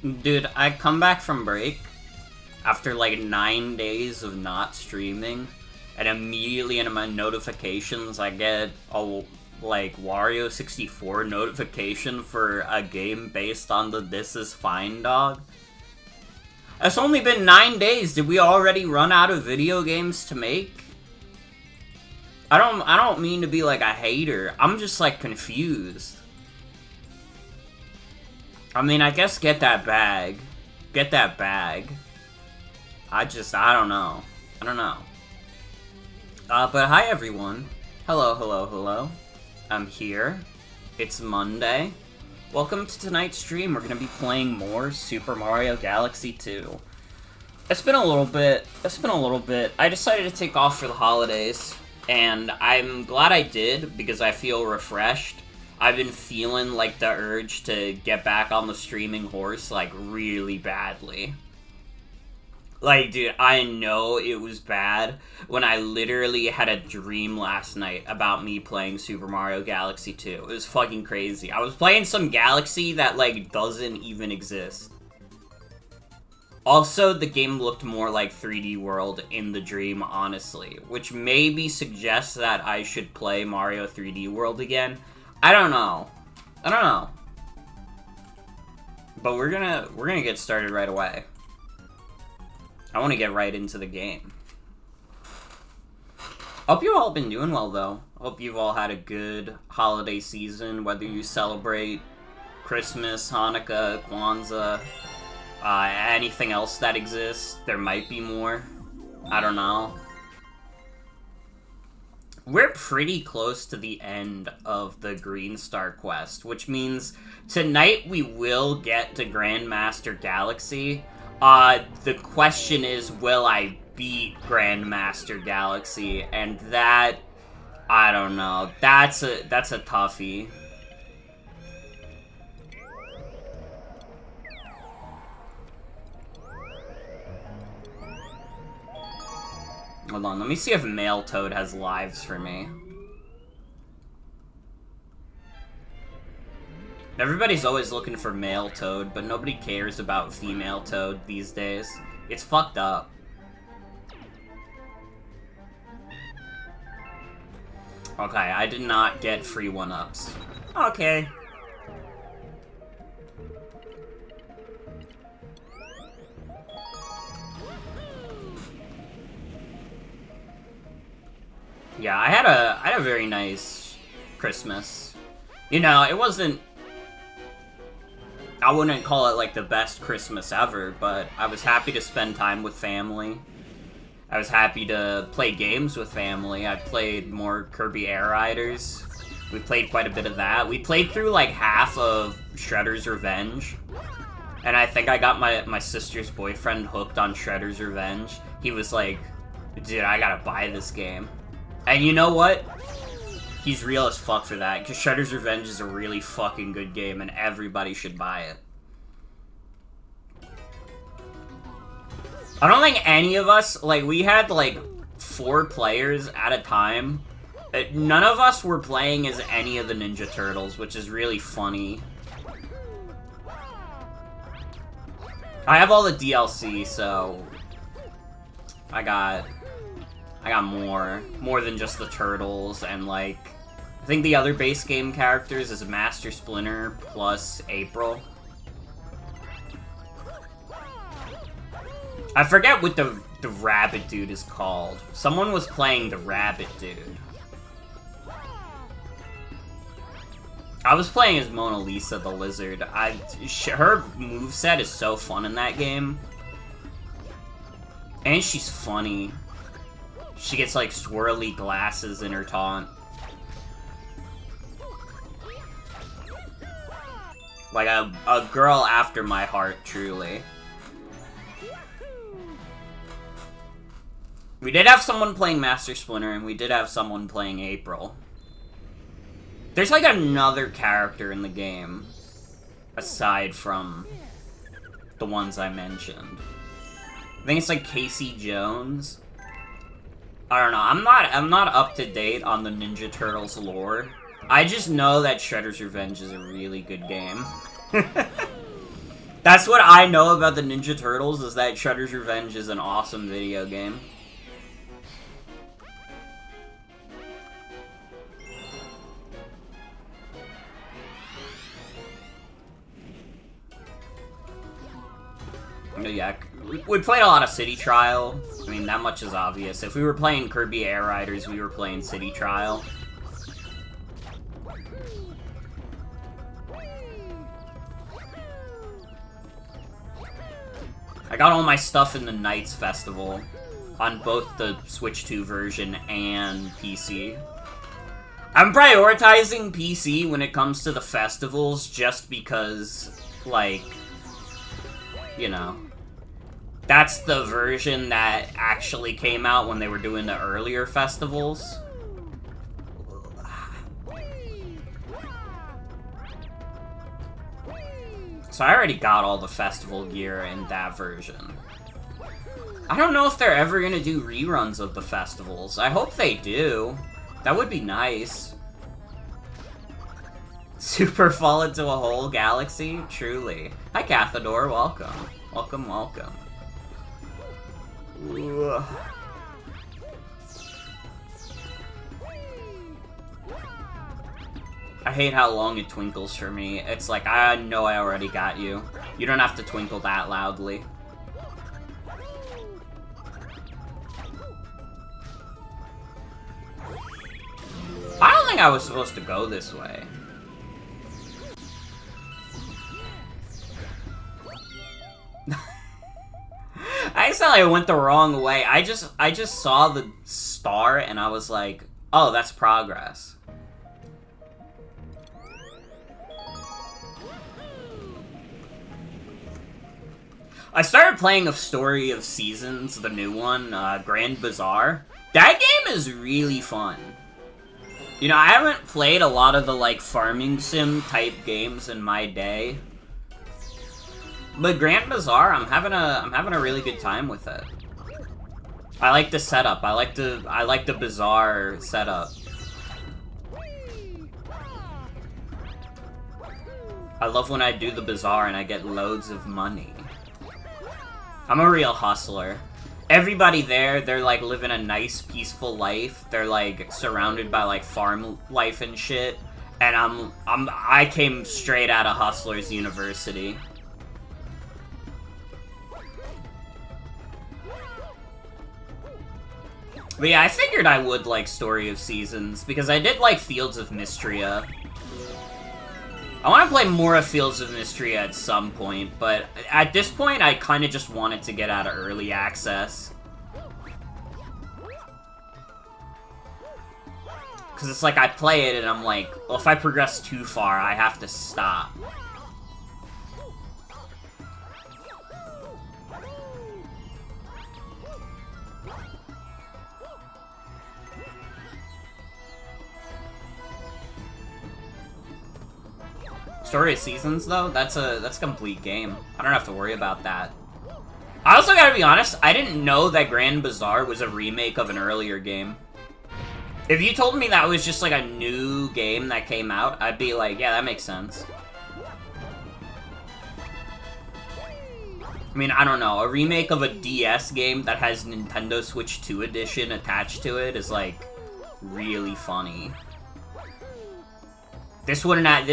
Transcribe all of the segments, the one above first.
Dude, I come back from break after like 9 days of not streaming, and immediately in my notifications I get a like Wario 64 notification for a game based on the This Is Fine dog. It's only been 9 days. Did we already run out of video games to make? I don't mean to be like a hater. I'm just like confused. I mean, I guess get that bag. Get that bag. I don't know. I don't know. But hi everyone. Hello, hello, hello. I'm here. It's Monday. Welcome to tonight's stream. We're gonna be playing more Super Mario Galaxy 2. It's been a little bit. I decided to take off for the holidays, and I'm glad I did because I feel refreshed. I've been feeling like the urge to get back on the streaming horse, like, really badly. Like, dude, I know it was bad when I literally had a dream last night about me playing Super Mario Galaxy 2. It was fucking crazy. I was playing some galaxy that, like, doesn't even exist. Also, the game looked more like 3D World in the dream, honestly, which maybe suggests that I should play Mario 3D World again. I don't know. But we're gonna get started right away. I want to get right into the game. Hope you all been doing well, though. Hope you've all had a good holiday season, whether you celebrate Christmas, Hanukkah, Kwanzaa, anything else that exists. There might be more. I don't know. We're pretty close to the end of the Green Star quest, which means tonight we will get to Grandmaster Galaxy. The question is, will I beat Grandmaster Galaxy? And that, I don't know. That's a toughie. Hold on, let me see if Male Toad has lives for me. Everybody's always looking for Male Toad, but nobody cares about Female Toad these days. It's fucked up. Okay, I did not get free 1-ups. Okay. Yeah, I had a very nice Christmas. You know, it wasn't... I wouldn't call it, like, the best Christmas ever, but I was happy to spend time with family. I was happy to play games with family. I played more Kirby Air Riders. We played quite a bit of that. We played through, like, half of Shredder's Revenge. And I think I got my sister's boyfriend hooked on Shredder's Revenge. He was like, dude, I gotta buy this game. And you know what? He's real as fuck for that, because Shredder's Revenge is a really fucking good game, and everybody should buy it. I don't think any of us, like, we had, like, 4 players at a time. None of us were playing as any of the Ninja Turtles, which is really funny. I have all the DLC, so... I got more than just the Turtles, and, like, I think the other base game characters is Master Splinter plus April. I forget what the rabbit dude is called. Someone was playing the rabbit dude. I was playing as Mona Lisa the lizard. Her moveset is so fun in that game. And she's funny. She gets, like, swirly glasses in her taunt. Like, a girl after my heart, truly. We did have someone playing Master Splinter, and we did have someone playing April. There's, like, another character in the game, aside from the ones I mentioned. I think it's, like, Casey Jones. I don't know, I'm not up to date on the Ninja Turtles lore. I just know that Shredder's Revenge is a really good game. That's what I know about the Ninja Turtles, is that Shredder's Revenge is an awesome video game. Yeah, we played a lot of City Trial. I mean, that much is obvious. If we were playing Kirby Air Riders, we were playing City Trial. I got all my stuff in the Nights Festival on both the Switch 2 version and PC. I'm prioritizing PC when it comes to the festivals just because, like, you know, that's the version that actually came out when they were doing the earlier festivals. So I already got all the festival gear in that version. I don't know if they're ever gonna do reruns of the festivals. I hope they do. That would be nice. Super fall into a whole galaxy? Truly. Hi, Cathador. Welcome. Welcome, welcome. Ugh. I hate how long it twinkles for me. It's like, I know I already got you. You don't have to twinkle that loudly. I don't think I was supposed to go this way. I accidentally went the wrong way. I just saw the star and I was like, oh, that's progress. I started playing A Story of Seasons, the new one, Grand Bazaar. That game is really fun. You know, I haven't played a lot of the, like, farming sim type games in my day. But Grand Bazaar, I'm having a really good time with it. I like the setup. I like the bazaar setup. I love when I do the bazaar and I get loads of money. I'm a real hustler. Everybody there, they're like living a nice, peaceful life. They're like surrounded by like farm life and shit. And I came straight out of Hustlers University. But yeah, I figured I would like Story of Seasons, because I did like Fields of Mystria. I want to play more of Fields of Mystria at some point, but at this point, I kind of just wanted to get out of early access. Because it's like, I play it and I'm like, well, if I progress too far, I have to stop. Story of Seasons, though, that's a complete game. I don't have to worry about that. I also gotta be honest, I didn't know that Grand Bazaar was a remake of an earlier game. If you told me that was just like a new game that came out, I'd be like, yeah, that makes sense. I mean, I don't know, a remake of a DS game that has Nintendo Switch 2 edition attached to it is like really funny. This wouldn't have,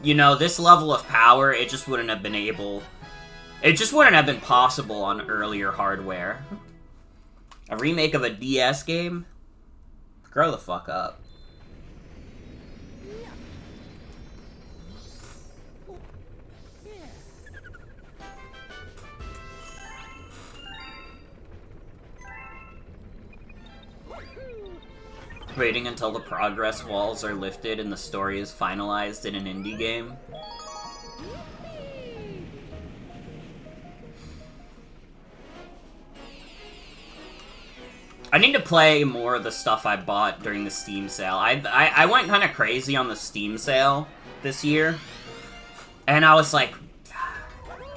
you know, this level of power, it just wouldn't have been able, it just wouldn't have been possible on earlier hardware. A remake of a DS game? Grow the fuck up. Waiting until the progress walls are lifted and the story is finalized in an indie game. I need to play more of the stuff I bought during the Steam sale. I went kind of crazy on the Steam sale this year. And I was like,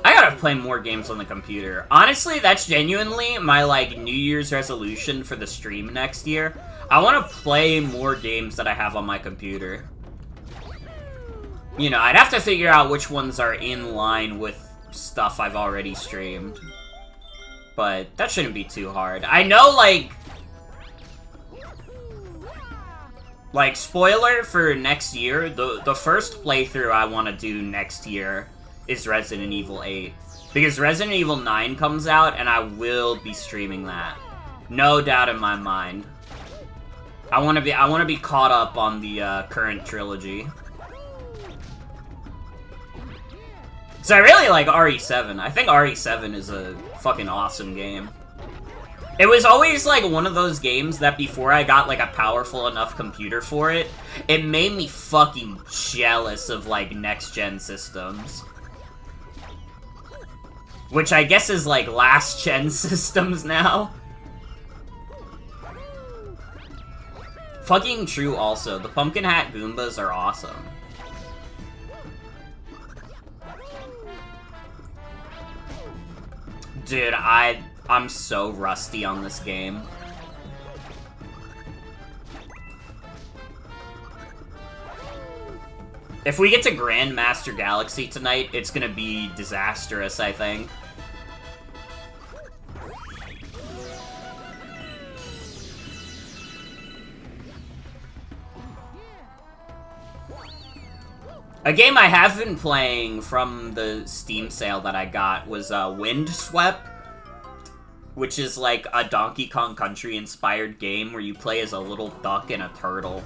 I gotta play more games on the computer. Honestly, that's genuinely my, like, New Year's resolution for the stream next year. I want to play more games that I have on my computer. You know, I'd have to figure out which ones are in line with stuff I've already streamed. But that shouldn't be too hard. I know, like, spoiler for next year, the first playthrough I want to do next year is Resident Evil 8. Because Resident Evil 9 comes out, and I will be streaming that. No doubt in my mind. I want to be caught up on the current trilogy. So I really like RE7. I think RE7 is a fucking awesome game. It was always, like, one of those games that before I got, like, a powerful enough computer for it, it made me fucking jealous of, like, next-gen systems. Which I guess is, like, last-gen systems now. Fucking true also. The Pumpkin Hat Goombas are awesome. Dude, I'm so rusty on this game. If we get to Grandmaster Galaxy tonight, it's gonna be disastrous, I think. A game I have been playing from the Steam sale that I got was Windswept, which is like a Donkey Kong Country inspired game where you play as a little duck and a turtle.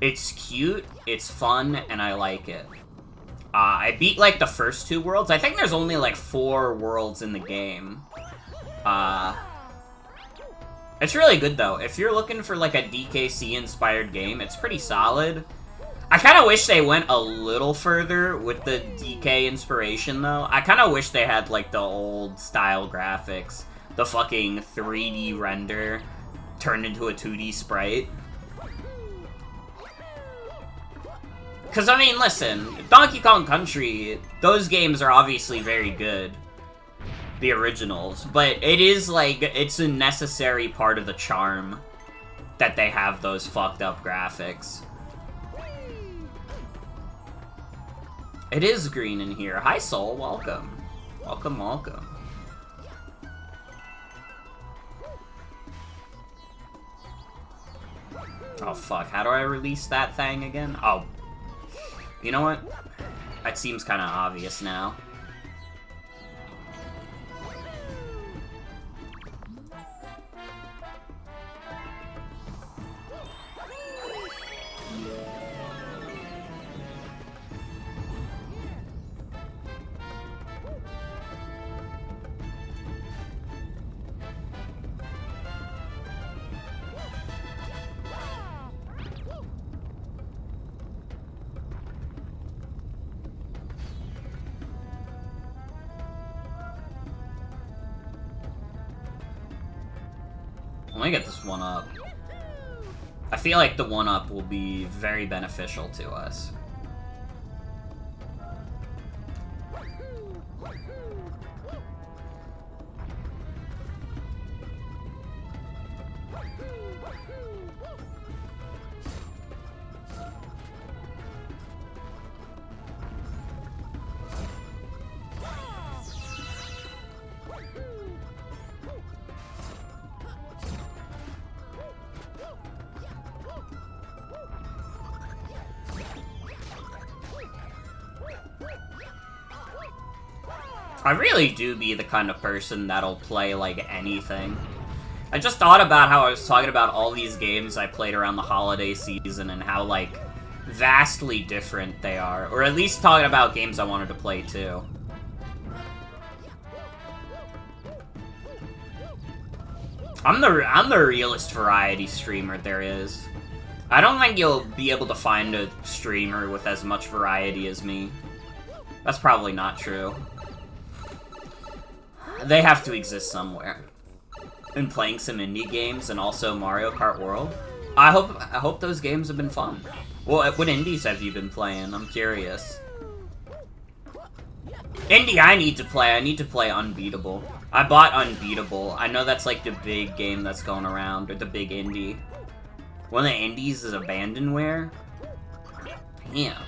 It's cute, it's fun, and I like it. I beat like the first 2 worlds. I think there's only like 4 worlds in the game. It's really good though. If you're looking for like a DKC inspired game, it's pretty solid. I kind of wish they went a little further with the DK inspiration, though. I kind of wish they had, like, the old style graphics. The fucking 3D render turned into a 2D sprite. Because, I mean, listen, Donkey Kong Country, those games are obviously very good. The originals. But it is, like, it's a necessary part of the charm that they have those fucked up graphics. It is green in here. Hi, Soul. Welcome. Welcome, welcome. Oh, fuck. How do I release that thing again? Oh. You know what? That seems kind of obvious now. Let me get this 1-up. I feel like the 1-up will be very beneficial to us. I really do be the kind of person that'll play, like, anything. I just thought about how I was talking about all these games I played around the holiday season and how, like, vastly different they are. Or at least talking about games I wanted to play, too. I'm the realest variety streamer there is. I don't think you'll be able to find a streamer with as much variety as me. That's probably not true. They have to exist somewhere. And playing some indie games and also Mario Kart World. I hope those games have been fun. Well, what indies have you been playing? I'm curious. Indie I need to play Unbeatable. I bought Unbeatable. I know that's like the big game that's going around, or the big indie. One of the indies is Abandonware? Damn.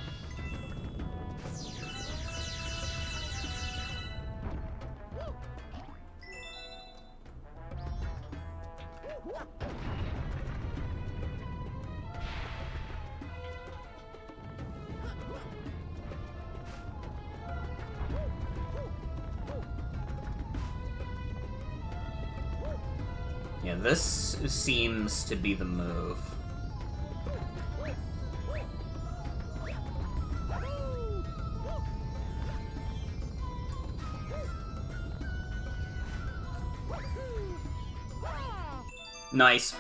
Yeah, this seems to be the move. Nice.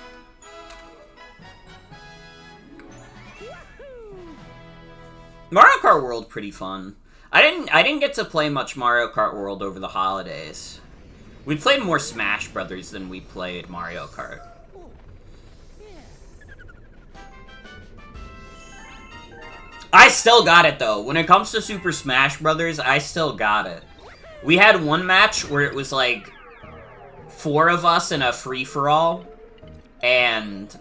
Mario Kart World pretty fun. I didn't get to play much Mario Kart World over the holidays. We played more Smash Brothers than we played Mario Kart. I still got it though. When it comes to Super Smash Brothers, I still got it. We had one match where it was like 4 of us in a free-for-all, and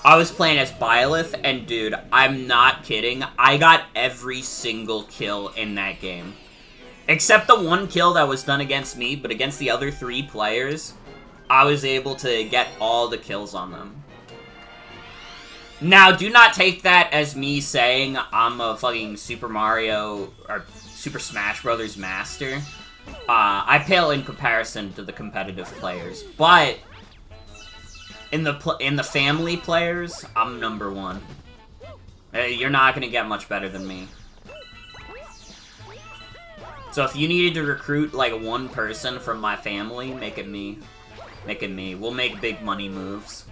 I was playing as Byleth, and dude, I'm not kidding, I got every single kill in that game. Except the one kill that was done against me, but against the other 3 players, I was able to get all the kills on them. Now, do not take that as me saying I'm a fucking Super Mario, or Super Smash Brothers master. I pale in comparison to the competitive players, but in the family players, I'm #1. You're not gonna get much better than me. So if you needed to recruit like one person from my family, make it me. Make it me. We'll make big money moves.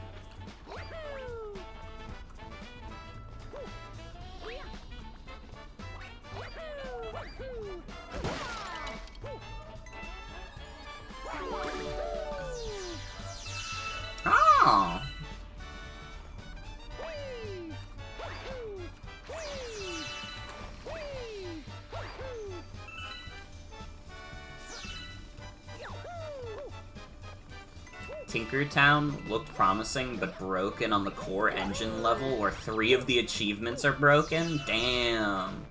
Oh. Tinkertown looked promising, but broken on the core engine level, where 3 of the achievements are broken? Damn.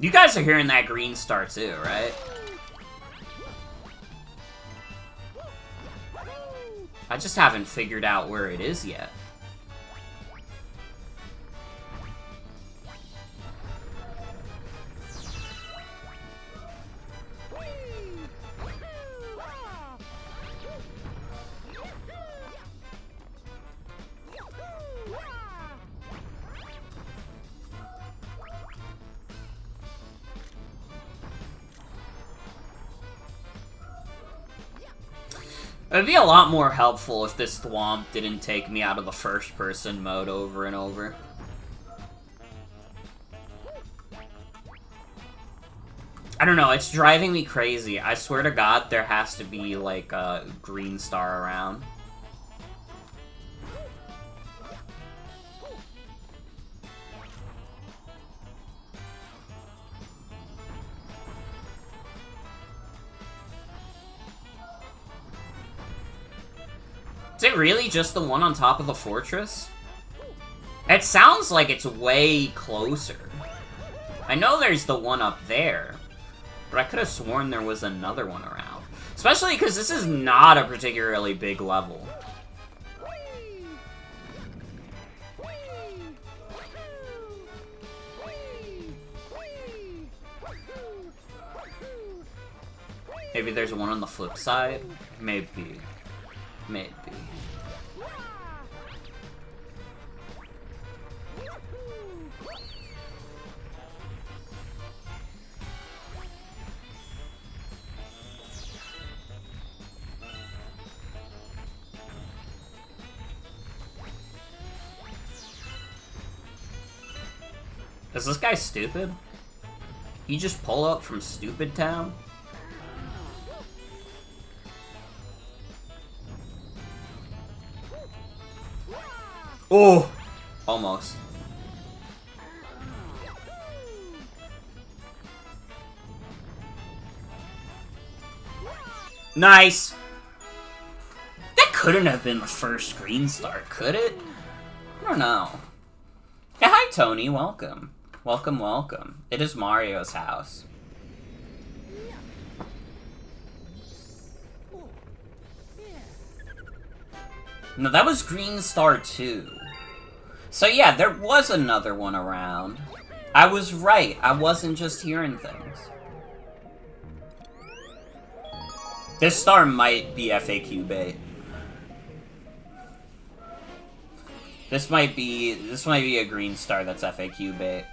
You guys are hearing that green star too, right? I just haven't figured out where it is yet. It'd be a lot more helpful if this thwomp didn't take me out of the first-person mode over and over. I don't know, it's driving me crazy. I swear to God, there has to be, like, a green star around. Is it really just the one on top of the fortress? It sounds like it's way closer. I know there's the one up there, but I could have sworn there was another one around. Especially because this is not a particularly big level. Maybe there's one on the flip side? Maybe. Maybe. Is this guy stupid? He just pull up from Stupid Town? Oh! Almost. Nice! That couldn't have been the first green star, could it? I don't know. Yeah, hi Tony, welcome. Welcome, welcome. It is Mario's house. No, that was Green Star 2. So yeah, there was another one around. I was right, I wasn't just hearing things. This star might be FAQ bait. This might be a green star that's FAQ bait.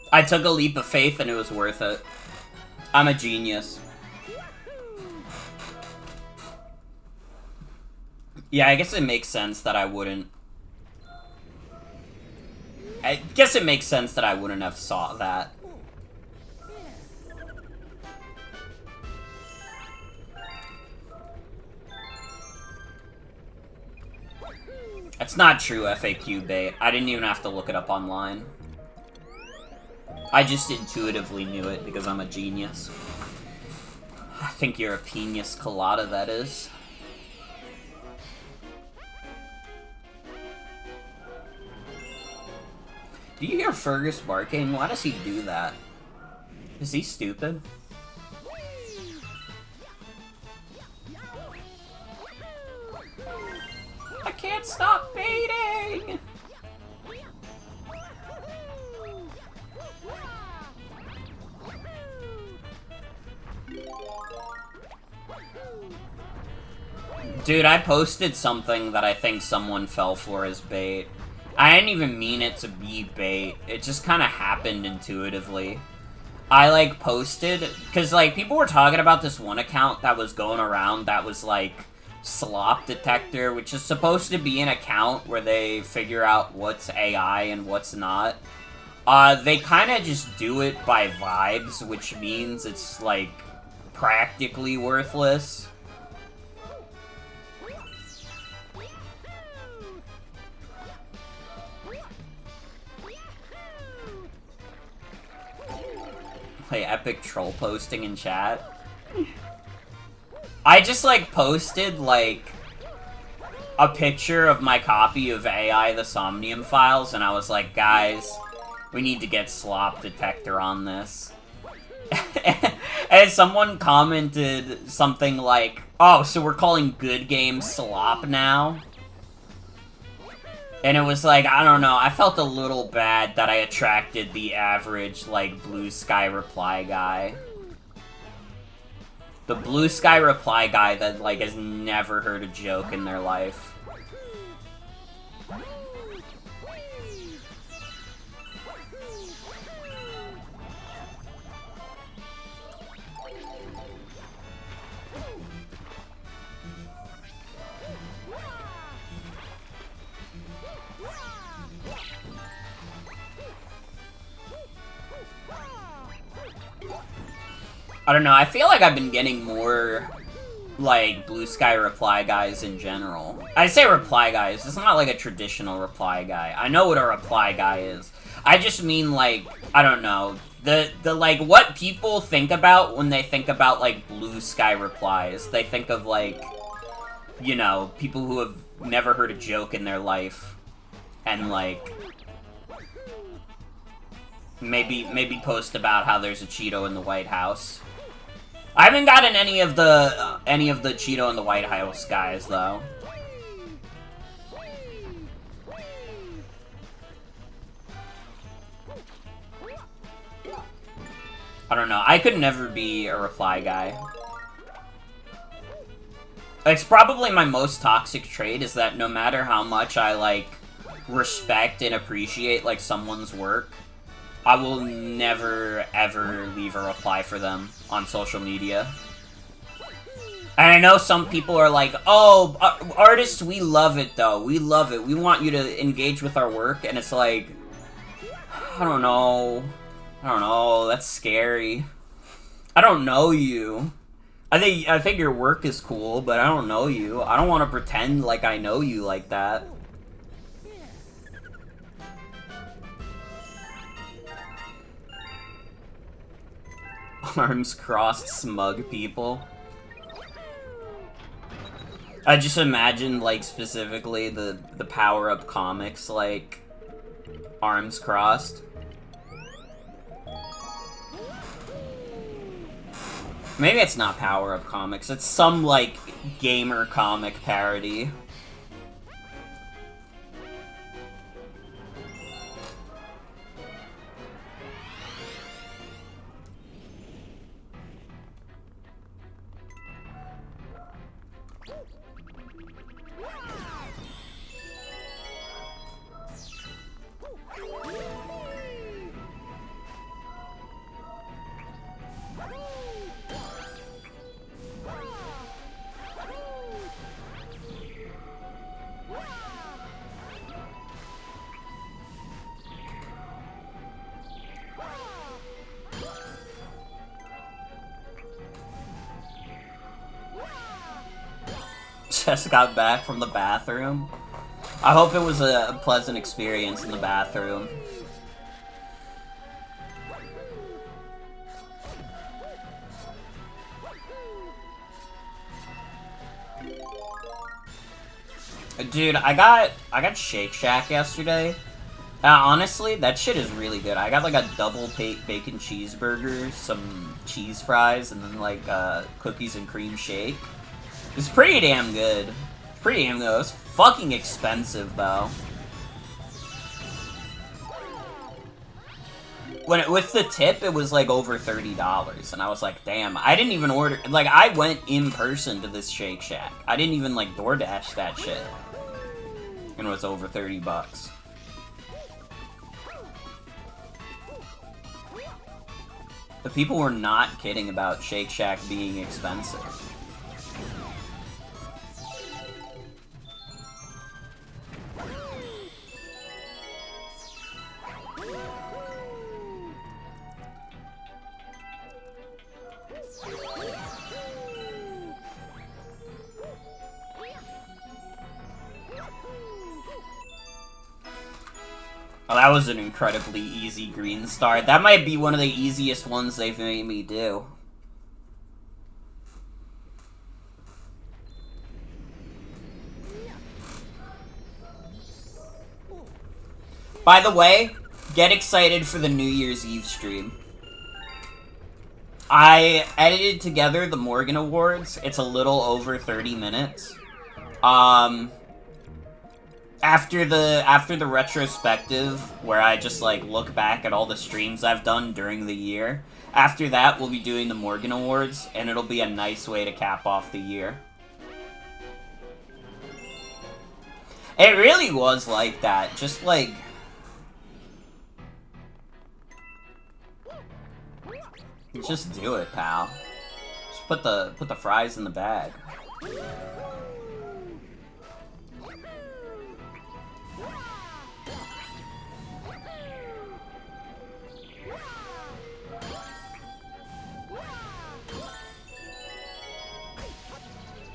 I took a leap of faith and it was worth it. I'm a genius. Yeah, I guess it makes sense that I wouldn't... I guess it makes sense that I wouldn't have saw that. That's not true FAQ bait. I didn't even have to look it up online. I just intuitively knew it because I'm a genius. I think you're a pina colada, that is. Do you hear Fergus barking? Why does he do that? Is he stupid? I can't stop baiting! Dude, I posted something that I think someone fell for as bait. I didn't even mean it to be bait. It just kind of happened intuitively. I, like, posted... Because, like, people were talking about this one account that was going around that was, like, Slop Detector, which is supposed to be an account where they figure out what's AI and what's not. They kind of just do it by vibes, which means it's, like, practically worthless. Play epic troll posting in chat. I just, like, posted, like, a picture of my copy of AI the Somnium Files, and I was like, guys, we need to get Slop Detector on this. And someone commented something like, oh, so we're calling good games Slop now? And it was like, I don't know, I felt a little bad that I attracted the average, like, blue sky reply guy. The blue sky reply guy that, like, has never heard a joke in their life. I don't know, I feel like I've been getting more, like, blue sky reply guys in general. I say reply guys, it's not like a traditional reply guy. I know what a reply guy is. I just mean, like, I don't know, the like, what people think about when they think about, like, blue sky replies. They think of, like, you know, people who have never heard a joke in their life. And, like, maybe post about how there's a Cheeto in the White House. I haven't gotten any of the Cheeto in the White House guys, though. I don't know. I could never be a reply guy. It's probably my most toxic trait, is that no matter how much I, like, respect and appreciate, like, someone's work, I will never, ever leave a reply for them on social media. And I know some people are like, oh, artists, we love it, though. We love it. We want you to engage with our work. And it's like, I don't know. That's scary. I don't know you. I think your work is cool, but I don't know you. I don't want to pretend like I know you like that. Arms crossed, smug people. I just imagine, like, specifically the power-up comics, like, arms crossed. Maybe it's not power-up comics, it's some, like, gamer comic parody. Just got back from the bathroom. I hope it was a pleasant experience in the bathroom. Dude, I got Shake Shack yesterday. Honestly, that shit is really good. I got like a double bacon cheeseburger, some cheese fries, and then like cookies and cream shake. It's pretty damn good. Pretty damn good. It's fucking expensive though. With the tip, it was like over $30, and I was like, damn, I didn't even order. Like, I went in person to this Shake Shack. I didn't even like DoorDash that shit, and it was over $30. The people were not kidding about Shake Shack being expensive. Oh, that was an incredibly easy green star. That might be one of the easiest ones they've made me do. By the way, get excited for the New Year's Eve stream. I edited together the Morgan Awards. It's a little over 30 minutes. After the retrospective, where I just, like, look back at all the streams I've done during the year, after that, we'll be doing the Morgan Awards, and it'll be a nice way to cap off the year. It really was like that, just, like... Just do it, pal. Just put the fries in the bag.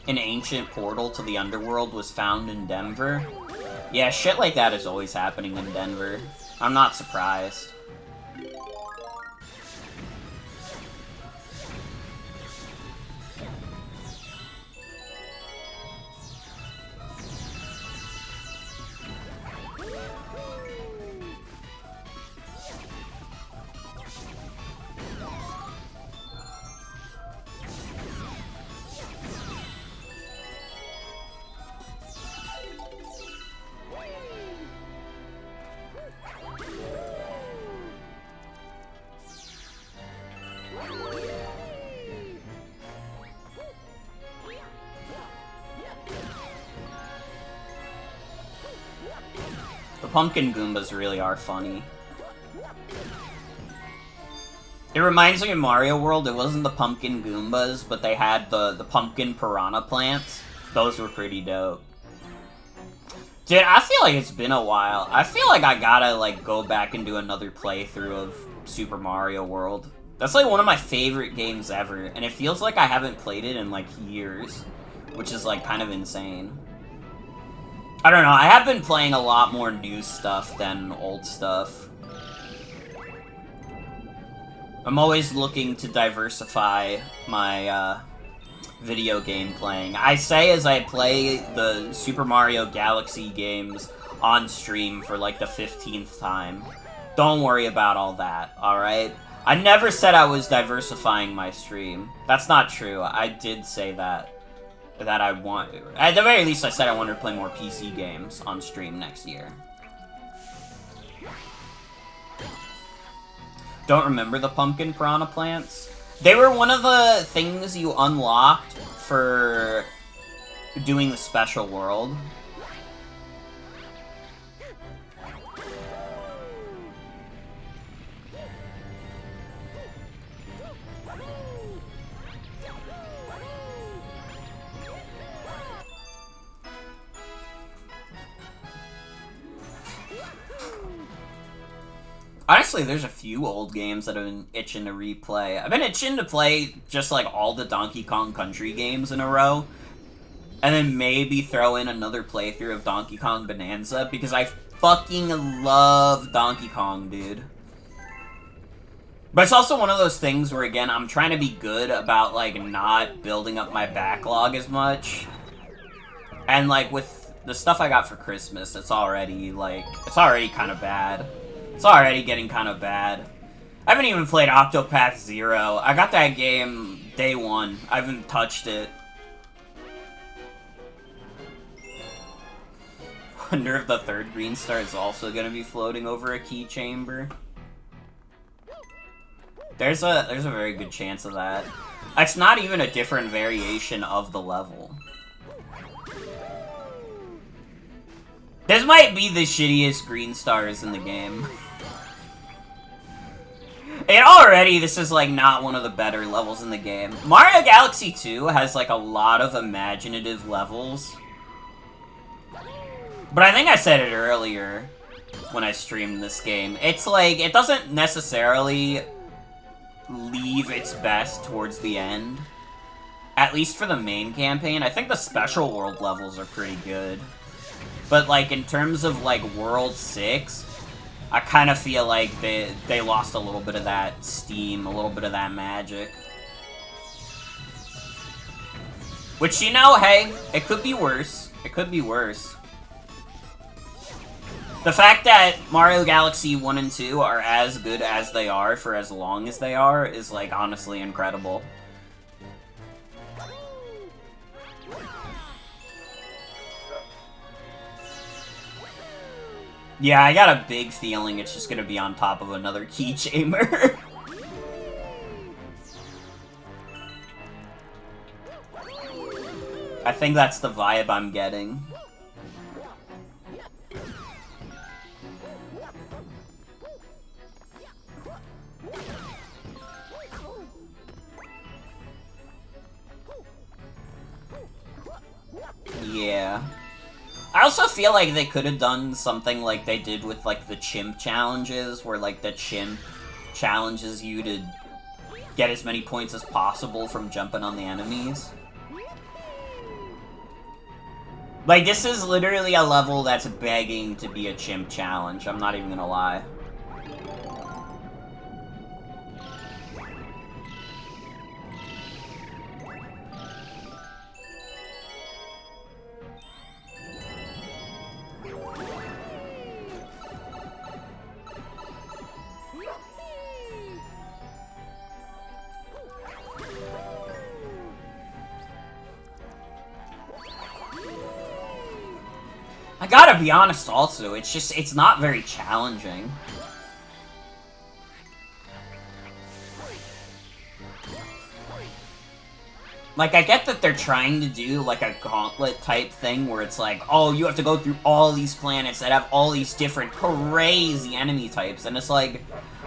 An ancient portal to the underworld was found in Denver. Yeah, shit like that is always happening in Denver. I'm not surprised. pumpkin Goombas really are funny. It reminds me of Mario World. It wasn't the pumpkin Goombas, but they had the pumpkin piranha plants. Those were pretty dope. Dude, I feel like it's been a while. I feel like I gotta, like, go back and do another playthrough of Super Mario World. That's, like, one of my favorite games ever, and it feels like I haven't played it in, like, years, which is, like, kind of insane. I don't know, I have been playing a lot more new stuff than old stuff. I'm always looking to diversify my, video game playing. I say as I play the Super Mario Galaxy games on stream for, like, the 15th time. Don't worry about all that, alright? I never said I was diversifying my stream. That's not true. I did say that I want... At the very least, I said I wanted to play more PC games on stream next year. Don't remember the pumpkin piranha plants? They were one of the things you unlocked for doing the special world. Honestly, there's a few old games that I've been itching to replay. I've been itching to play just, like, all the Donkey Kong Country games in a row. And then maybe throw in another playthrough of Donkey Kong Bonanza, because I fucking love Donkey Kong, dude. But it's also one of those things where, again, I'm trying to be good about, like, not building up my backlog as much. And, like, with the stuff I got for Christmas, it's already kind of bad. It's already getting kind of bad. I haven't even played Octopath Zero. I got that game day one. I haven't touched it. Wonder if the third green star is also going to be floating over a key chamber. There's a very good chance of that. It's not even a different variation of the level. This might be the shittiest green stars in the game. And already, this is, like, not one of the better levels in the game. Mario Galaxy 2 has, like, a lot of imaginative levels. But I think I said it earlier when I streamed this game. It's, like, it doesn't necessarily leave its best towards the end. At least for the main campaign. I think the special world levels are pretty good. But, like, in terms of, like, World 6... I kind of feel like they lost a little bit of that steam, a little bit of that magic. Which, you know, hey, it could be worse. It could be worse. The fact that Mario Galaxy 1 and 2 are as good as they are for as long as they are is, like, honestly incredible. Yeah, I got a big feeling it's just gonna be on top of another key chamber. I think that's the vibe I'm getting. Yeah. I also feel like they could have done something like they did with, like, the chimp challenges, where, like, the chimp challenges you to get as many points as possible from jumping on the enemies. Like, this is literally a level that's begging to be a chimp challenge, I'm not even gonna lie. I gotta be honest also, it's not very challenging. Like, I get that they're trying to do, like, a gauntlet type thing where it's like, oh, you have to go through all these planets that have all these different crazy enemy types, and it's like,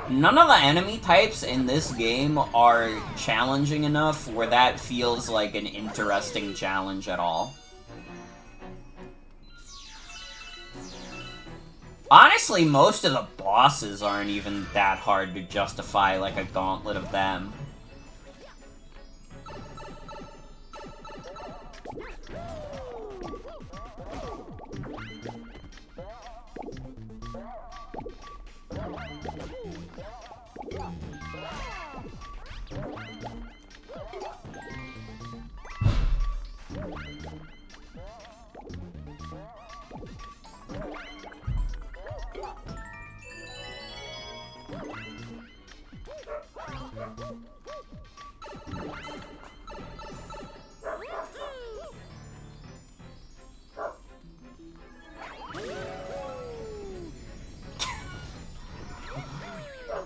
none of the enemy types in this game are challenging enough where that feels like an interesting challenge at all. Honestly, most of the bosses aren't even that hard to justify, like, a gauntlet of them.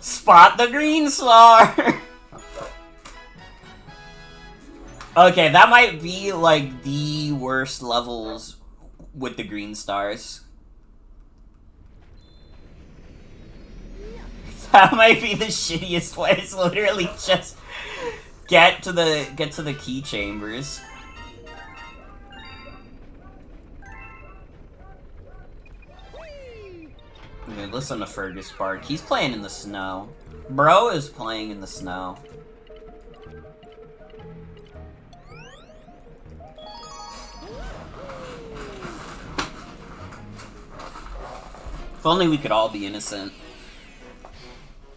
Spot the green star! Okay, that might be, like, the worst levels with the green stars. That might be the shittiest way. It's literally just get to the key chambers. Okay, listen to Fergus bark. He's playing in the snow. Bro is playing in the snow. If only we could all be innocent.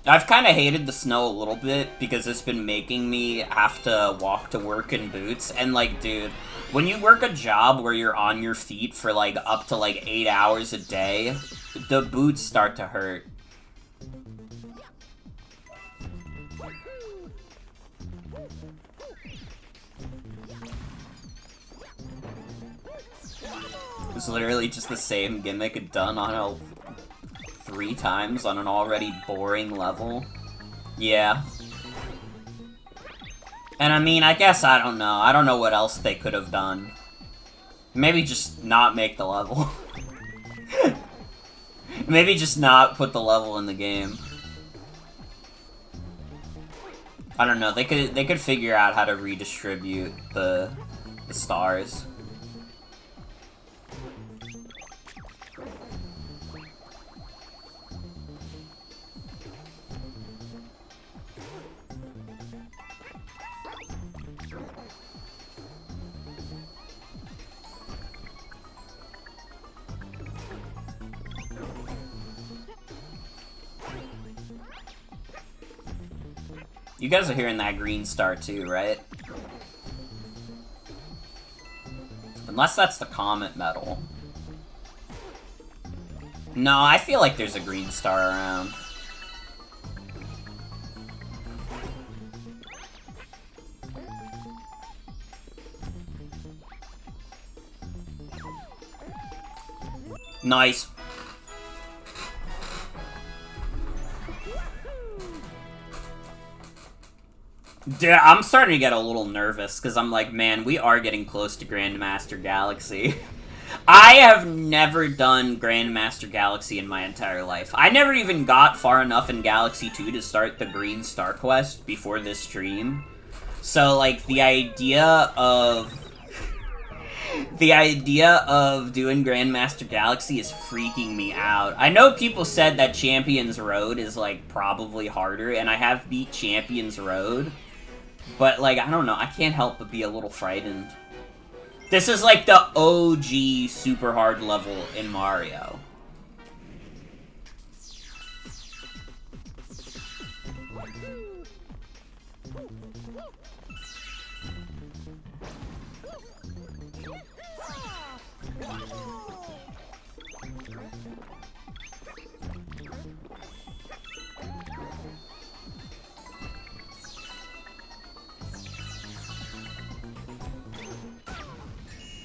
I've kind of hated the snow a little bit because it's been making me have to walk to work in boots. And, like, dude, when you work a job where you're on your feet for, like, up to, like, 8 hours a day, the boots start to hurt. It's literally just the same gimmick done on a 3 times on an already boring level. Yeah. And I mean, I guess I don't know. I don't know what else they could have done. Maybe just not make the level. Maybe just not put the level in the game. I don't know. They could figure out how to redistribute the stars. You guys are hearing that green star too, right? Unless that's the comet medal. No, I feel like there's a green star around. Nice. Dude, I'm starting to get a little nervous, because I'm like, man, we are getting close to Grandmaster Galaxy. I have never done Grandmaster Galaxy in my entire life. I never even got far enough in Galaxy 2 to start the Green Star Quest before this stream. So, like, the idea of doing Grandmaster Galaxy is freaking me out. I know people said that Champions Road is, like, probably harder, and I have beat Champions Road. But, like, I don't know, I can't help but be a little frightened. This is, like, the OG super hard level in Mario.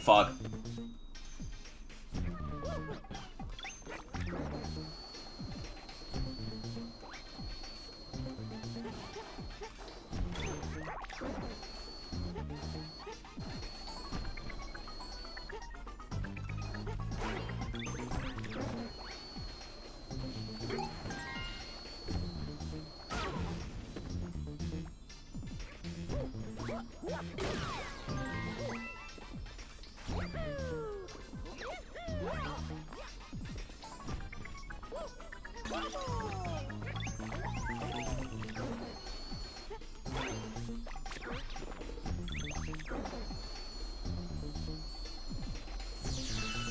Fuck.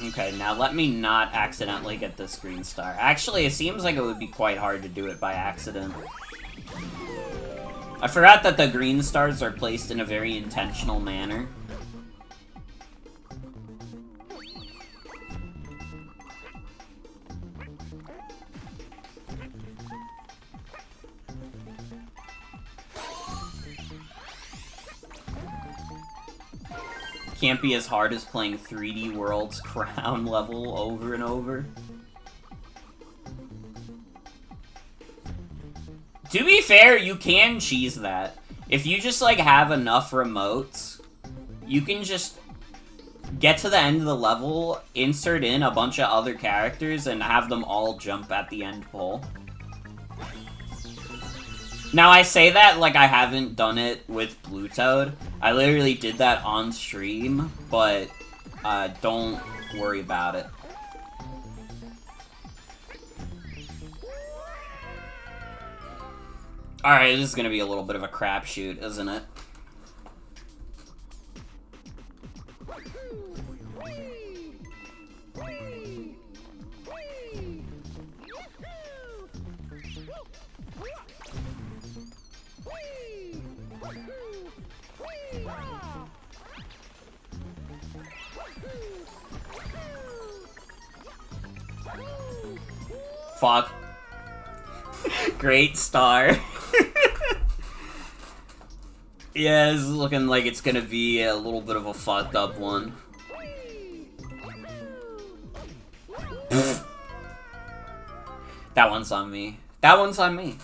Okay, now let me not accidentally get this green star. Actually, it seems like it would be quite hard to do it by accident. I forgot that the green stars are placed in a very intentional manner. Can't be as hard as playing 3D World's crown level over and over. To be fair, you can cheese that. If you just, like, have enough remotes, you can just get to the end of the level, insert in a bunch of other characters, and have them all jump at the end pole. Now, I say that like I haven't done it with Blue Toad. I literally did that on stream, but don't worry about it. Alright, this is gonna be a little bit of a crapshoot, isn't it? Fuck. Great star. Yeah, this is looking like it's gonna be a little bit of a fucked up one. That one's on me. That one's on me.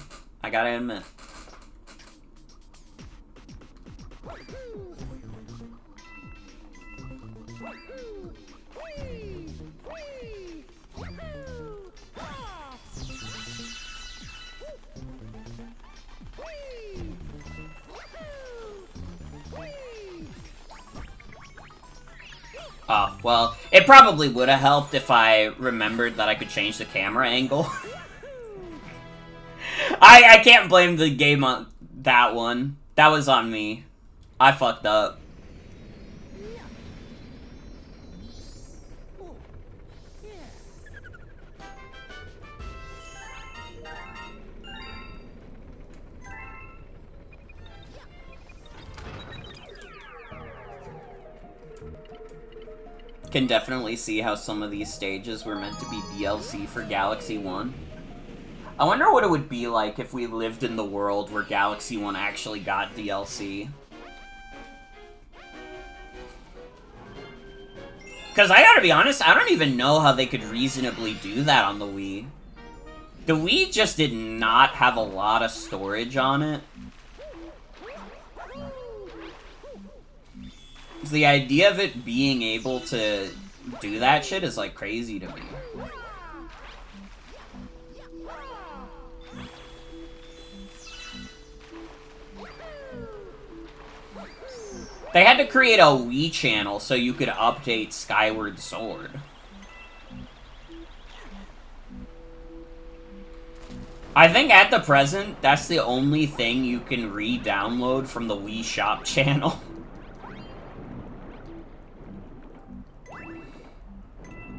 I gotta admit. Oh, well, it probably would have helped if I remembered that I could change the camera angle. I can't blame the game on that one. That was on me. I fucked up. Can definitely see how some of these stages were meant to be DLC for Galaxy 1. I wonder what it would be like if we lived in the world where Galaxy 1 actually got DLC. Because I gotta be honest, I don't even know how they could reasonably do that on the Wii. The Wii just did not have a lot of storage on it. The idea of it being able to do that shit is, like, crazy to me. They had to create a Wii channel so you could update Skyward Sword. I think at the present, that's the only thing you can re-download from the Wii Shop channel.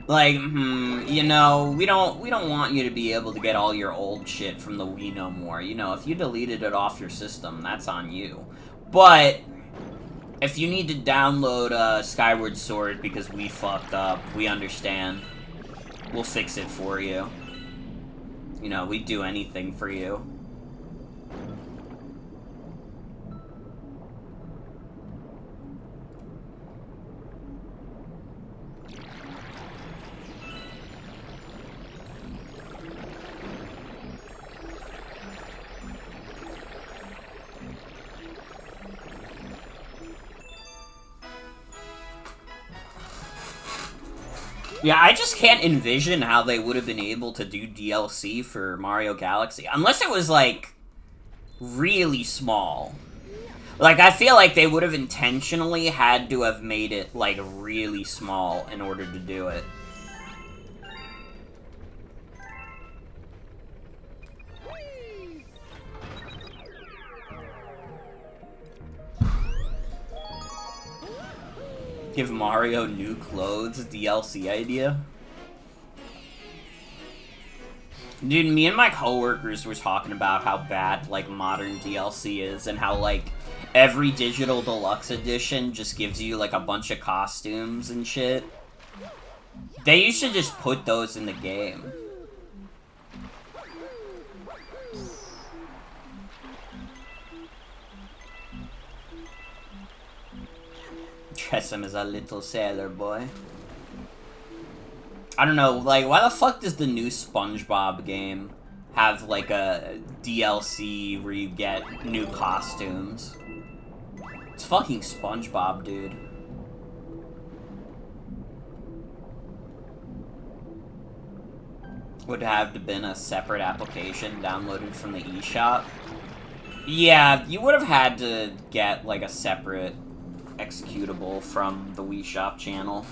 Like, you know, we don't want you to be able to get all your old shit from the Wii no more. You know, if you deleted it off your system, that's on you. But if you need to download Skyward Sword because we fucked up, we understand. We'll fix it for you. You know, we'd do anything for you. Yeah, I just can't envision how they would have been able to do DLC for Mario Galaxy. Unless it was, like, really small. Like, I feel like they would have intentionally had to have made it, like, really small in order to do it. Give Mario new clothes DLC idea. Dude, me and my coworkers were talking about how bad, like, modern DLC is, and how, like, every digital deluxe edition just gives you, like, a bunch of costumes and shit. They used to just put those in the game. Dress him as a little sailor boy. I don't know, like, why the fuck does the new SpongeBob game have, like, a DLC where you get new costumes? It's fucking SpongeBob, dude. Would have been a separate application downloaded from the eShop. Yeah, you would have had to get, like, a separate executable from the Wii Shop channel.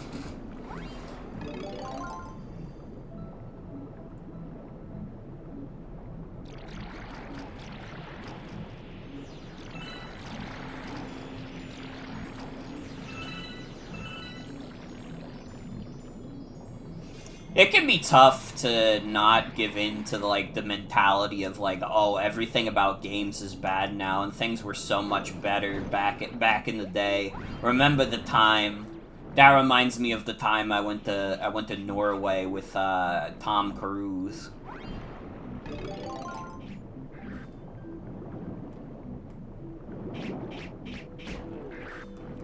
It can be tough to not give in to, like, the mentality of, like, oh, everything about games is bad now, and things were so much better back in the day. Remember the time? That reminds me of the time I went to Norway with Tom Cruise.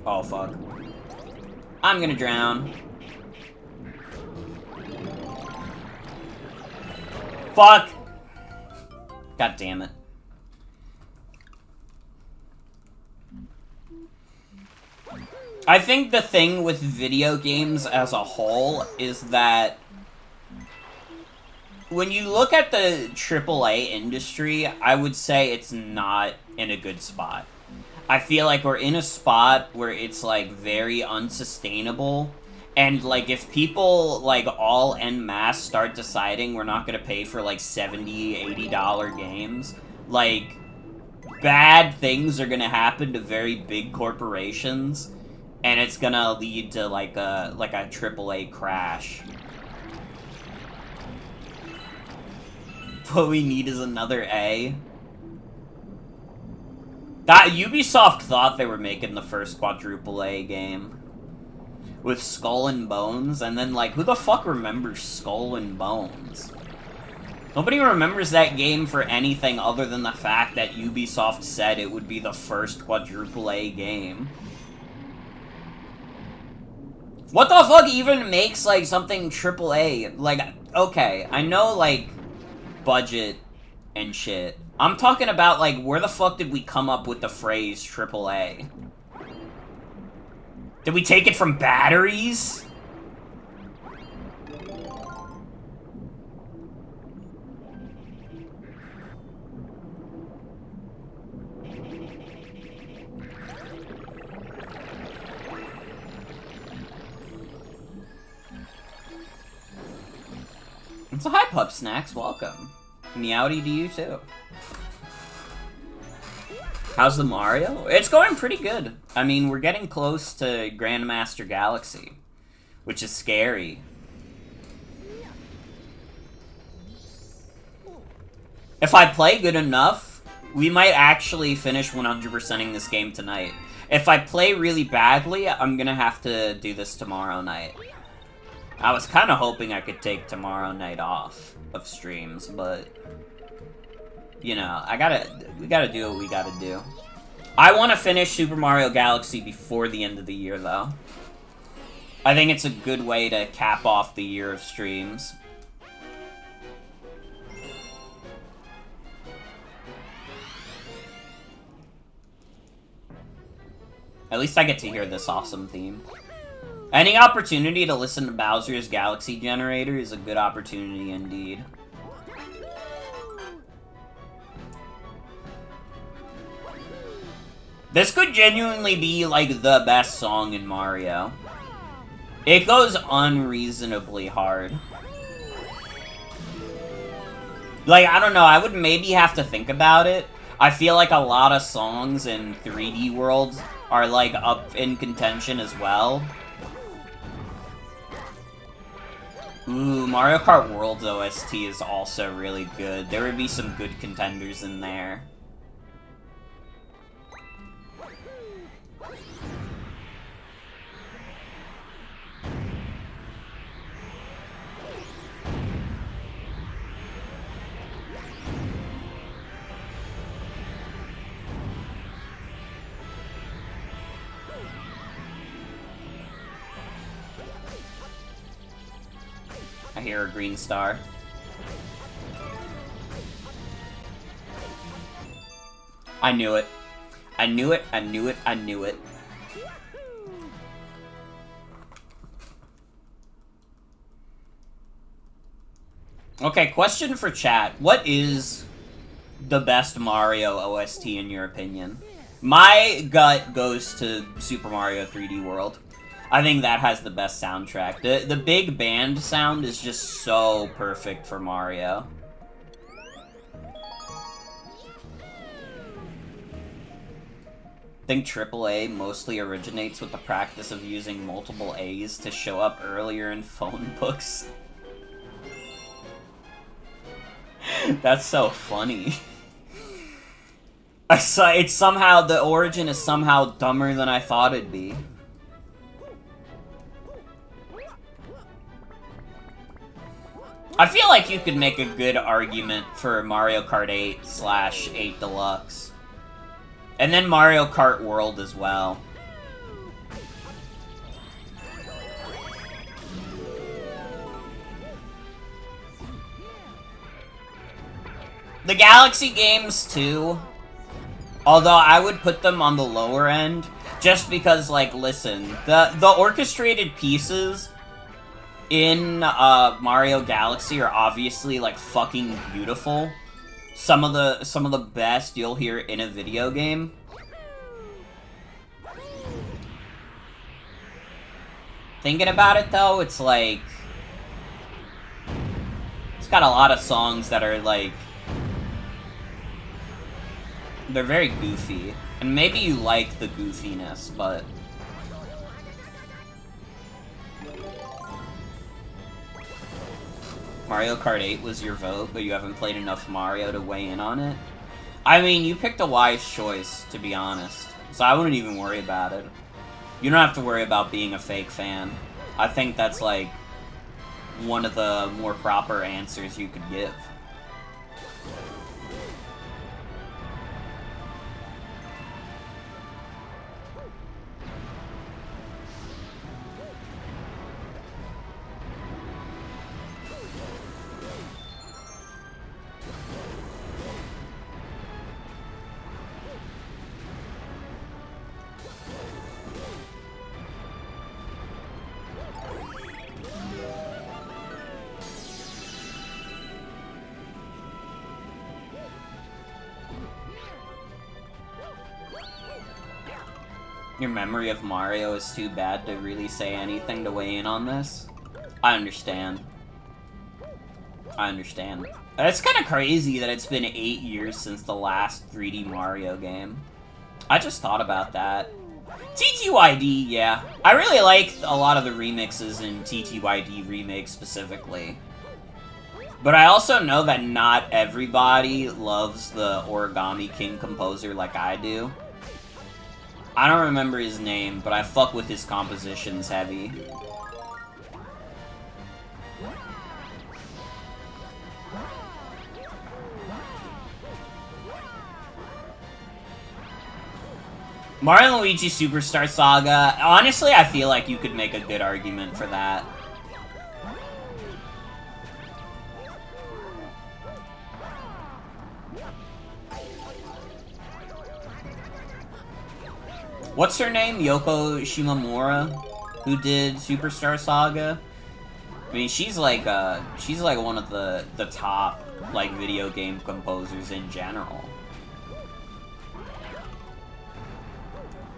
Oh fuck! I'm gonna drown. Fuck! God damn it. I think the thing with video games as a whole is that when you look at the AAA industry, I would say it's not in a good spot. I feel like we're in a spot where it's, like, very unsustainable. And, like, if people, like, all en masse start deciding we're not gonna pay for, like, $70, $80 games, like, bad things are gonna happen to very big corporations, and it's gonna lead to, like a AAA crash. What we need is another A. That Ubisoft thought they were making the first quadruple A game. With Skull and Bones, and then, like, who the fuck remembers Skull and Bones? Nobody remembers that game for anything other than the fact that Ubisoft said it would be the first quadruple A game. What the fuck even makes, like, something triple A? Like, okay, I know, like, budget and shit. I'm talking about, like, where the fuck did we come up with the phrase triple A? Did we take it from batteries? So hi, Pup Snacks. Welcome. Meowdy to you, too. How's the Mario? It's going pretty good. I mean, we're getting close to Grandmaster Galaxy, which is scary. If I play good enough, we might actually finish 100%ing this game tonight. If I play really badly, I'm gonna have to do this tomorrow night. I was kind of hoping I could take tomorrow night off of streams, but you know, we gotta do what we gotta do. I want to finish Super Mario Galaxy before the end of the year, though. I think it's a good way to cap off the year of streams. At least I get to hear this awesome theme. Any opportunity to listen to Bowser's Galaxy Generator is a good opportunity indeed. This could genuinely be, like, the best song in Mario. It goes unreasonably hard. Like, I don't know, I would maybe have to think about it. I feel like a lot of songs in 3D World are, like, up in contention as well. Ooh, Mario Kart World's OST is also really good. There would be some good contenders in there. I hear a green star. I knew it. I knew it, I knew it, I knew it. Okay, question for chat. What is the best Mario OST in your opinion? My gut goes to Super Mario 3D World. I think that has the best soundtrack. The big band sound is just so perfect for Mario. I think AAA mostly originates with the practice of using multiple A's to show up earlier in phone books. That's so funny. It's somehow, the origin is somehow dumber than I thought it'd be. I feel like you could make a good argument for Mario Kart 8/8 Deluxe. And then Mario Kart World as well. The Galaxy games, too. Although I would put them on the lower end. Just because, like, listen. The orchestrated pieces in Mario Galaxy are obviously, like, fucking beautiful. Some of the best you'll hear in a video game. Thinking about it, though, it's like... It's got a lot of songs that are, like... They're very goofy. And maybe you like the goofiness, but... Mario Kart 8 was your vote, but you haven't played enough Mario to weigh in on it? I mean, you picked a wise choice, to be honest. So I wouldn't even worry about it. You don't have to worry about being a fake fan. I think that's, like, one of the more proper answers you could give. Your memory of Mario is too bad to really say anything to weigh in on this? I understand. I understand. It's kind of crazy that it's been 8 years since the last 3D Mario game. I just thought about that. TTYD, yeah. I really liked a lot of the remixes in TTYD Remake specifically. But I also know that not everybody loves the Origami King composer like I do. I don't remember his name, but I fuck with his compositions heavy. Mario and Luigi Superstar Saga, honestly, I feel like you could make a good argument for that. What's her name? Yoko Shimomura, who did Superstar Saga. I mean, she's like one of the top, like, video game composers in general.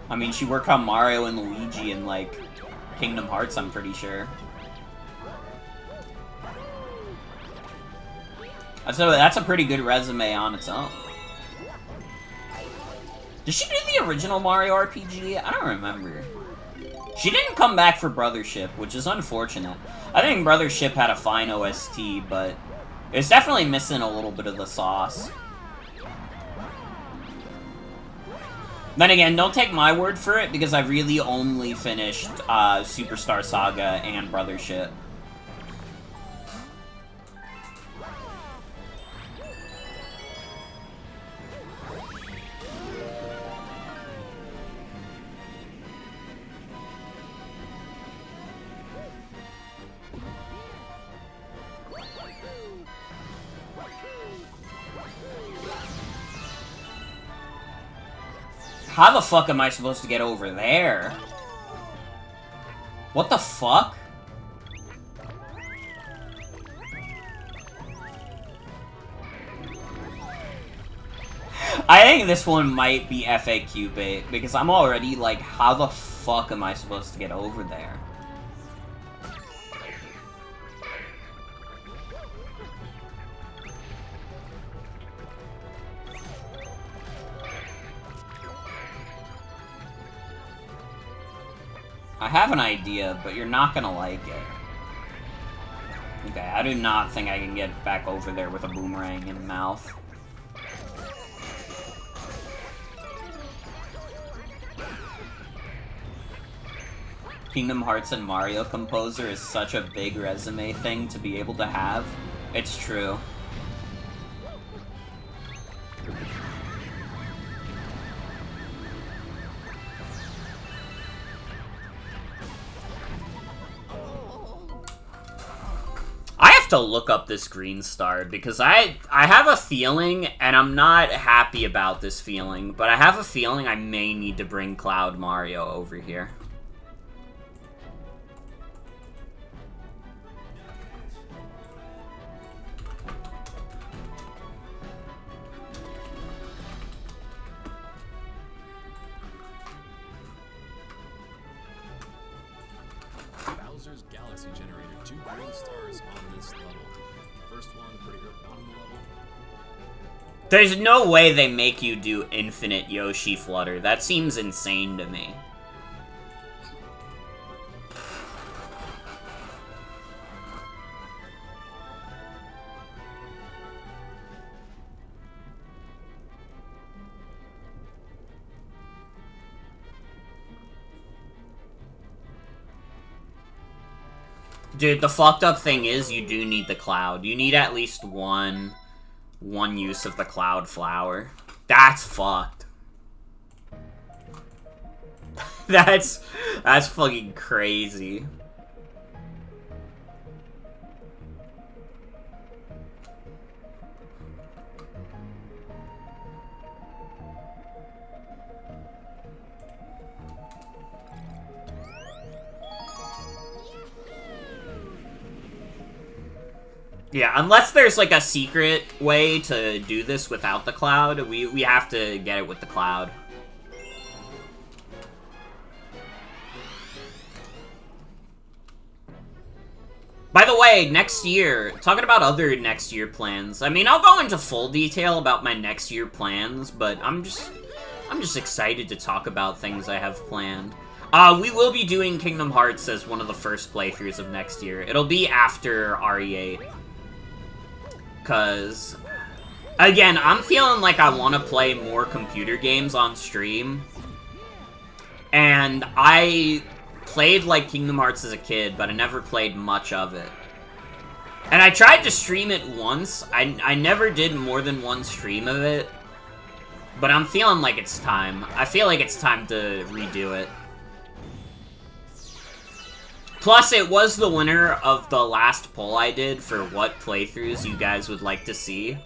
I mean, she worked on Mario and Luigi and, like, Kingdom Hearts, I'm pretty sure. So that's a pretty good resume on its own. Did she do the original Mario RPG? I don't remember. She didn't come back for Brothership, which is unfortunate. I think Brothership had a fine OST, but it's definitely missing a little bit of the sauce. Then again, don't take my word for it, because I really only finished Superstar Saga and Brothership. How the fuck am I supposed to get over there? What the fuck? I think this one might be FAQ bait, because I'm already like, how the fuck am I supposed to get over there? I have an idea, but you're not gonna like it. Okay, I do not think I can get back over there with a boomerang in the mouth. Kingdom Hearts and Mario Composer is such a big resume thing to be able to have. It's true. I have to look up this green star because I have a feeling, and I'm not happy about this feeling, but I have a feeling I may need to bring Cloud Mario over here. Bowser's Galaxy generated 2 green stars on this level. First one, pretty good bottom level. There's no way they make you do infinite Yoshi Flutter. That seems insane to me. Dude, the fucked up thing is you do need the cloud. You need at least one use of the cloud flower. That's fucked. That's fucking crazy. Yeah, unless there's like a secret way to do this without the cloud, we have to get it with the cloud. By the way, next year, talking about other next year plans. I mean, I'll go into full detail about my next year plans, but I'm just excited to talk about things I have planned. We will be doing Kingdom Hearts as one of the first playthroughs of next year. It'll be after RE8. Because, again, I'm feeling like I want to play more computer games on stream. And I played, like, Kingdom Hearts as a kid, but I never played much of it. And I tried to stream it once. I never did more than one stream of it. But I'm feeling like it's time. I feel like it's time to redo it. Plus, it was the winner of the last poll I did for what playthroughs you guys would like to see.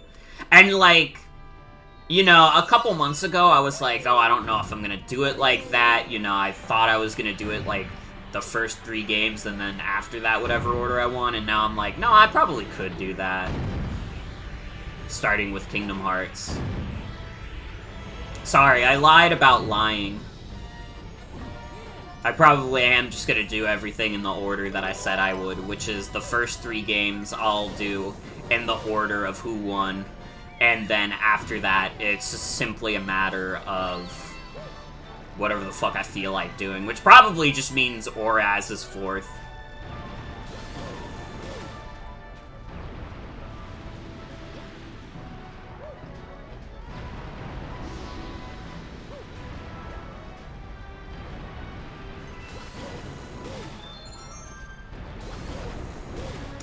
And, like, you know, a couple months ago, I was like, oh, I don't know if I'm gonna do it like that. You know, I thought I was gonna do it, like, the first 3 games, and then after that, whatever order I want. And now I'm like, no, I probably could do that. Starting with Kingdom Hearts. Sorry, I lied about lying. I probably am just gonna do everything in the order that I said I would, which is the first 3 games I'll do in the order of who won, and then after that, it's just simply a matter of whatever the fuck I feel like doing, which probably just means Oraz is 4th.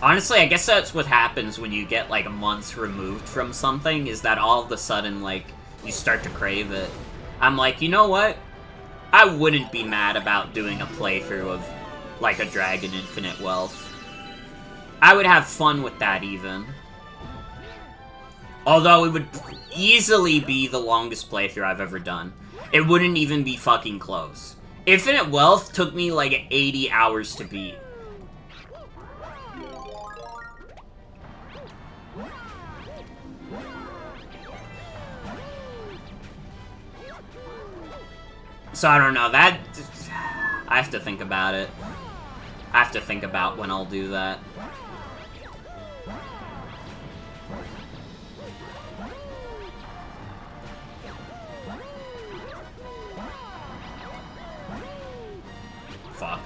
Honestly, I guess that's what happens when you get, like, months removed from something, is that all of a sudden, like, you start to crave it. I'm like, you know what? I wouldn't be mad about doing a playthrough of, like, a Dragon Infinite Wealth. I would have fun with that, even. Although it would easily be the longest playthrough I've ever done. It wouldn't even be fucking close. Infinite Wealth took me, like, 80 hours to beat. So I don't know, that... I have to think about it. I have to think about when I'll do that. Fuck.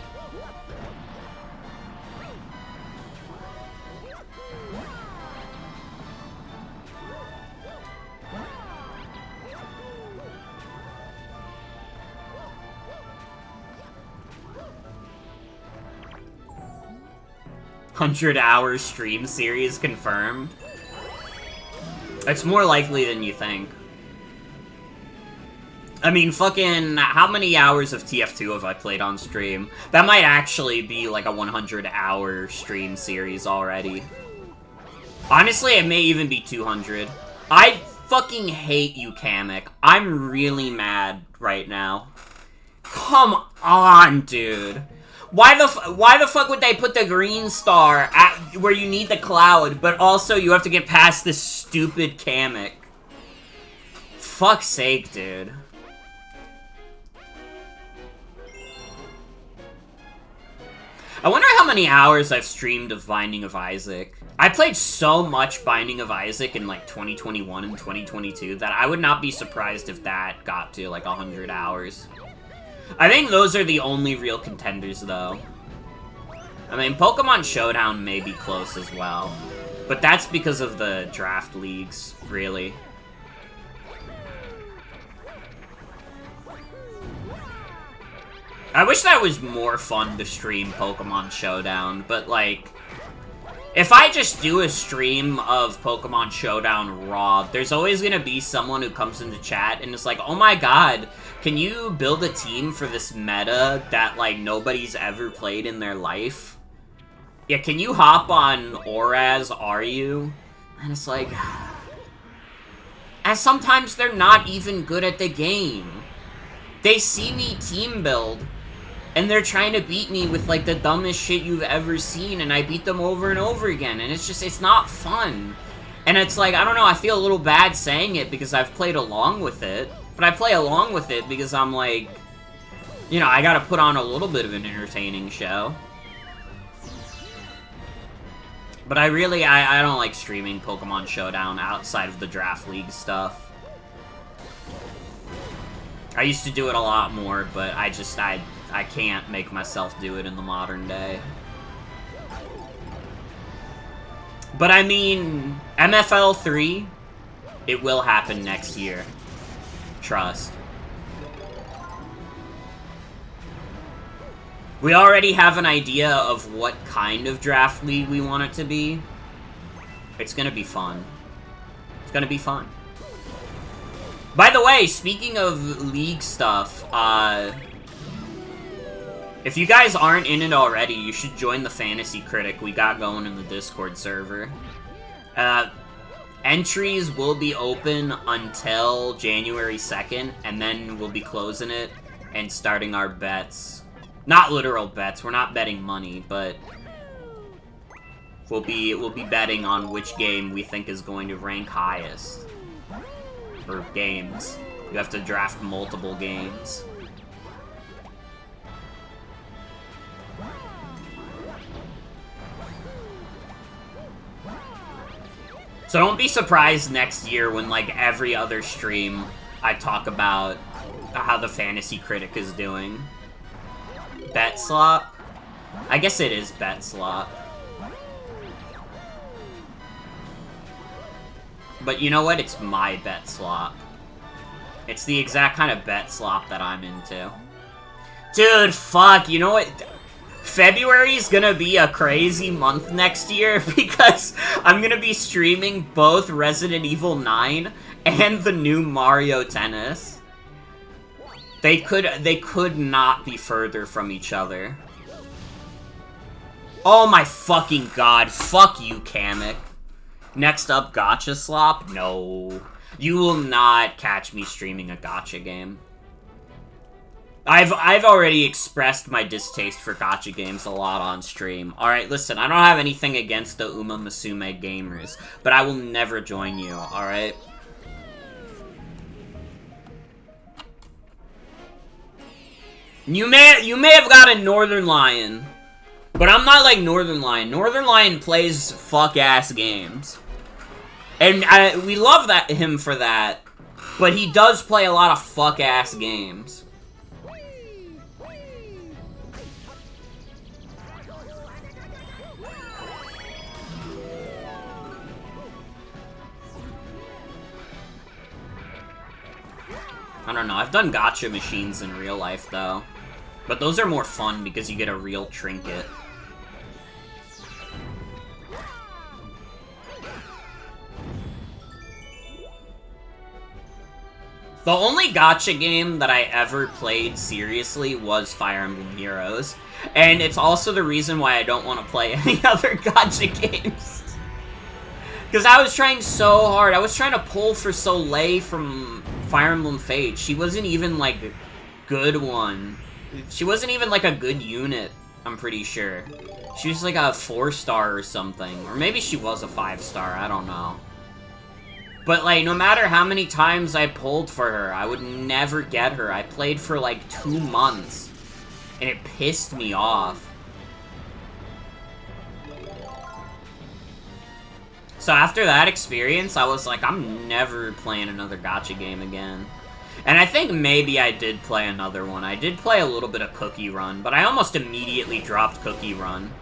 $100-hour stream series confirmed. It's more likely than you think. I mean, fucking, how many hours of TF2 have I played on stream? That might actually be like a 100-hour stream series already. Honestly, it may even be 200. I fucking hate you, Kamek. I'm really mad right now. Come on, dude. Why the fuck would they put the green star at where you need the cloud, but also you have to get past this stupid Kamek? Fuck's sake, dude. I wonder how many hours I've streamed of Binding of Isaac. I played so much Binding of Isaac in, like, 2021 and 2022 that I would not be surprised if that got to, like, 100 hours. I think those are the only real contenders, though. I mean, Pokemon Showdown may be close as well. But that's because of the draft leagues, really. I wish that was more fun to stream Pokemon Showdown, but, like... If I just do a stream of Pokemon Showdown raw, there's always gonna be someone who comes into chat and is like, oh my god, can you build a team for this meta that, like, nobody's ever played in their life? Yeah, can you hop on Oraz, are you? And it's like... And sometimes they're not even good at the game. They see me team build, and they're trying to beat me with, like, the dumbest shit you've ever seen, and I beat them over and over again, and it's just, it's not fun. And it's like, I don't know, I feel a little bad saying it because I've played along with it, but I play along with it because I'm like, you know, I gotta put on a little bit of an entertaining show. But I really, I don't like streaming Pokemon Showdown outside of the Draft League stuff. I used to do it a lot more, but I can't make myself do it in the modern day. But I mean, MFL 3, it will happen next year. Trust. We already have an idea of what kind of draft league we want it to be. It's gonna be fun. It's gonna be fun. By the way, speaking of league stuff, if you guys aren't in it already, you should join the Fantasy Critic we got going in the Discord server. Entries will be open until January 2nd, and then we'll be closing it and starting our bets. Not literal bets, we're not betting money, but we'll be betting on which game we think is going to rank highest. Or games. You have to draft multiple games. So don't be surprised next year when, like, every other stream I talk about how the fantasy critic is doing. Bet slop? I guess it is bet slop. But you know what? It's my bet slop. It's the exact kind of bet slop that I'm into. Dude, fuck, you know what? February is gonna be a crazy month next year because I'm gonna be streaming both Resident Evil 9 and the new Mario Tennis. They could not be further from each other. Oh my fucking god, fuck you, Kamek. Next up, Gacha Slop? No. You will not catch me streaming a gacha game. I've already expressed my distaste for gacha games a lot on stream. Alright, listen, I don't have anything against the Uma Musume gamers, but I will never join you, alright? You may have got a Northern Lion, but I'm not like Northern Lion. Northern Lion plays fuck-ass games. And we love him for that, but he does play a lot of fuck-ass games. I don't know, I've done gacha machines in real life, though. But those are more fun because you get a real trinket. The only gacha game that I ever played seriously was Fire Emblem Heroes. And it's also the reason why I don't want to play any other gacha games. Because I was trying so hard. I was trying to pull for Soleil from Fire Emblem Fates. She wasn't even, like, a good one. She wasn't even, like, a good unit, I'm pretty sure. She was, like, a 4-star or something. Or maybe she was a 5-star, I don't know. But, like, no matter how many times I pulled for her, I would never get her. I played for, like, 2 months. And it pissed me off. So after that experience, I was like, I'm never playing another gacha game again. And I think maybe I did play another one. I did play a little bit of Cookie Run, but I almost immediately dropped Cookie Run.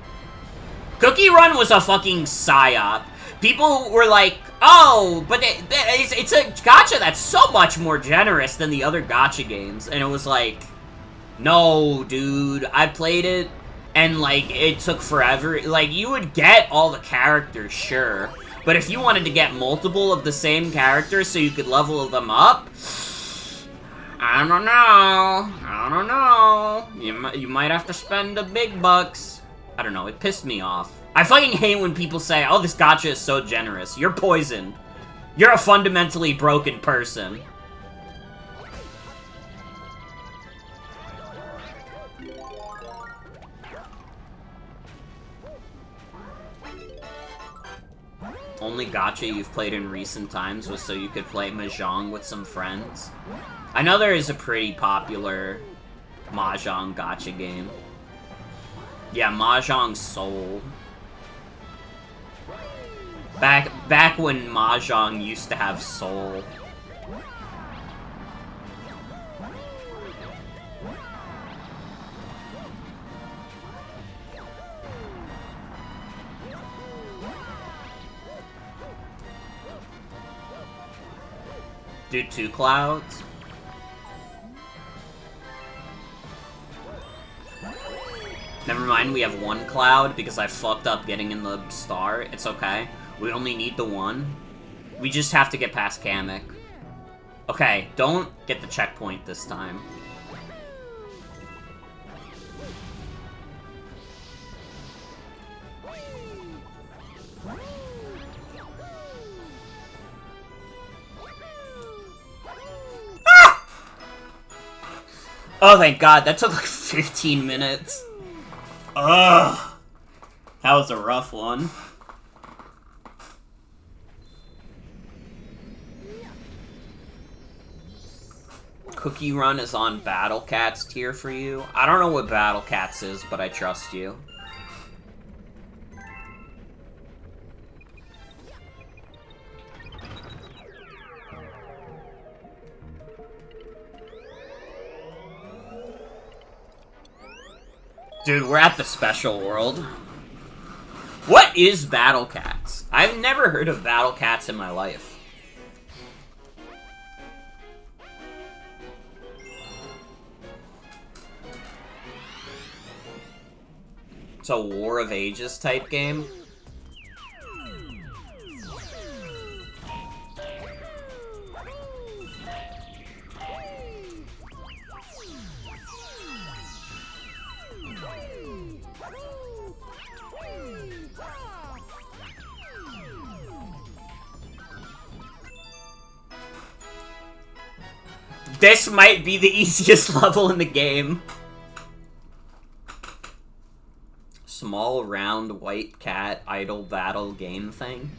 Cookie Run was a fucking psyop. People were like, oh, but it's a gacha that's so much more generous than the other gacha games. And it was like, no, dude, I played it, and, like, it took forever. Like, you would get all the characters, sure. But if you wanted to get multiple of the same characters so you could level them up, I don't know. I don't know. You might have to spend the big bucks. I don't know. It pissed me off. I fucking hate when people say, oh, this gacha is so generous. You're poisoned. You're a fundamentally broken person. Only gacha you've played in recent times was so you could play Mahjong with some friends. I know there is a pretty popular Mahjong gacha game. Yeah, Mahjong Soul. Back when Mahjong used to have soul. Do 2 clouds? Never mind, we have 1 cloud because I fucked up getting in the star. It's okay. We only need the 1. We just have to get past Kamek. Okay, don't get the checkpoint this time. Ah! Oh, thank God. That took like 15 minutes. Ugh. That was a rough one. Cookie Run is on Battle Cats tier for you. I don't know what Battle Cats is, but I trust you. Dude, we're at the special world. What is Battle Cats? I've never heard of Battle Cats in my life. It's a War of Ages type game. This might be the easiest level in the game. Small, round, white cat, idle battle game thing.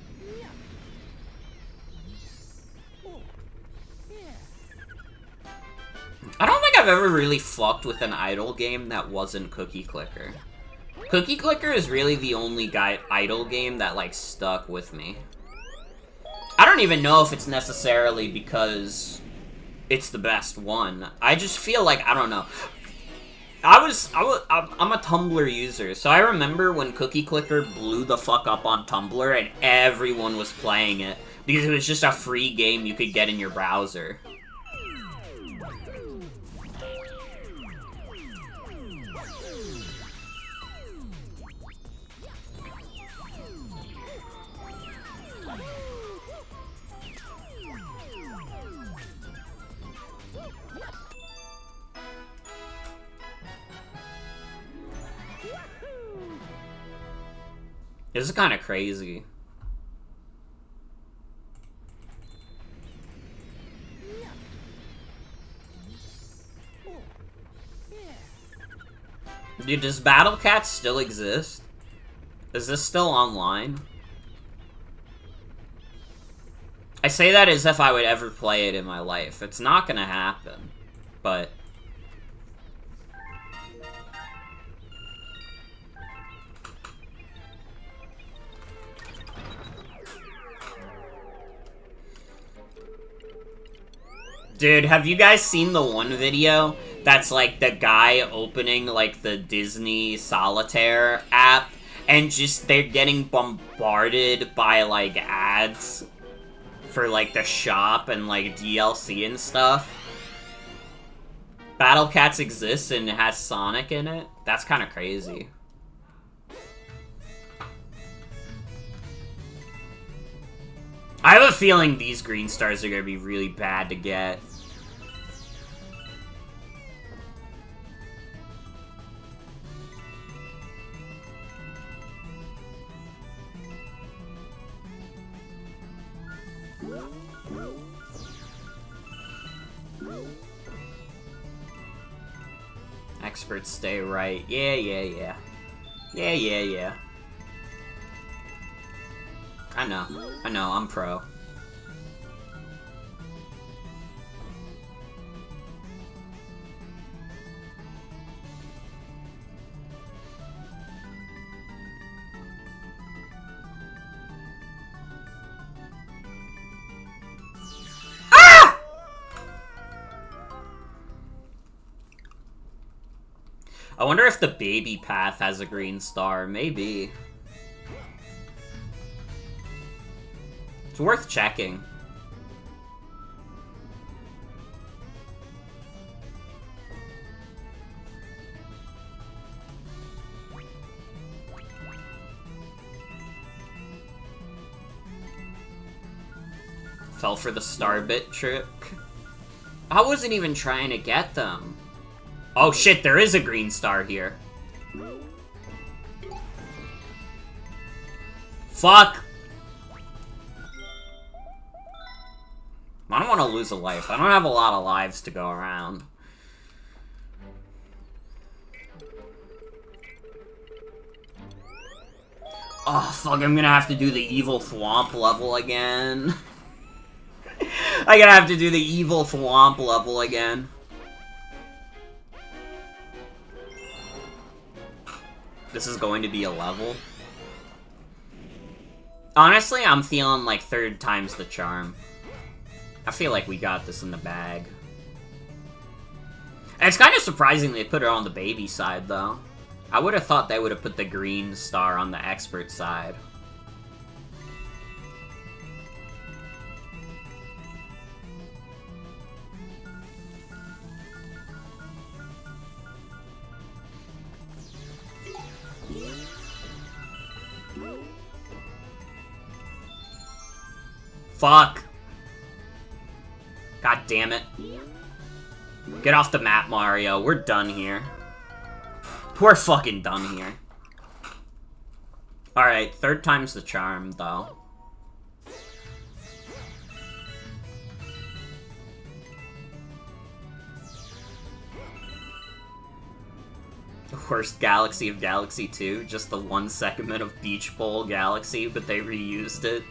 I don't think I've ever really fucked with an idle game that wasn't Cookie Clicker. Cookie Clicker is really the only idle game that, like, stuck with me. I don't even know if it's necessarily because it's the best one. I just feel like, I don't know. I'm a Tumblr user, so I remember when Cookie Clicker blew the fuck up on Tumblr and everyone was playing it because it was just a free game you could get in your browser. This is kind of crazy. Dude, does Battle Cats still exist? Is this still online? I say that as if I would ever play it in my life. It's not gonna happen. But dude, have you guys seen the one video that's, like, the guy opening, like, the Disney Solitaire app, and just, they're getting bombarded by, like, ads for, like, the shop and, like, DLC and stuff? Battle Cats exists and it has Sonic in it? That's kind of crazy. I have a feeling these green stars are gonna be really bad to get. Experts stay right. Yeah. Yeah. I know, I'm pro. Ah! I wonder if the baby path has a green star. Maybe. It's worth checking. Fell for the Starbit trick. I wasn't even trying to get them. Oh shit, there is a green star here. Fuck! I don't want to lose a life. I don't have a lot of lives to go around. Oh, fuck, I'm gonna have to do the evil thwomp level again. I'm gonna have to do the evil thwomp level again. This is going to be a level. Honestly, I'm feeling like third time's the charm. I feel like we got this in the bag. And it's kind of surprising they put her on the baby side, though. I would have thought they would have put the green star on the expert side. Fuck! God damn it. Get off the map, Mario. We're done here. We're fucking done here. Alright, third time's the charm, though. Worst Galaxy of Galaxy 2, just the one segment of Beach Bowl Galaxy, but they reused it.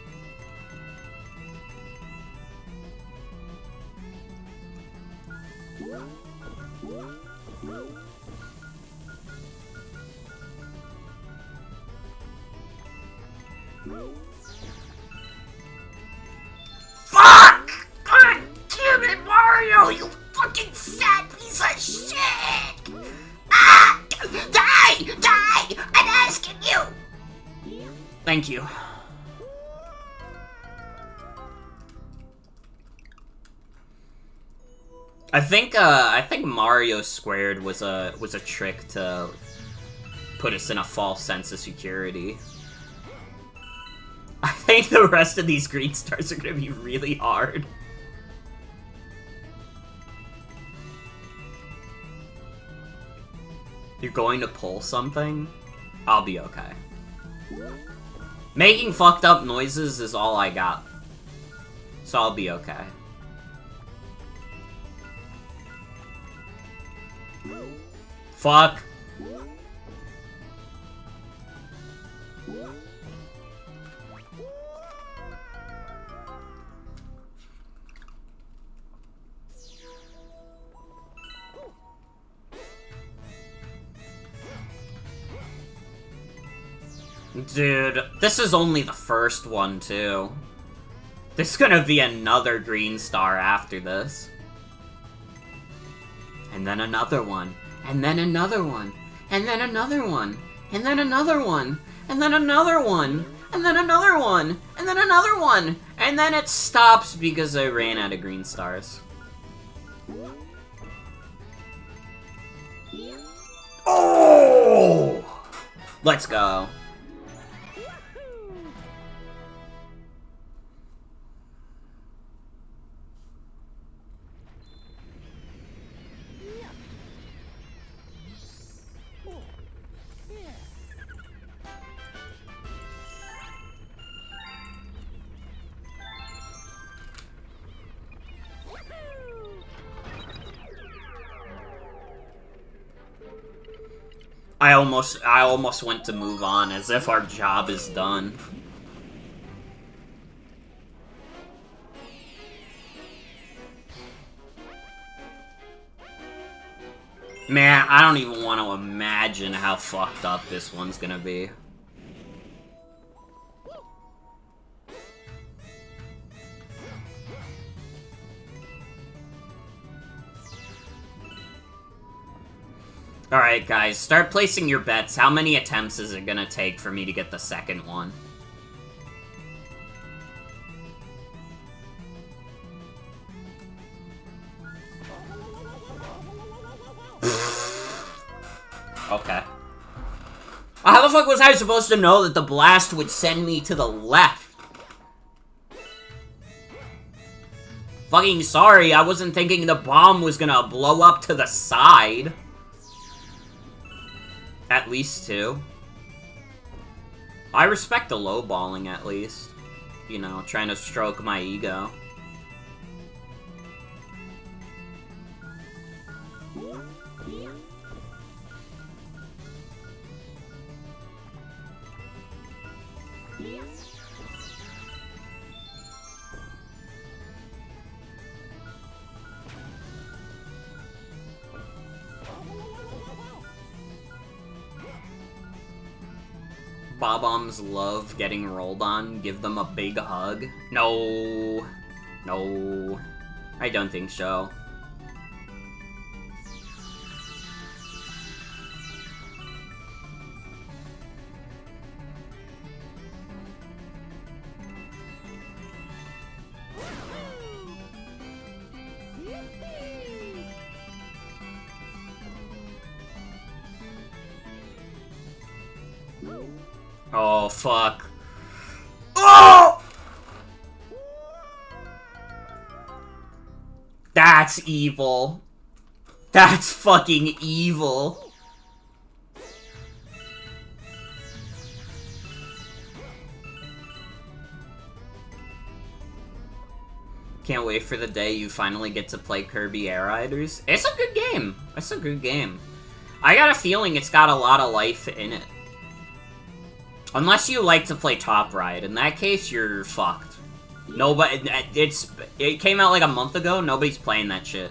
Fuck! God damn it, Mario! You fucking fat piece of shit! Ah! Die! Die! I'm asking you! Thank you. I think Mario Squared was a trick to put us in a false sense of security. I think the rest of these green stars are gonna be really hard. You're going to pull something? I'll be okay. Making fucked up noises is all I got. So I'll be okay. Fuck. Dude, this is only the first one, too. There's gonna be another green star after this. And then another one. And then another one. And then another one. And then another one. And then another one. And then another one. And then another one. And then it stops because I ran out of green stars. Oh! Let's go. I almost went to move on, as if our job is done. Man, I don't even want to imagine how fucked up this one's gonna be. Alright, guys, start placing your bets. How many attempts is it gonna take for me to get the second one? Okay. How the fuck was I supposed to know that the blast would send me to the left? Fucking sorry, I wasn't thinking the bomb was gonna blow up to the side. At least two. I respect the lowballing, at least. You know, trying to stroke my ego. Bob-ombs love getting rolled on. Give them a big hug. No. No. I don't think so. Oh, fuck. Oh! That's evil. That's fucking evil. Can't wait for the day you finally get to play Kirby Air Riders. It's a good game. It's a good game. I got a feeling it's got a lot of life in it. Unless you like to play Top Ride. In that case, you're fucked. Nobody... It came out like a month ago. Nobody's playing that shit.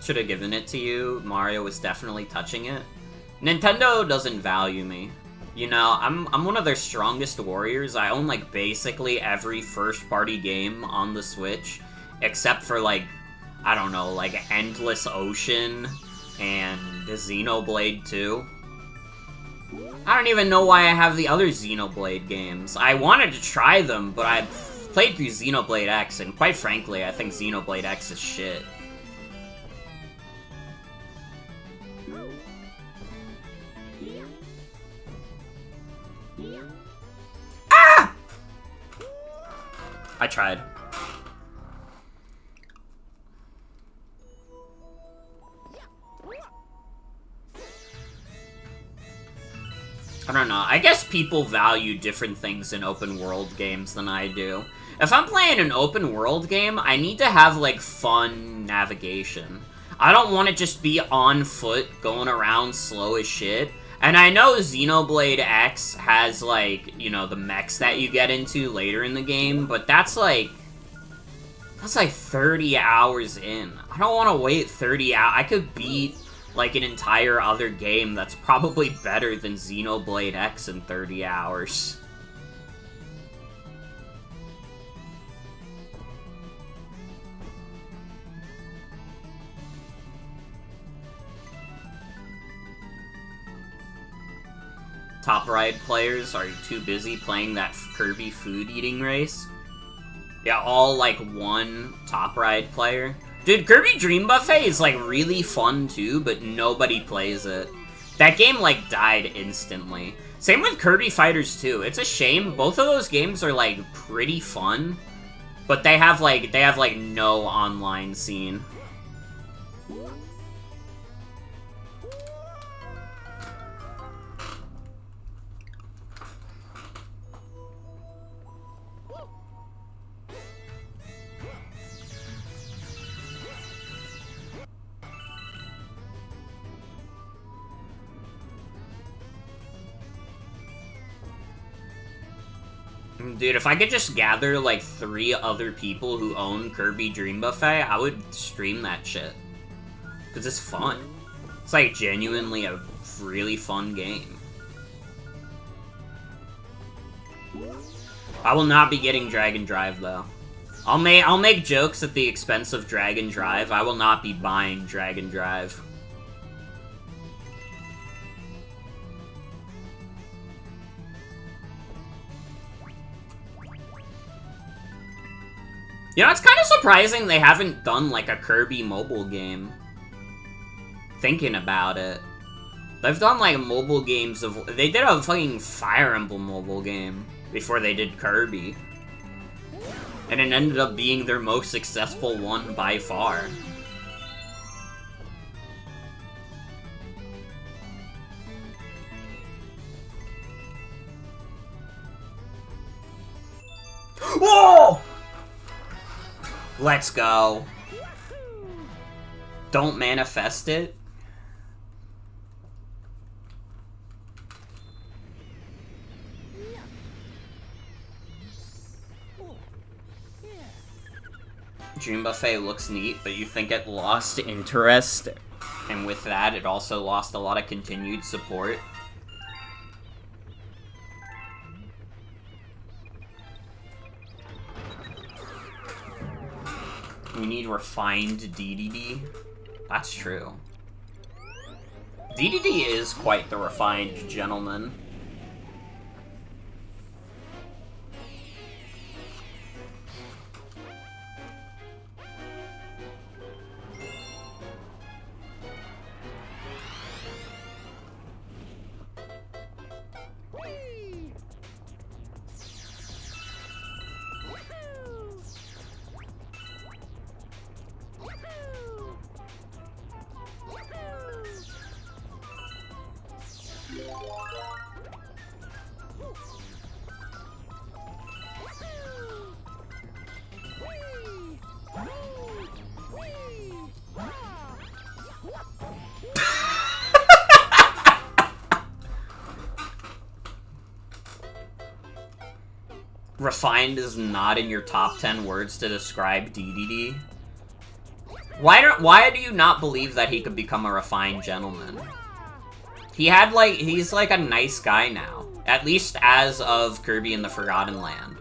Should have given it to you. Mario was definitely touching it. Nintendo doesn't value me. You know, I'm one of their strongest warriors. I own, like, basically every first-party game on the Switch. Except for, like, I don't know, like, Endless Ocean and the Xenoblade 2. I don't even know why I have the other Xenoblade games. I wanted to try them, but I played through Xenoblade X, and quite frankly, I think Xenoblade X is shit. Ah! I tried. I don't know. I guess people value different things in open world games than I do. If I'm playing an open world game, I need to have, like, fun navigation. I don't want to just be on foot, going around slow as shit. And I know Xenoblade X has, like, you know, the mechs that you get into later in the game, but that's like 30 hours in. I don't want to wait 30 hours. I could beat, like, an entire other game that's probably better than Xenoblade X in 30 hours. Top Ride players are too busy playing that Kirby food eating race. Yeah, all, like, one Top Ride player. Dude, Kirby Dream Buffet is, like, really fun, too, but nobody plays it. That game, like, died instantly. Same with Kirby Fighters 2. It's a shame. Both of those games are, like, pretty fun, but they have, like, no online scene. Dude, if I could just gather, like, 3 other people who own Kirby Dream Buffet, I would stream that shit. Because it's fun. It's, like, genuinely a really fun game. I will not be getting Dragon Drive, though. I'll make jokes at the expense of Dragon Drive. I will not be buying Dragon Drive. You know, it's kind of surprising they haven't done, like, a Kirby mobile game. Thinking about it. They've done, like, mobile games of... They did a fucking Fire Emblem mobile game before they did Kirby. And it ended up being their most successful one by far. Whoa! Let's go. Don't manifest it. Dream Buffet looks neat, but you think it lost interest, and with that, it also lost a lot of continued support. We need refined DDD. That's true. DDD is quite the refined gentleman. Refined is not in your top 10 words to describe DDD. Why do you not believe that he could become a refined gentleman? He's like a nice guy now. At least as of Kirby and the Forgotten Land.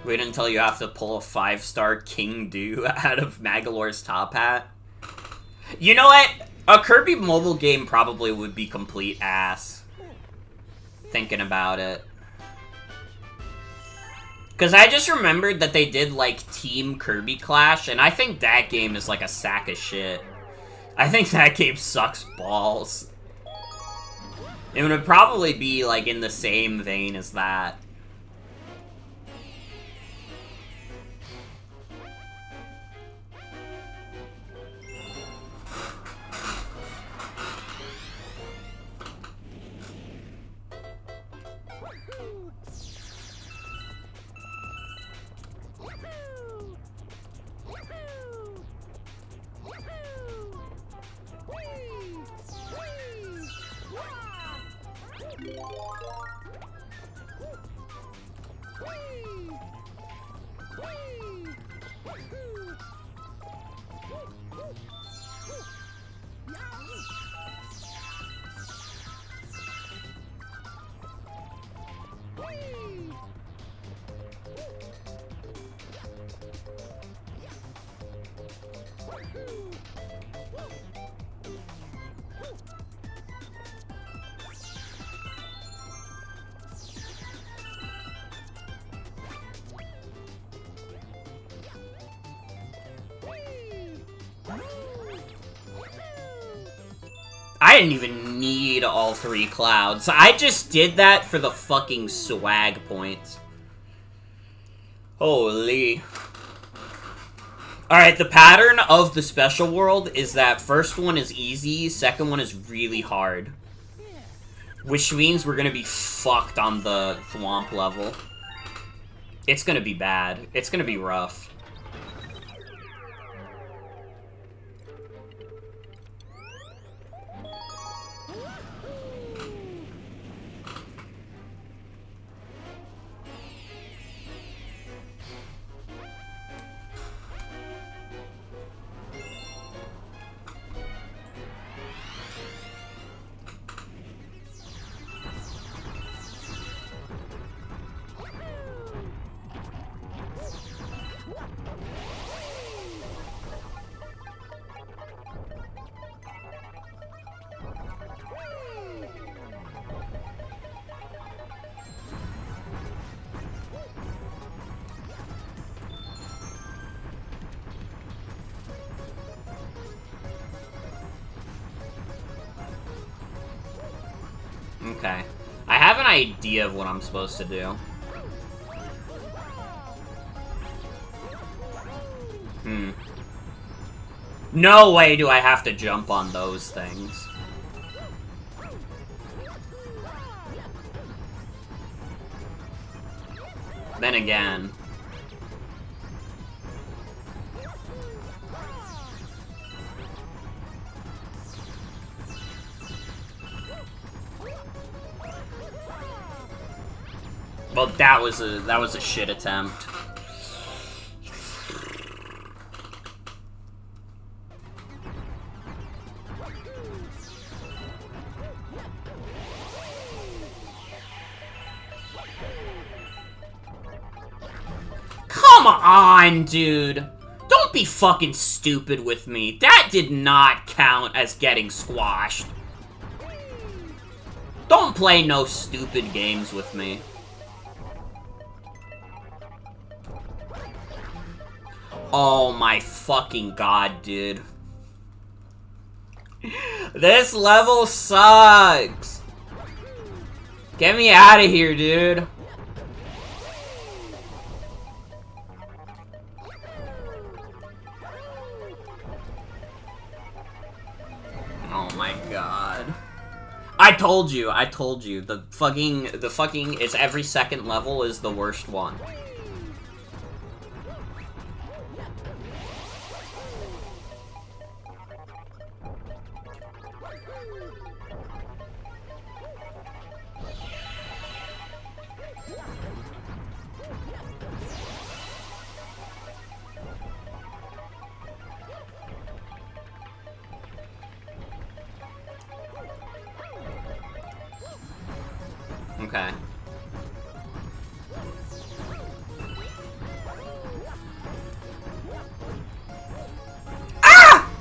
Wait until you have to pull a 5-star King Dew out of Magolor's top hat. You know what? A Kirby mobile game probably would be complete ass. Thinking about it. Because I just remembered that they did, like, Team Kirby Clash, and I think that game is, like, a sack of shit. I think that game sucks balls. It would probably be, like, in the same vein as that. I didn't even need all 3 clouds. I just did that for the fucking swag points. Holy. Alright, the pattern of the special world is that first one is easy, second one is really hard. Which means we're gonna be fucked on the Thwomp level. It's gonna be bad. It's gonna be rough. Okay. I have an idea of what I'm supposed to do. No way do I have to jump on those things. Then again... Well, that was a shit attempt. Come on, dude. Don't be fucking stupid with me. That did not count as getting squashed. Don't play no stupid games with me. Oh my fucking god, dude. This level sucks. Get me out of here, dude. my god. I told you. The fucking, it's every second level is the worst one. Okay. Ah!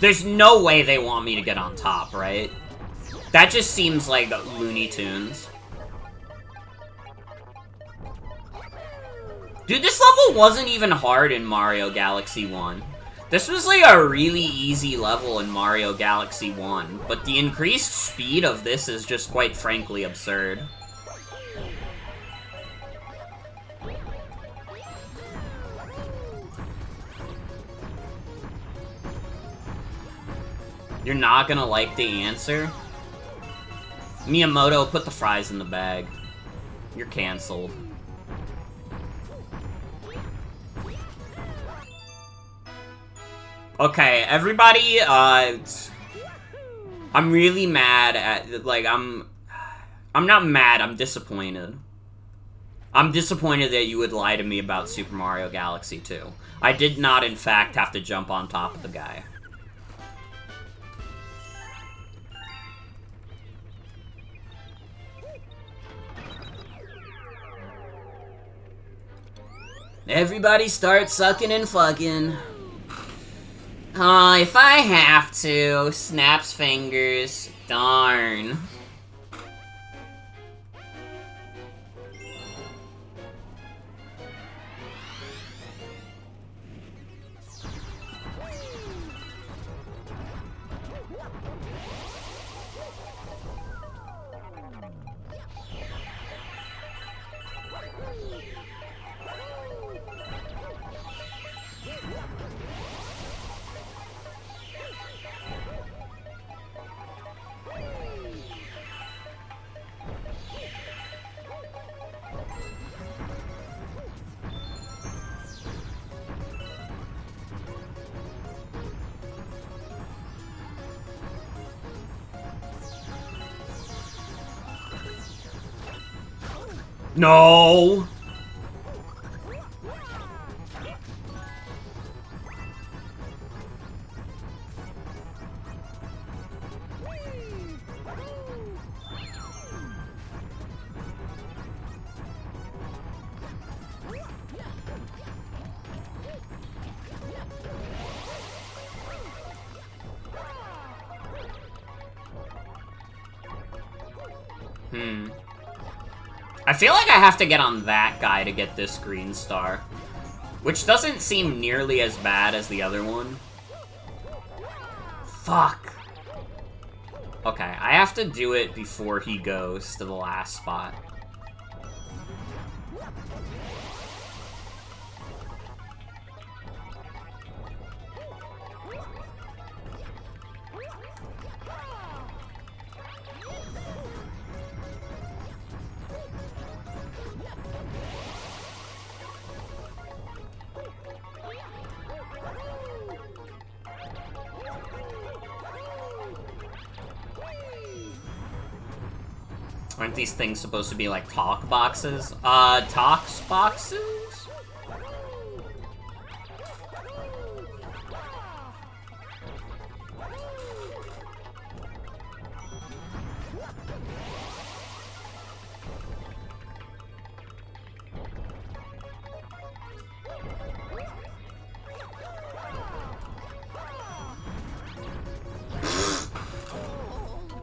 There's no way they want me to get on top, right? That just seems like Looney Tunes. Dude, this level wasn't even hard in Mario Galaxy 1. This was like a really easy level in Mario Galaxy 1, but the increased speed of this is just quite frankly absurd. You're not gonna like the answer? Miyamoto, put the fries in the bag. You're cancelled. Okay, everybody, I'm really mad at, like, I'm not mad, I'm disappointed. I'm disappointed that you would lie to me about Super Mario Galaxy 2. I did not, in fact, have to jump on top of the guy. Everybody start sucking and fucking. Oh, if I have to. Snaps fingers. Darn. No! I feel like I have to get on that guy to get this green star. Which doesn't seem nearly as bad as the other one. Fuck. Okay, I have to do it before he goes to the last spot. Aren't these things supposed to be like talk boxes? Talks boxes?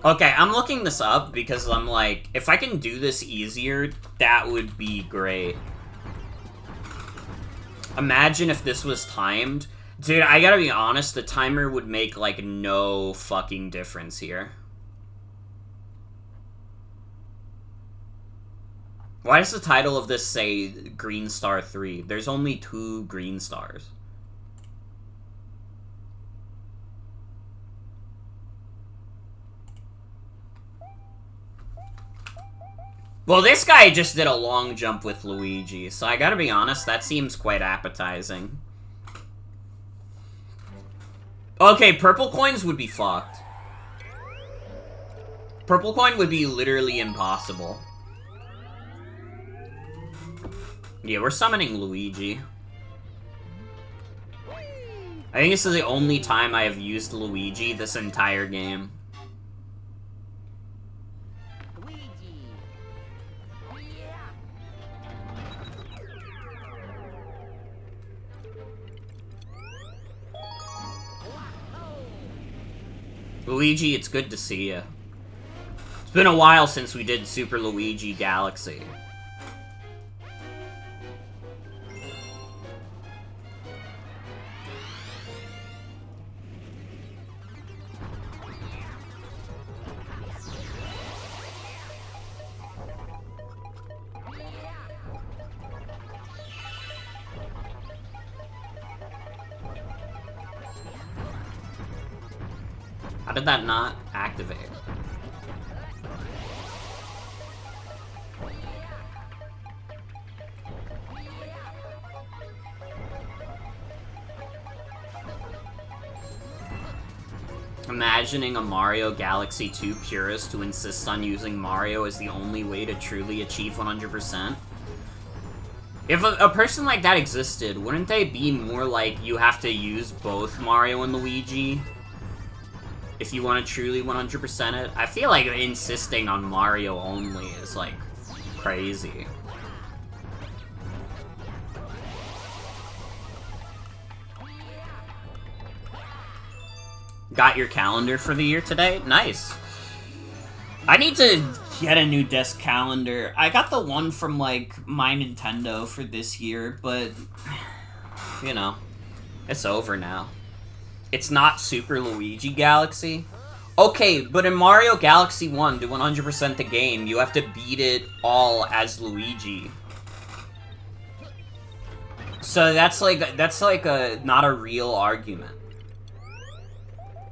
Okay, I'm looking this up because I'm like, if I can do this easier, that would be great. Imagine if this was timed. Dude, I gotta be honest, the timer would make, like, no fucking difference here. Why does the title of this say Green Star 3? There's only 2 green stars. Well, this guy just did a long jump with Luigi, so I gotta be honest, that seems quite appetizing. Okay, purple coins would be fucked. Purple coin would be literally impossible. Yeah, we're summoning Luigi. I think this is the only time I have used Luigi this entire game. Luigi, it's good to see you. It's been a while since we did Super Luigi Galaxy. How did that not activate? Imagining a Mario Galaxy 2 purist who insists on using Mario as the only way to truly achieve 100%. If a person like that existed, wouldn't they be more like you have to use both Mario and Luigi if you want to truly 100% it? I feel like insisting on Mario only is, like, crazy. Got your calendar for the year today? Nice. I need to get a new desk calendar. I got the one from, like, my Nintendo for this year, but, you know, it's over now. It's not Super Luigi Galaxy. Okay, but in Mario Galaxy 1, to 100% the game, you have to beat it all as Luigi. So that's like a not a real argument.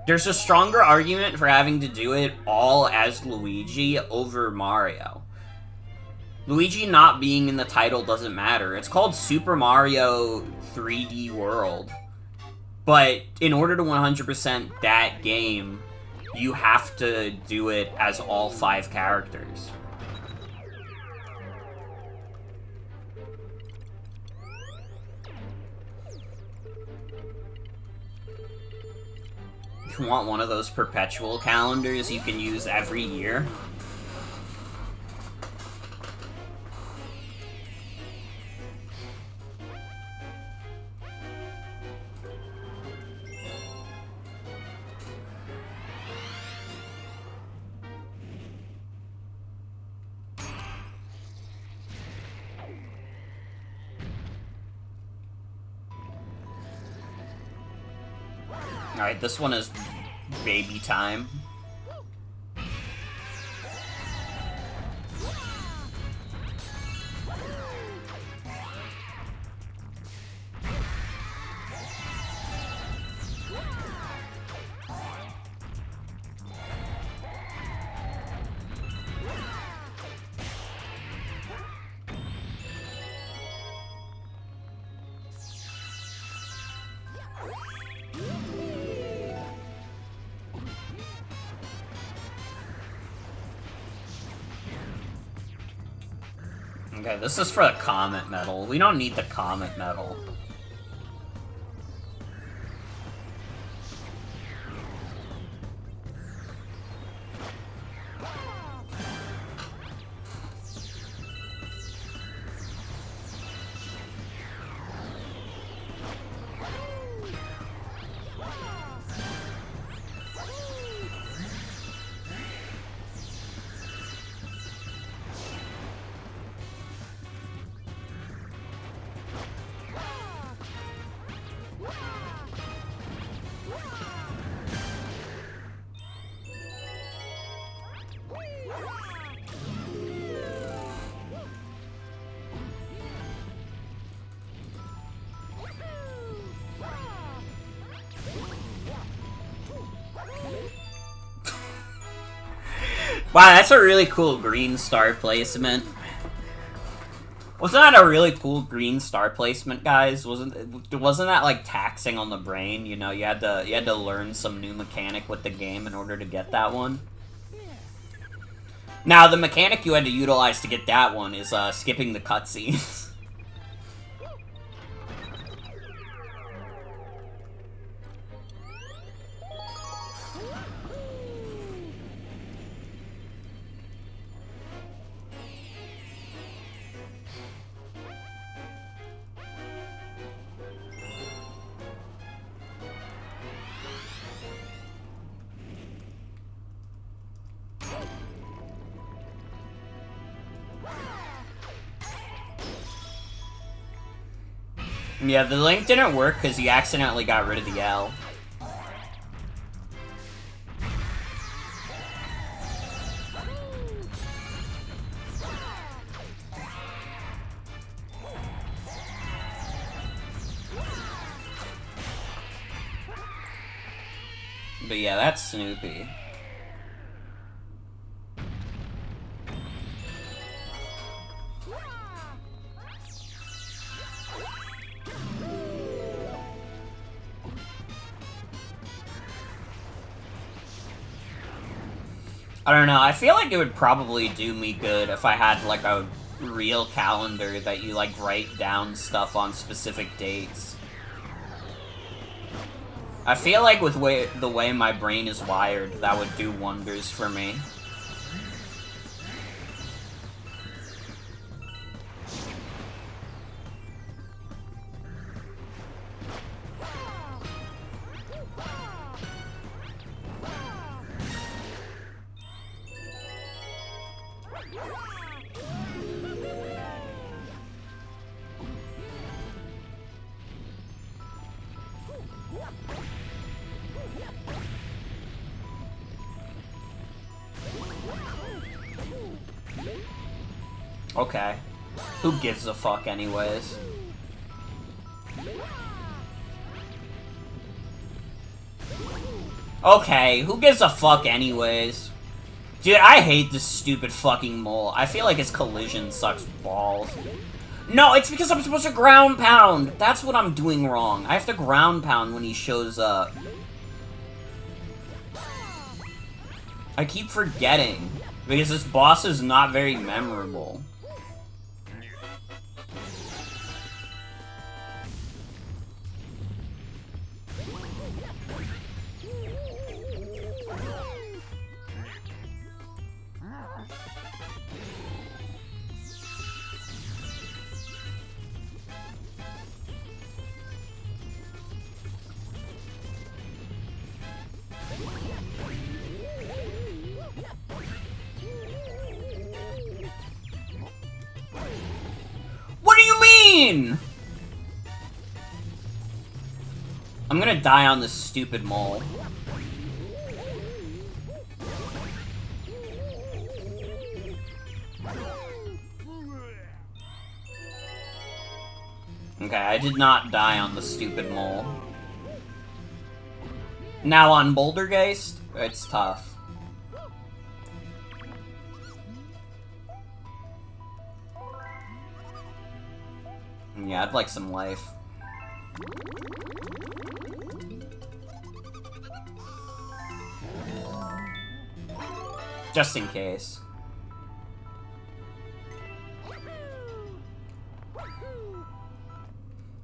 There's a stronger argument for having to do it all as Luigi over Mario. Luigi not being in the title doesn't matter. It's called Super Mario 3D World. But in order to 100% that game, you have to do it as all 5 characters. You want one of those perpetual calendars you can use every year? Alright, this one is baby time. Okay, this is for the Comet Medal. We don't need the Comet Medal. Wow, that's a really cool green star placement. Wasn't that a really cool green star placement, guys? Wasn't that like taxing on the brain? You know, you had to learn some new mechanic with the game in order to get that one. Now, the mechanic you had to utilize to get that one is skipping the cutscenes. Yeah, the link didn't work because he accidentally got rid of the L. But yeah, that's Snoopy. I don't know, I feel like it would probably do me good if I had, like, a real calendar that you, like, write down stuff on specific dates. I feel like with the way my brain is wired, that would do wonders for me. Okay. Who gives a fuck anyways? Okay, who gives a fuck anyways? Dude, I hate this stupid fucking mole. I feel like his collision sucks balls. No, it's because I'm supposed to ground pound! That's what I'm doing wrong. I have to ground pound when he shows up. I keep forgetting. Because this boss is not very memorable. What do you mean? I'm gonna die on this stupid mole. Okay, I did not die on the stupid mole. Now on Bouldergeist, it's tough. Yeah, I'd like some life. Just in case.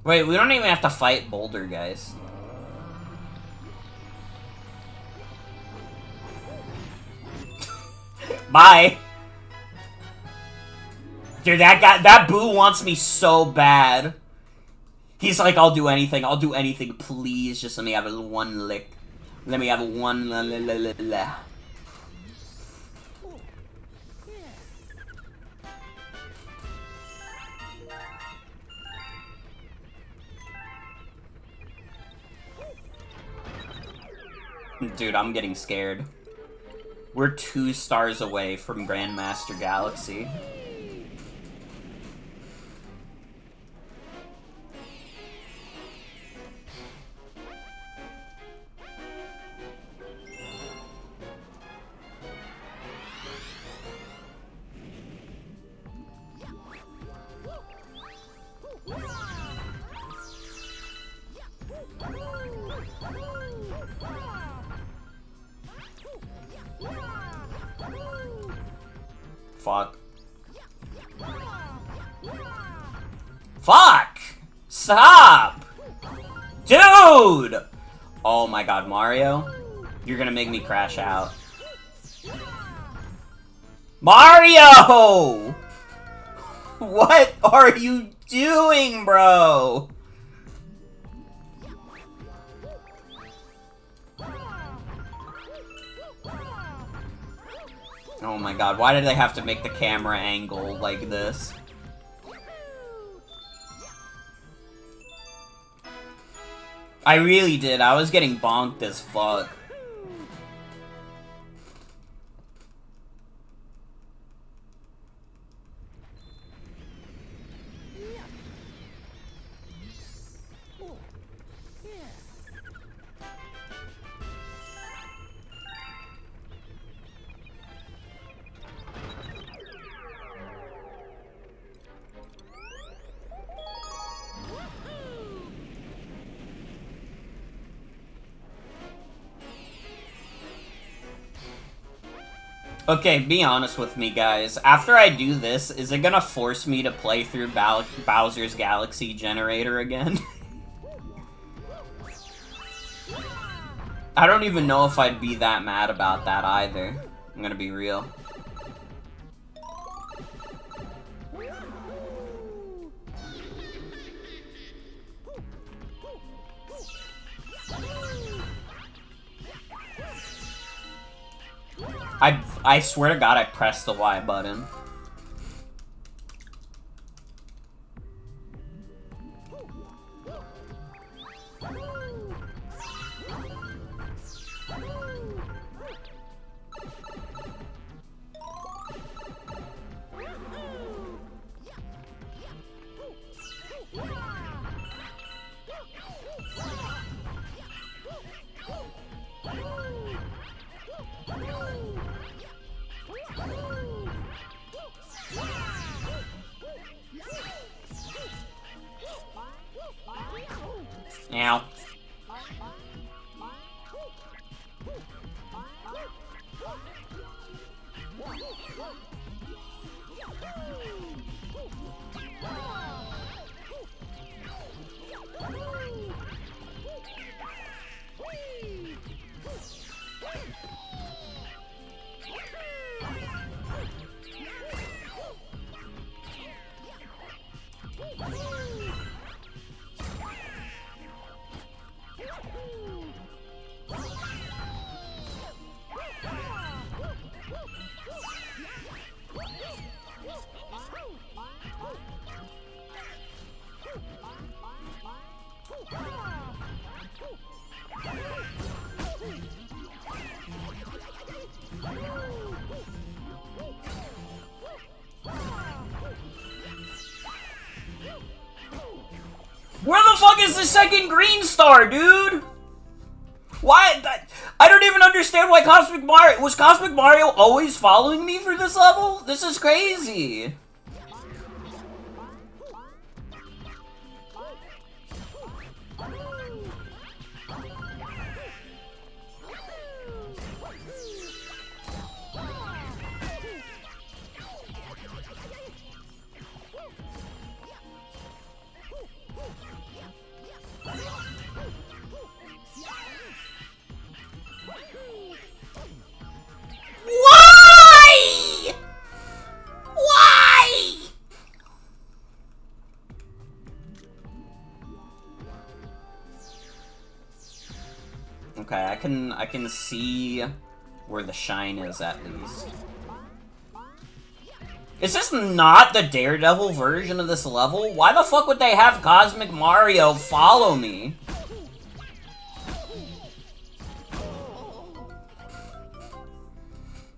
Wait, we don't even have to fight Bouldergeist. Bye! Dude, that Boo wants me so bad. He's like, I'll do anything, please, just let me have one lick. Let me have one la. Dude, I'm getting scared. We're 2 stars away from Grandmaster Galaxy. fuck. Fuck! Stop! Dude! Oh my god, Mario? You're gonna make me crash out. Mario! What are you doing, bro? Oh my god, why did they have to make the camera angle like this? I really did. I was getting bonked as fuck. Okay, be honest with me, guys. After I do this, is it gonna force me to play through Bowser's Galaxy Generator again? I don't even know if I'd be that mad about that either. I'm gonna be real. I swear to God I pressed the Y button. Ow. Where the fuck is the second green star, dude? Why? I don't even understand why Cosmic Mario... Was Cosmic Mario always following me through this level? This is crazy. Why? Why? Okay, I can see where the shine is at least. Is this not the Daredevil version of this level? Why the fuck would they have Cosmic Mario follow me?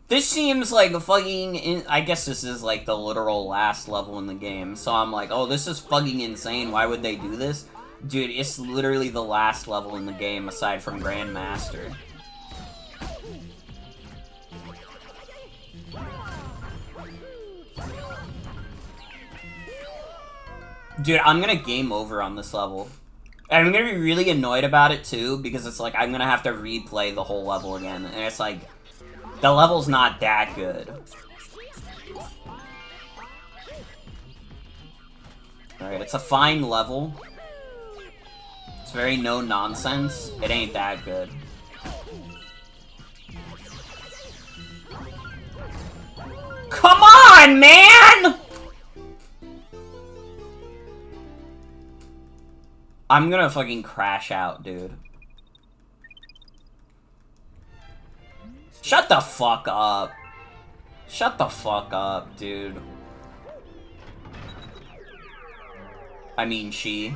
This seems like a fucking... I guess this is like the literal last level in the game. So I'm like, oh, this is fucking insane. Why would they do this? Dude, it's literally the last level in the game aside from Grandmaster. Dude, I'm gonna game over on this level. And I'm gonna be really annoyed about it too, because it's like, I'm gonna have to replay the whole level again. And it's like, the level's not that good. Alright, it's a fine level. It's very no-nonsense. It ain't that good. Come on, man! I'm gonna fucking crash out, dude. Shut the fuck up. Shut the fuck up, dude. I mean, she.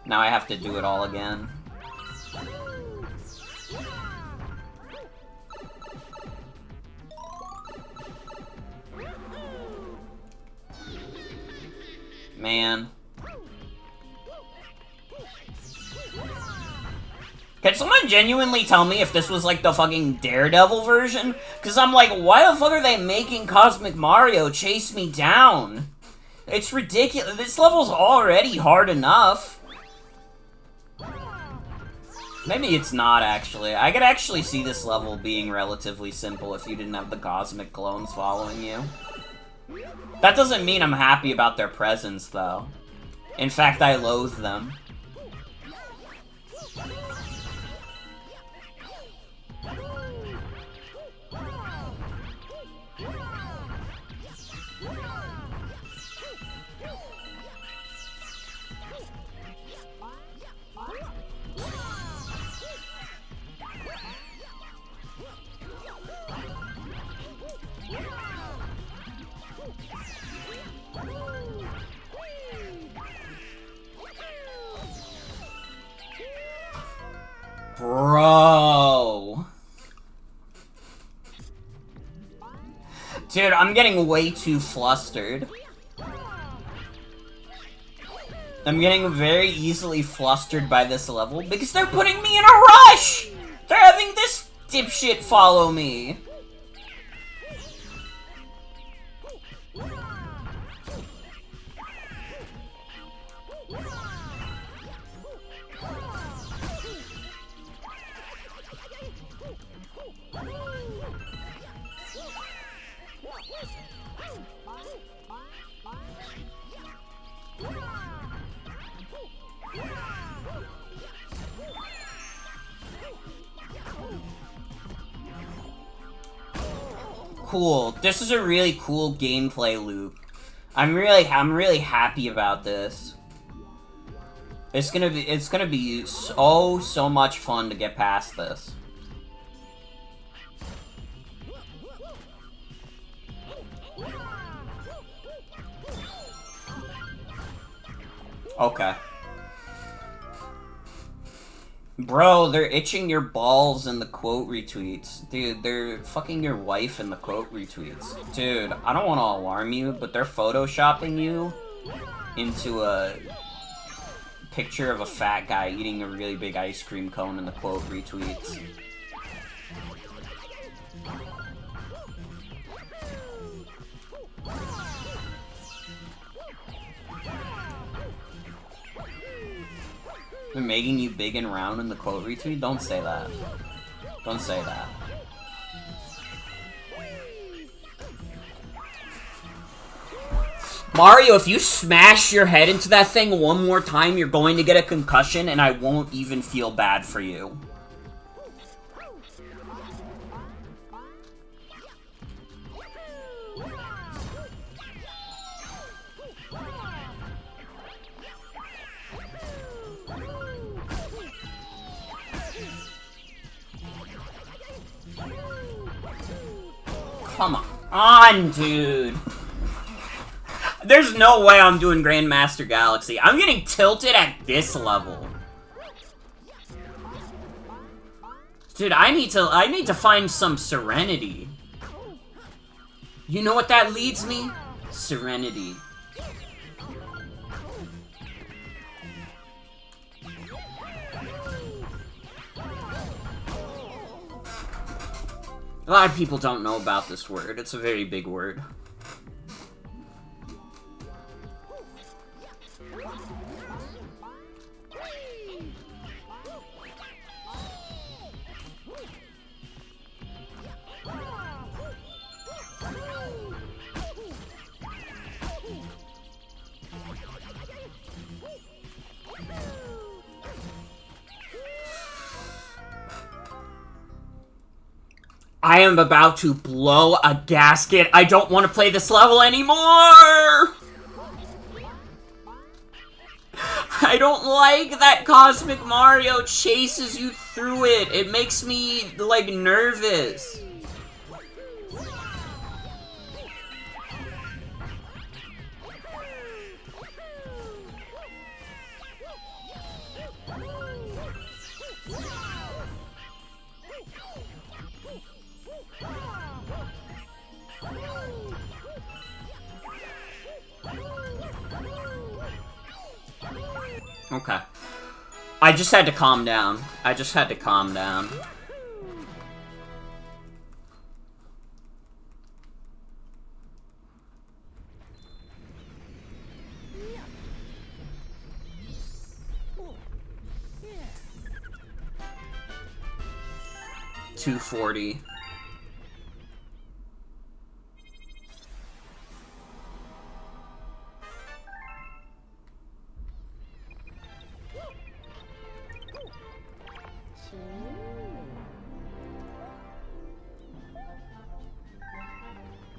Now I have to do it all again. Man. Can someone genuinely tell me if this was like the fucking Daredevil version? Cause I'm like, why the fuck are they making Cosmic Mario chase me down? It's ridiculous. This level's already hard enough. Maybe it's not, actually. I could actually see this level being relatively simple if you didn't have the Cosmic Clones following you. That doesn't mean I'm happy about their presence, though. In fact, I loathe them. Bro. Dude, I'm getting way too flustered. I'm getting very easily flustered by this level because they're putting me in a rush! They're having this dipshit follow me. Cool. This is a really cool gameplay loop. I'm really happy about this. It's gonna be so much fun to get past this. Okay. Bro, they're itching your balls in the quote retweets. Dude, they're fucking your wife in the quote retweets. Dude, I don't want to alarm you, but they're photoshopping you into a picture of a fat guy eating a really big ice cream cone in the quote retweets. They're making you big and round in the quote retweet? Don't say that. Don't say that. Mario, if you smash your head into that thing one more time, you're going to get a concussion, and I won't even feel bad for you. Come on, dude. There's no way I'm doing Grandmaster Galaxy. I'm getting tilted at this level. Dude, I need to find some serenity. You know what that leads me? Serenity. A lot of people don't know about this word. It's a very big word. I am about to blow a gasket. I don't want to play this level anymore! I don't like that Cosmic Mario chases you through it. It makes me, like, nervous. Okay. I just had to calm down. I just had to calm down. $240.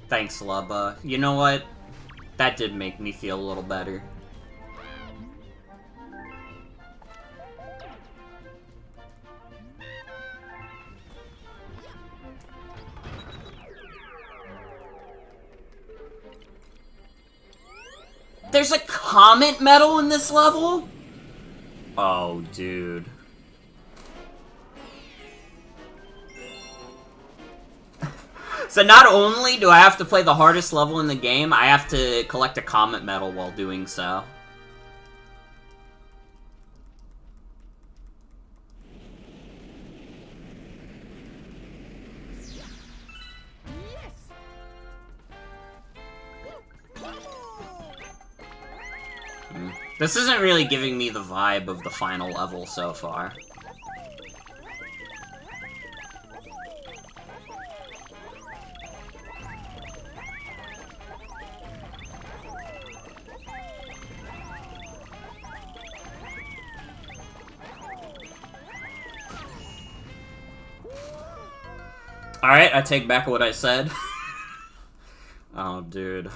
Thanks, Lubba. You know what? That did make me feel a little better. There's a comet medal in this level? Oh, dude. So not only do I have to play the hardest level in the game, I have to collect a comet medal while doing so. This isn't really giving me the vibe of the final level so far. Alright, I take back what I said. Oh, dude.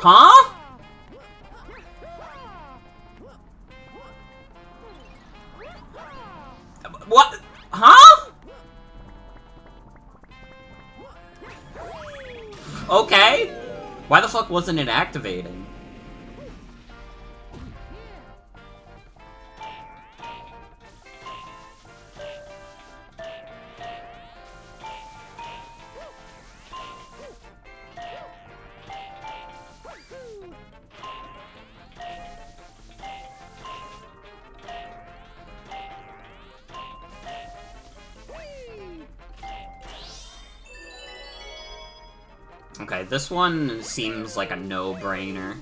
Huh? What? Huh? Okay. Why the fuck wasn't it activating? Okay, this one seems like a no-brainer.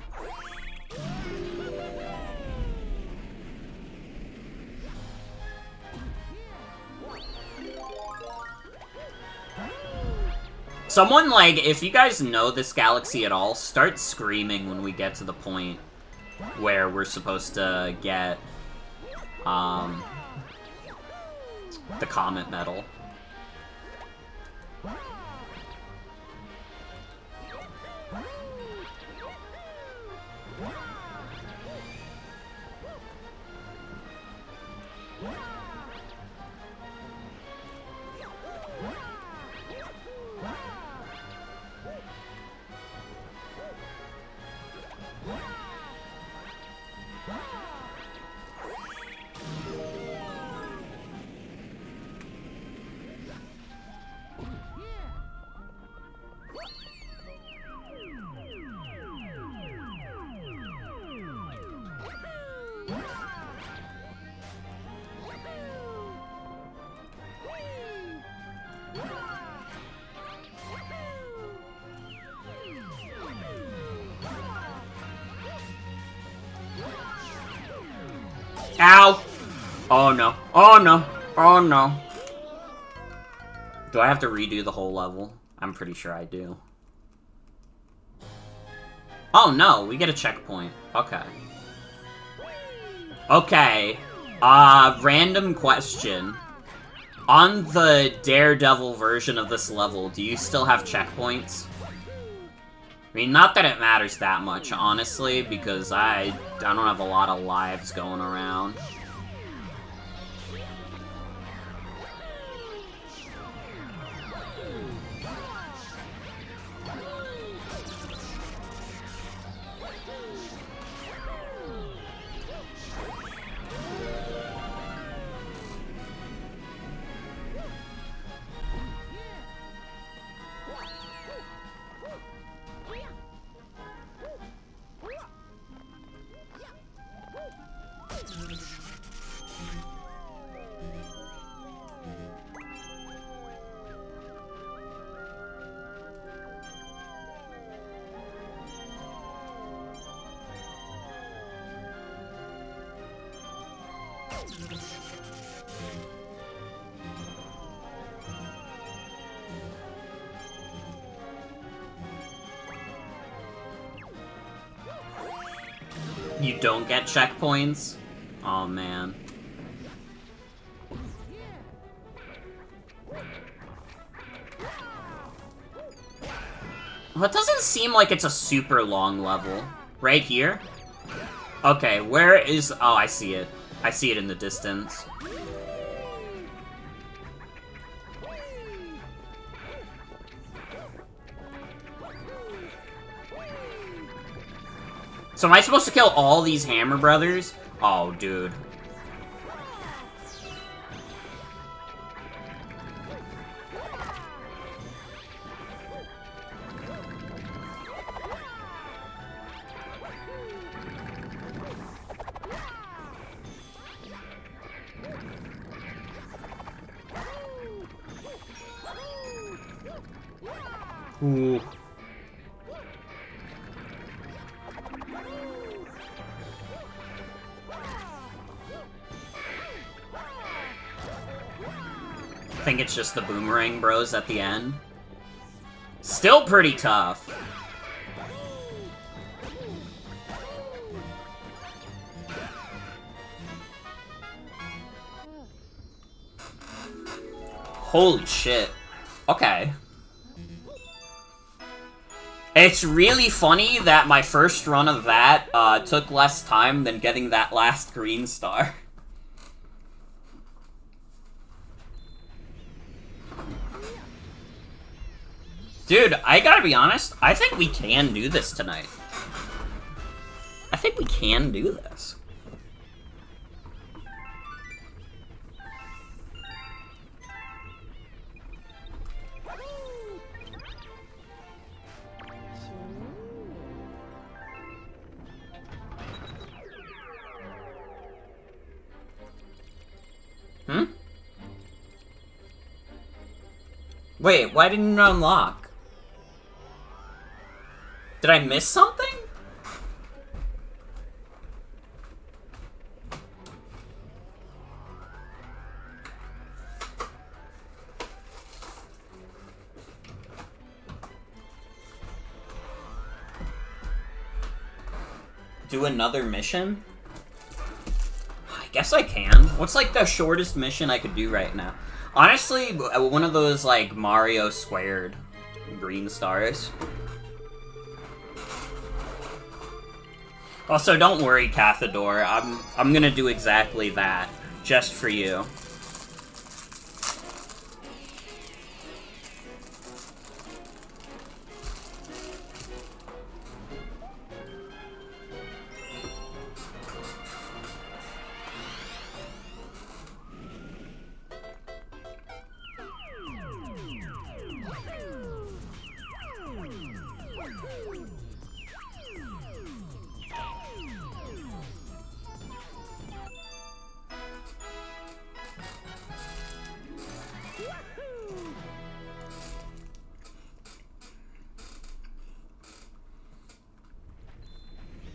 Someone, like, if you guys know this galaxy at all, start screaming when we get to the point where we're supposed to get, the comet medal. Ow! Oh no. Oh no. Oh no. Do I have to redo the whole level? I'm pretty sure I do. Oh no, we get a checkpoint. Okay. Okay. Random question. On the Daredevil version of this level, do you still have checkpoints? I mean, not that it matters that much, honestly, because I don't have a lot of lives going around. You don't get checkpoints? Oh man. Well, it doesn't seem like it's a super long level. Right here? Okay, where is... Oh, I see it. I see it in the distance. So am I supposed to kill all these Hammer Brothers? Oh, dude. Ooh. I think it's just the Boomerang Bros at the end. Still pretty tough. Holy shit. Okay. It's really funny that my first run of that took less time than getting that last green star. Dude, I gotta be honest, I think we can do this tonight. I think we can do this. Hmm? Wait, why didn't it unlock? Did I miss something? Do another mission? I guess I can. What's like the shortest mission I could do right now? Honestly, one of those like Mario squared green stars. Also, don't worry, Cathador. I'm gonna do exactly that, just for you.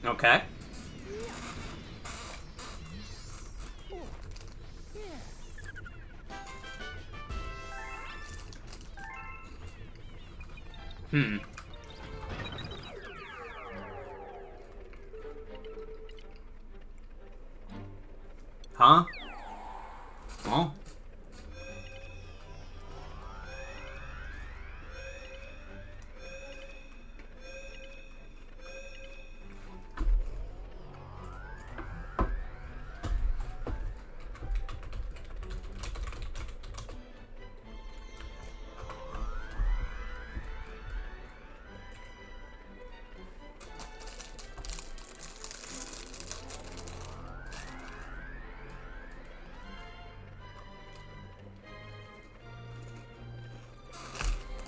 Okay. Hmm. Huh? Oh.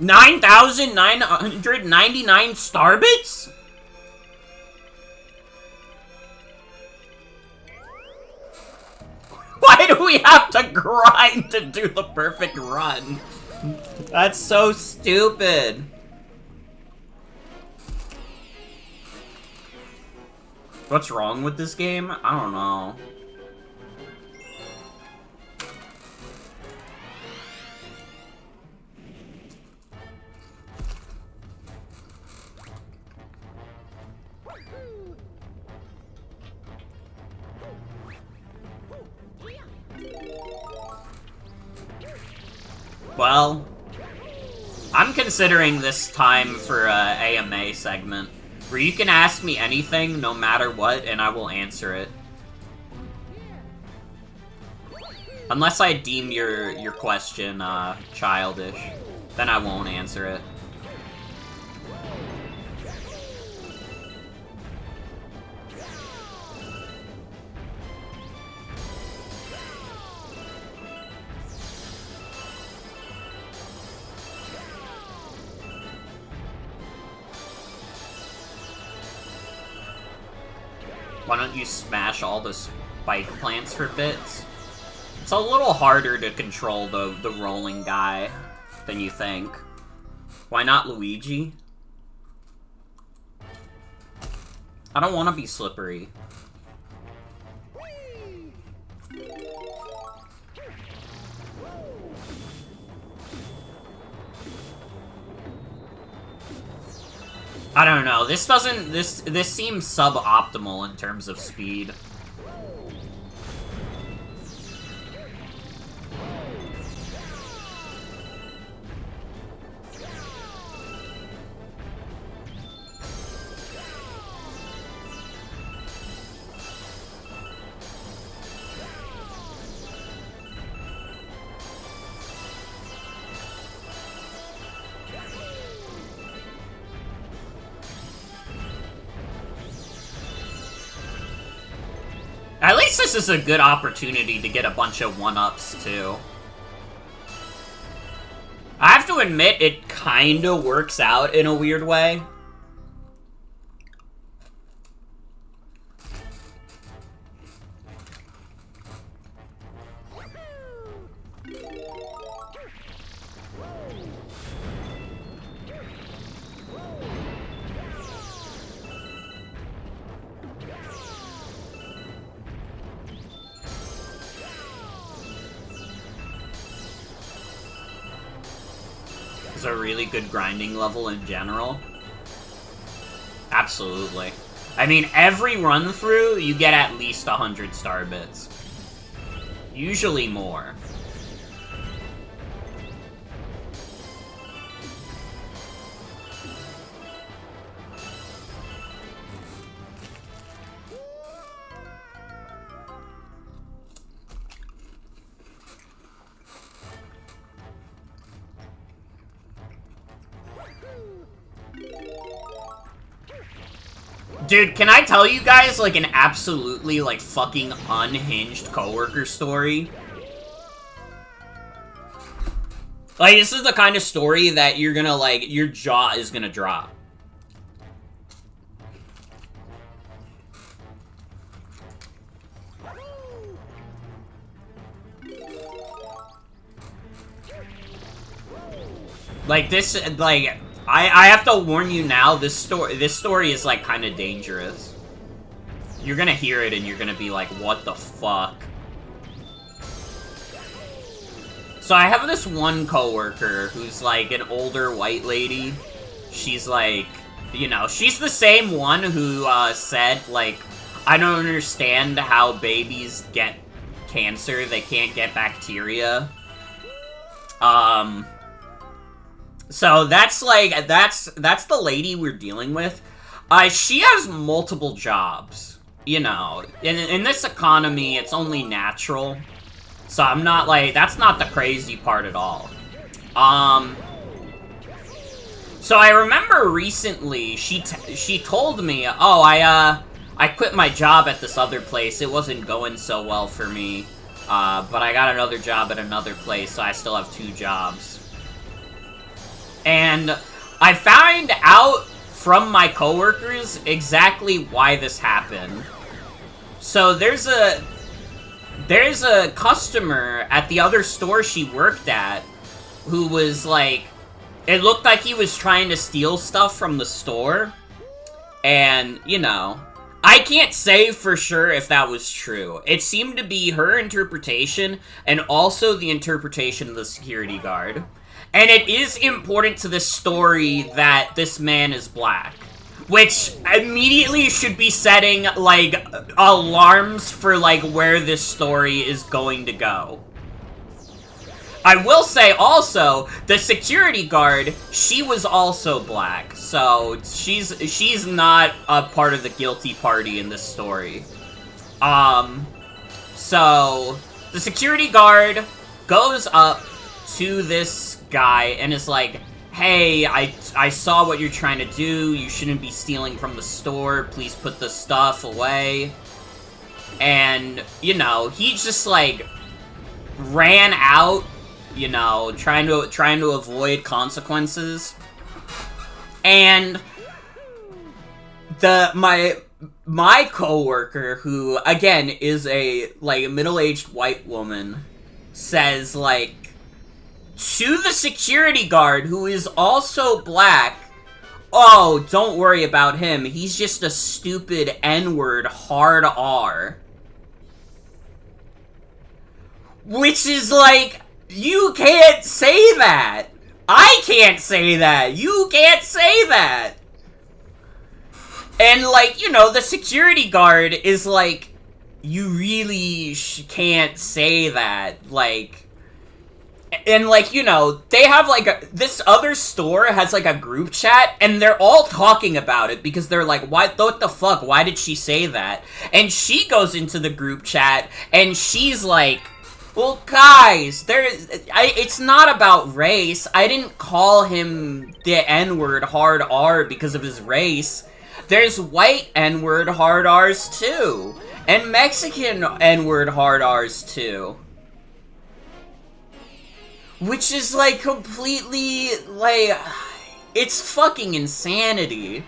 $9,999 starbits? Why do we have to grind to do the perfect run? That's so stupid. What's wrong with this game? I don't know. Well, I'm considering this time for a AMA segment, where you can ask me anything, no matter what, and I will answer it. Unless I deem your question, childish, then I won't answer it. Why don't you smash all the spike plants for bits? It's a little harder to control the rolling guy than you think. Why not Luigi? I don't want to be slippery. I don't know. This seems suboptimal in terms of speed. At least this is a good opportunity to get a bunch of 1-ups, too. I have to admit, it kinda works out in a weird way. Is a really good grinding level in general. Absolutely. I mean, every run-through, you get at least 100 star bits. Usually more. Dude, can I tell you guys, like, an absolutely, like, fucking unhinged coworker story? Like, this is the kind of story that you're gonna, like, your jaw is gonna drop. Like, this, like... I have to warn you now, this story is, like, kind of dangerous. You're gonna hear it and you're gonna be like, what the fuck? So I have this one coworker who's, like, an older white lady, she's like, you know, she's the same one who said, like, I don't understand how babies get cancer, they can't get bacteria. So that's like, that's the lady we're dealing with. She has multiple jobs, you know. In this economy, it's only natural. So I'm not like, that's not the crazy part at all. So I remember recently, she told me, oh, I quit my job at this other place. It wasn't going so well for me. But I got another job at another place, so I still have 2 jobs. And I found out from my coworkers exactly why this happened. So there's a customer at the other store she worked at who was like, it looked like he was trying to steal stuff from the store. And, you know, I can't say for sure if that was true. It seemed to be her interpretation and also the interpretation of the security guard. And it is important to this story that this man is black. Which immediately should be setting, like, alarms for, like, where this story is going to go. I will say also, the security guard, she was also black. So, she's not a part of the guilty party in this story. So, the security guard goes up to this guy and is like, hey, I saw what you're trying to do. You shouldn't be stealing from the store. Please put the stuff away. And, you know, he just, like, ran out, you know, trying to avoid consequences. And my coworker, who, again, is a, like, middle-aged white woman, says, like, to the security guard, who is also black, oh, don't worry about him. He's just a stupid N-word hard R. Which is like, you can't say that. I can't say that. You can't say that. And, like, you know, the security guard is like, you really can't say that. Like, and, like, you know, they have, like, this other store has, like, a group chat, and they're all talking about it, because they're like, what the fuck, why did she say that? And she goes into the group chat, and she's like, well, guys, it's not about race. I didn't call him the N-word hard R because of his race. There's white N-word hard R's, too. And Mexican N-word hard R's, too. Which is, like, completely, like, it's fucking insanity.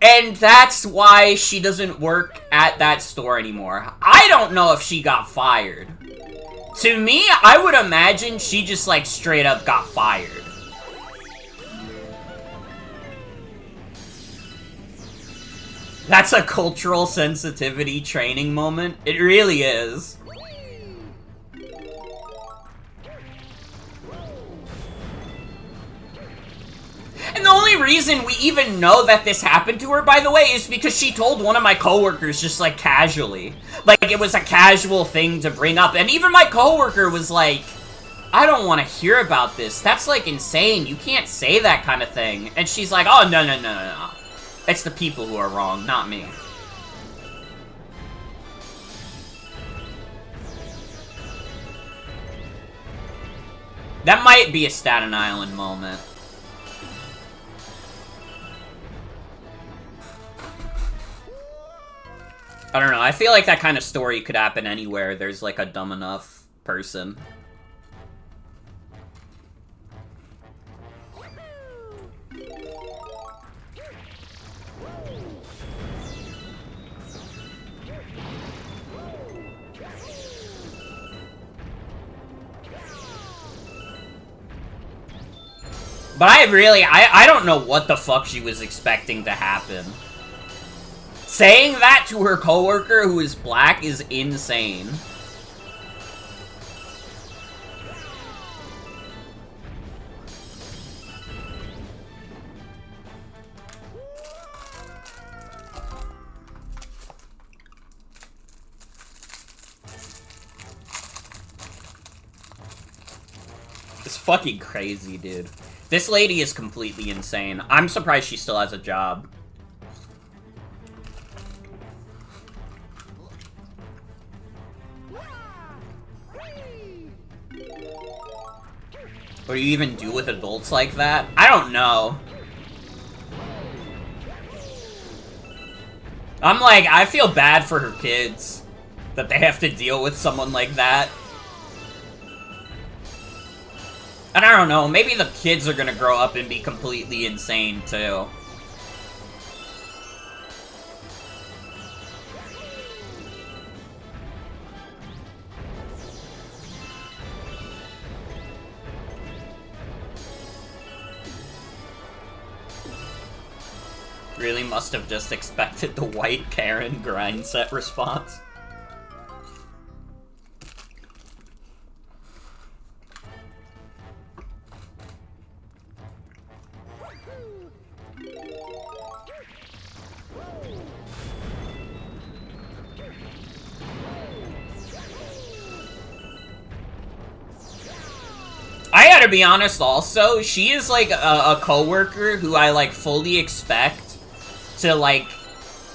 And that's why she doesn't work at that store anymore. I don't know if she got fired. To me, I would imagine she just, like, straight up got fired. That's a cultural sensitivity training moment. It really is. And the only reason we even know that this happened to her, by the way, is because she told one of my coworkers just, like, casually. Like, it was a casual thing to bring up. And even my coworker was like, I don't want to hear about this. That's, like, insane. You can't say that kind of thing. And she's like, oh, no. It's the people who are wrong, not me. That might be a Staten Island moment. I don't know, I feel like that kind of story could happen anywhere there's, like, a dumb enough person. But I don't know what the fuck she was expecting to happen. Saying that to her coworker who is black is insane. It's fucking crazy, dude. This lady is completely insane. I'm surprised she still has a job. What do you even do with adults like that? I don't know. I'm like, I feel bad for her kids that they have to deal with someone like that. And I don't know, maybe the kids are gonna grow up and be completely insane too. Really must have just expected the white Karen grind set response. I gotta be honest also, she is like a coworker who I like fully expect to like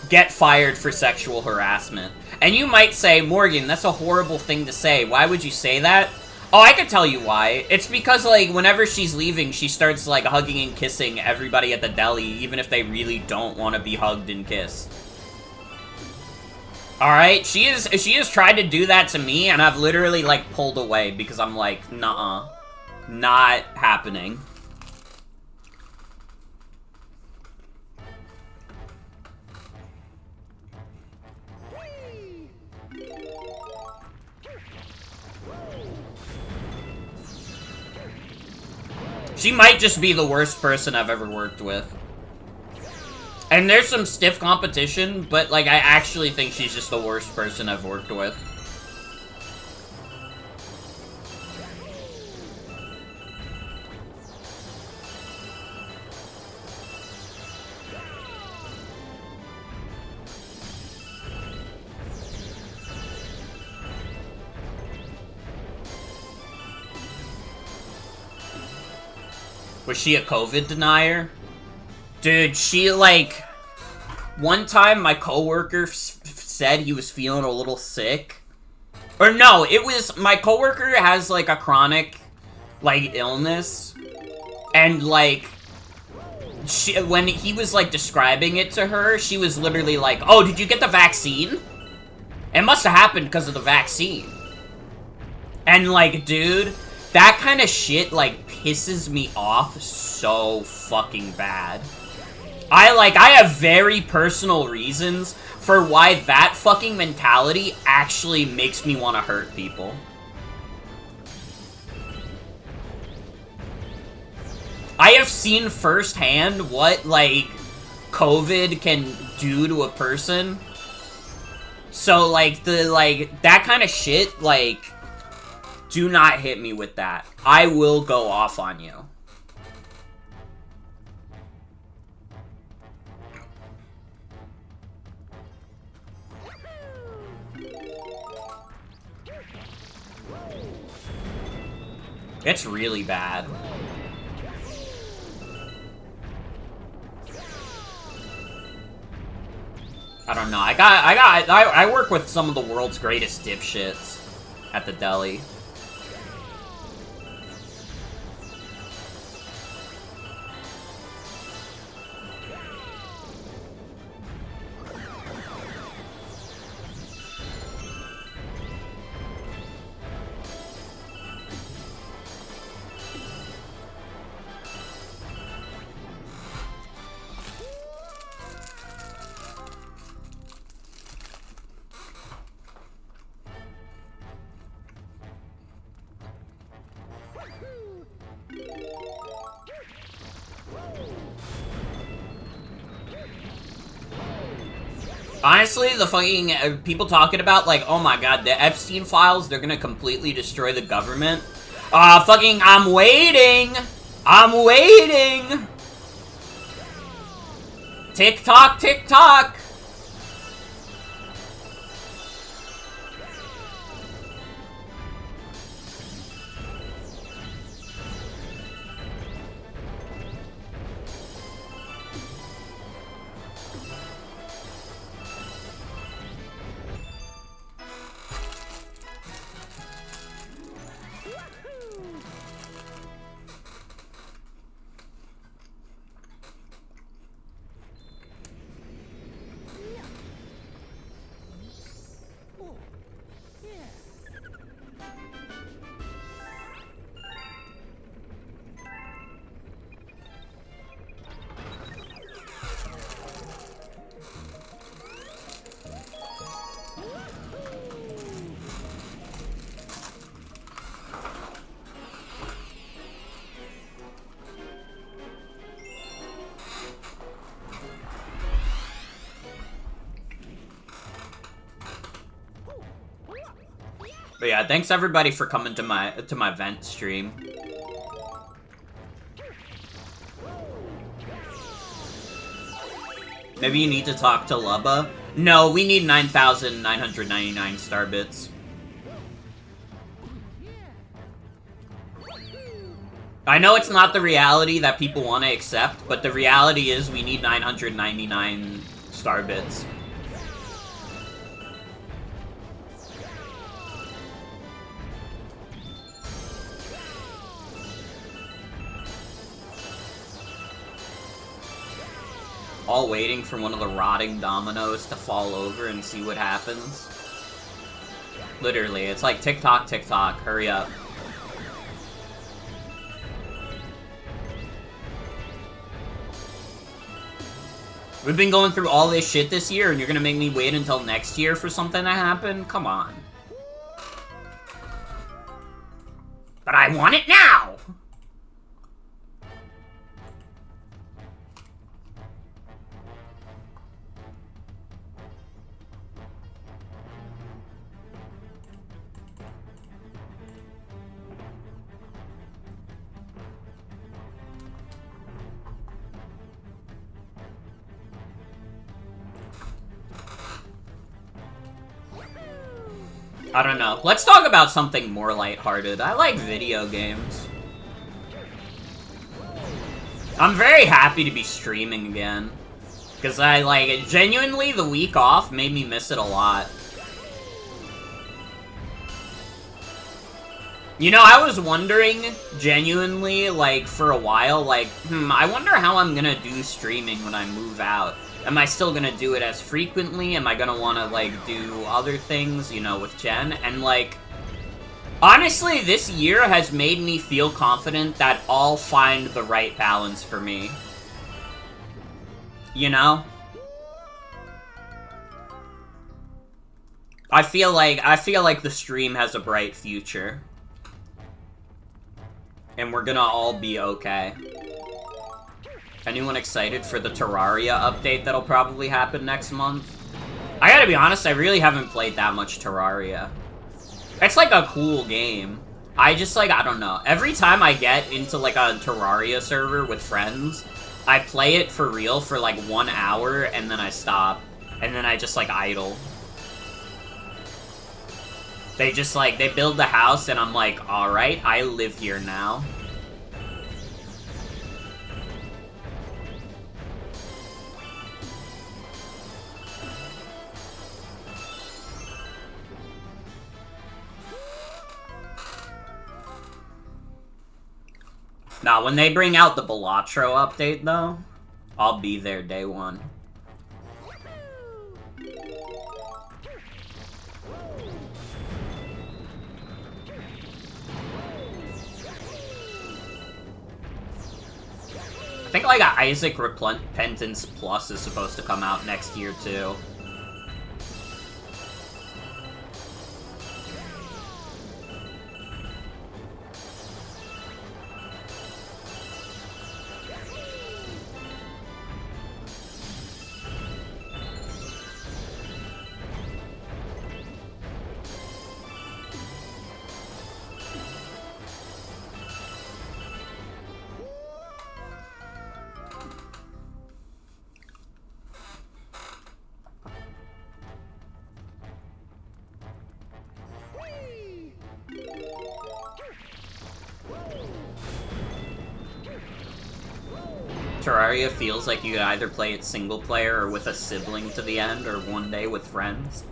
get fired for sexual harassment. And you might say, Morgan, that's a horrible thing to say. Why would you say that? Oh, I can tell you why. It's because like whenever she's leaving, she starts like hugging and kissing everybody at the deli, even if they really don't want to be hugged and kissed. Alright, she has tried to do that to me, and I've literally like pulled away because I'm like, nuh-uh. Not happening. She might just be the worst person I've ever worked with. And there's some stiff competition, but like I actually think she's just the worst person I've worked with. Was she a COVID denier? Dude, she, like... One time, my coworker said he was feeling a little sick. Or no, it was... My coworker has, like, a chronic, like, illness. And, like... when he was, like, describing it to her, she was literally like, oh, did you get the vaccine? It must have happened because of the vaccine. And, like, dude... That kind of shit, like, pisses me off so fucking bad. I have very personal reasons for why that fucking mentality actually makes me want to hurt people. I have seen firsthand what, like, COVID can do to a person. So, like, that kind of shit, like... Do not hit me with that. I will go off on you. It's really bad. I don't know. I work with some of the world's greatest dipshits at the deli. Honestly, the fucking people talking about, like, oh my god, the Epstein files, they're gonna completely destroy the government. Fucking, I'm waiting! I'm waiting! Tick-tock, tick-tock! But yeah, thanks everybody for coming to my vent stream. Maybe you need to talk to Lubba? No, we need 9,999 star bits. I know it's not the reality that people want to accept, but the reality is we need 999 star bits. All waiting for one of the rotting dominoes to fall over and see what happens. Literally, it's like tick-tock, tick-tock, hurry up. We've been going through all this shit this year, and you're gonna make me wait until next year for something to happen? Come on. But I want it now! I don't know. Let's talk about something more lighthearted. I like video games. I'm very happy to be streaming again. Because I, like, genuinely, the week off made me miss it a lot. You know, I was wondering, genuinely, like, for a while, like, I wonder how I'm gonna do streaming when I move out. Am I still gonna do it as frequently? Am I gonna wanna, like, do other things, you know, with Jen? And, like, honestly, this year has made me feel confident that I'll find the right balance for me. You know? I feel like the stream has a bright future. And we're gonna all be okay. Anyone excited for the Terraria update that'll probably happen next month? I gotta be honest, I really haven't played that much Terraria. It's like a cool game. I just, like, I don't know. Every time I get into, like, a Terraria server with friends, I play it for real for, like, 1 hour, and then I stop. And then I just, like, idle. They just, like, they build the house, and I'm like, alright, I live here now. Now, when they bring out the Balatro update, though, I'll be there day one. I think, like, Isaac Repentance Plus is supposed to come out next year, too. Terraria feels like you could either play it single player or with a sibling to the end, or one day with friends.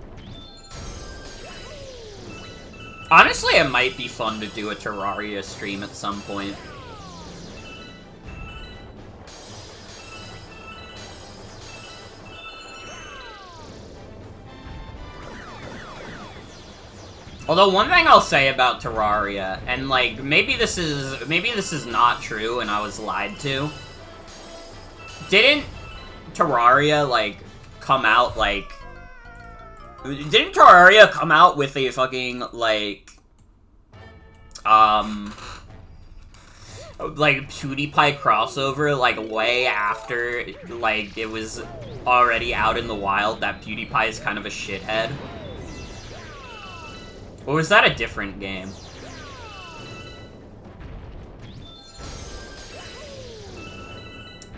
Honestly, it might be fun to do a Terraria stream at some point. Although one thing I'll say about Terraria, and like maybe this is not true and I was lied to. Didn't Terraria like come out like didn't Terraria come out with a fucking like PewDiePie crossover like way after like it was already out in the wild that PewDiePie is kind of a shithead? Or was that a different game?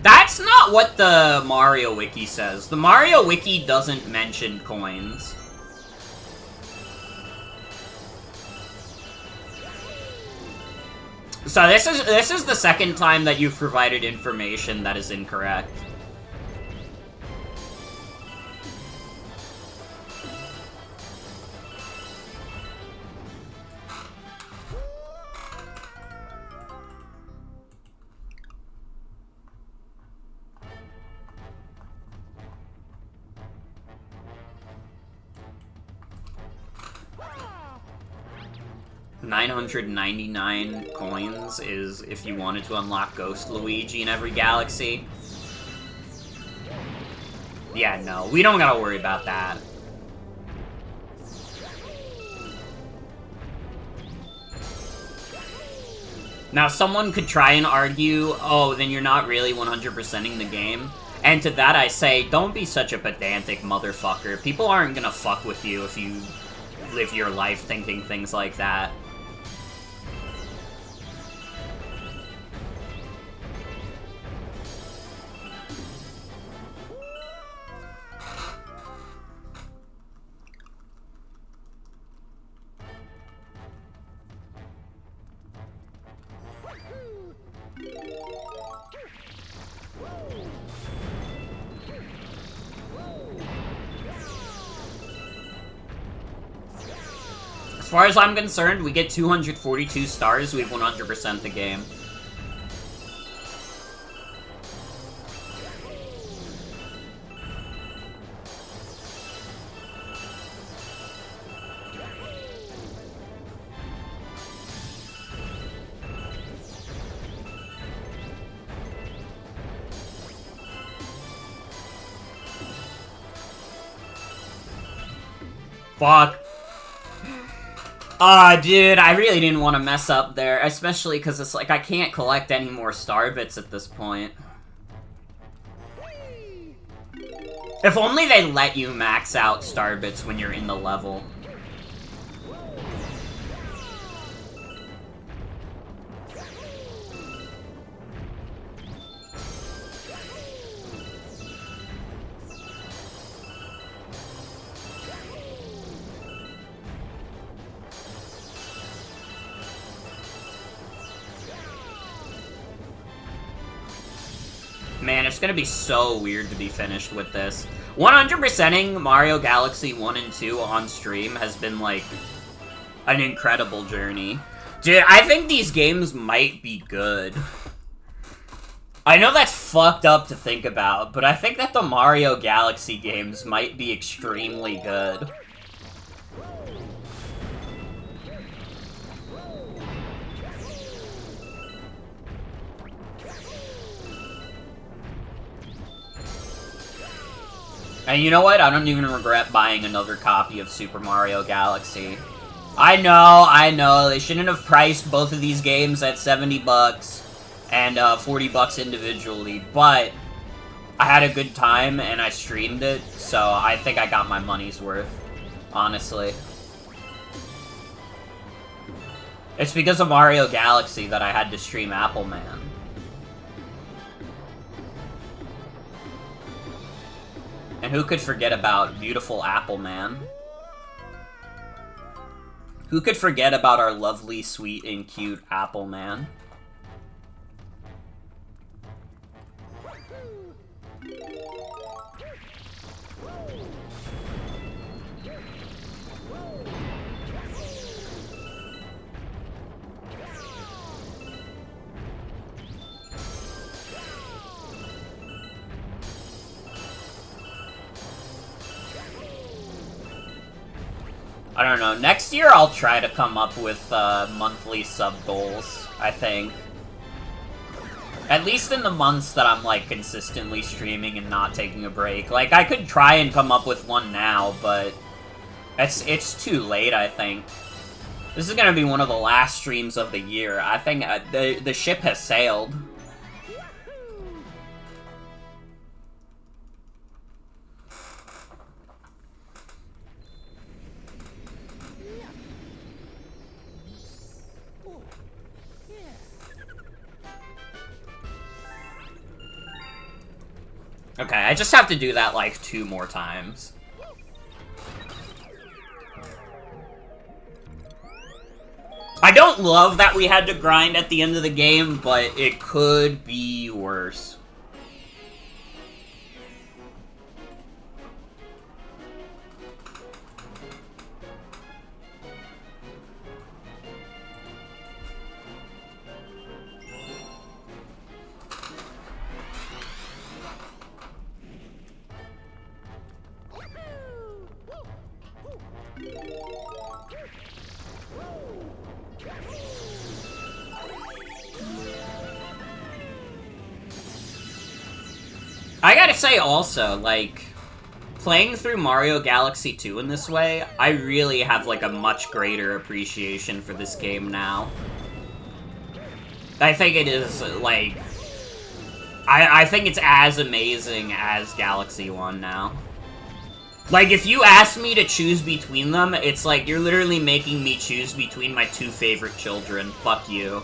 That's not what the Mario Wiki says. The Mario Wiki doesn't mention coins. So this is the second time that you've provided information that is incorrect. $999 coins is if you wanted to unlock Ghost Luigi in every galaxy. Yeah, no, we don't gotta worry about that. Now, someone could try and argue, oh, then you're not really 100%ing the game. And to that I say, don't be such a pedantic motherfucker. People aren't gonna fuck with you if you live your life thinking things like that. As far as I'm concerned, we get 242 stars, we've 100% the game. Fuck. Dude, I really didn't want to mess up there, especially because it's like I can't collect any more star bits at this point. If only they let you max out star bits when you're in the level. Man, it's gonna be so weird to be finished with this. 100%ing Mario Galaxy 1 and 2 on stream has been, like, an incredible journey. Dude, I think these games might be good. I know that's fucked up to think about, but I think that the Mario Galaxy games might be extremely good. And you know what? I don't even regret buying another copy of Super Mario Galaxy. I know, they shouldn't have priced both of these games at 70 bucks and 40 bucks individually, but I had a good time and I streamed it, so I think I got my money's worth, honestly. It's because of Mario Galaxy that I had to stream Apple Man. And who could forget about beautiful Apple Man? Who could forget about our lovely, sweet, and cute Apple Man? I don't know. Next year, I'll try to come up with monthly sub goals, I think. At least in the months that I'm, like, consistently streaming and not taking a break. Like, I could try and come up with one now, but it's too late, I think. This is gonna be one of the last streams of the year. I think the ship has sailed. Okay, I just have to do that, like, 2 more times. I don't love that we had to grind at the end of the game, but it could be worse. I gotta say also, like, playing through Mario Galaxy 2 in this way, I really have, like, a much greater appreciation for this game now. I think it is, like... I think it's as amazing as Galaxy 1 now. Like, if you ask me to choose between them, it's like, you're literally making me choose between my 2 favorite children. Fuck you.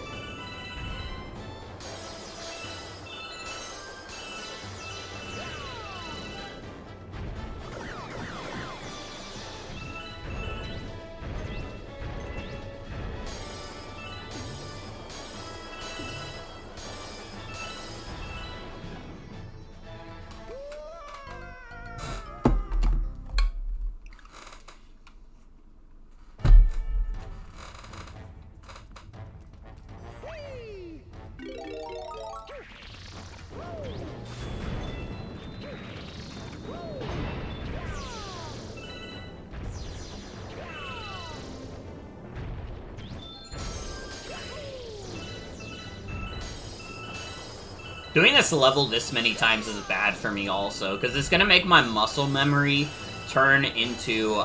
Doing this level this many times is bad for me also, because it's gonna make my muscle memory turn into,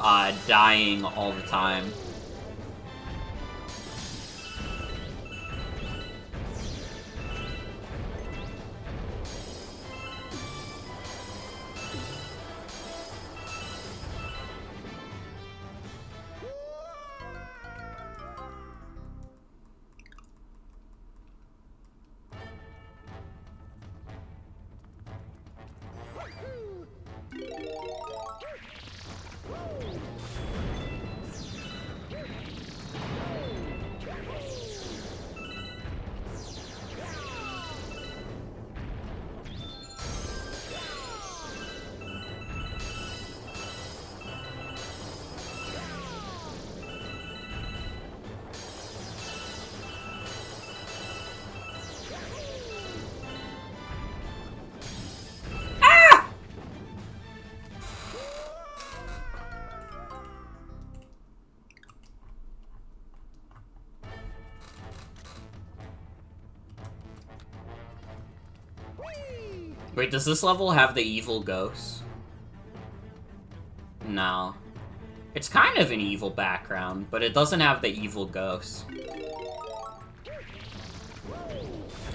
dying all the time. Wait, does this level have the evil ghost? No. It's kind of an evil background, but it doesn't have the evil ghost.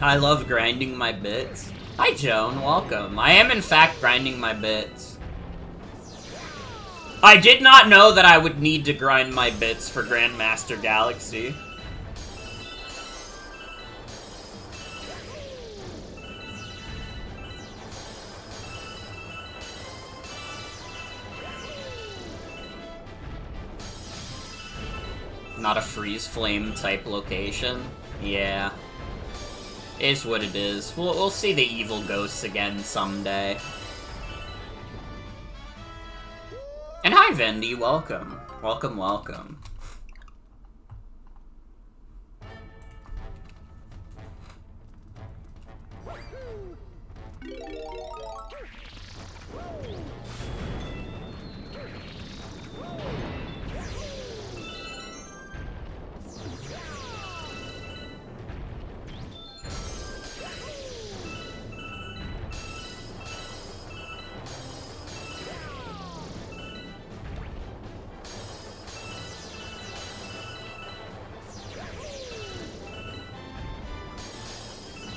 I love grinding my bits. Hi, Joan. Welcome. I am, in fact, grinding my bits. I did not know that I would need to grind my bits for Grandmaster Galaxy. Not a freeze flame type location. Yeah. Is what it is. We'll see the evil ghosts again someday. And hi, Vendy. Welcome. Welcome, welcome.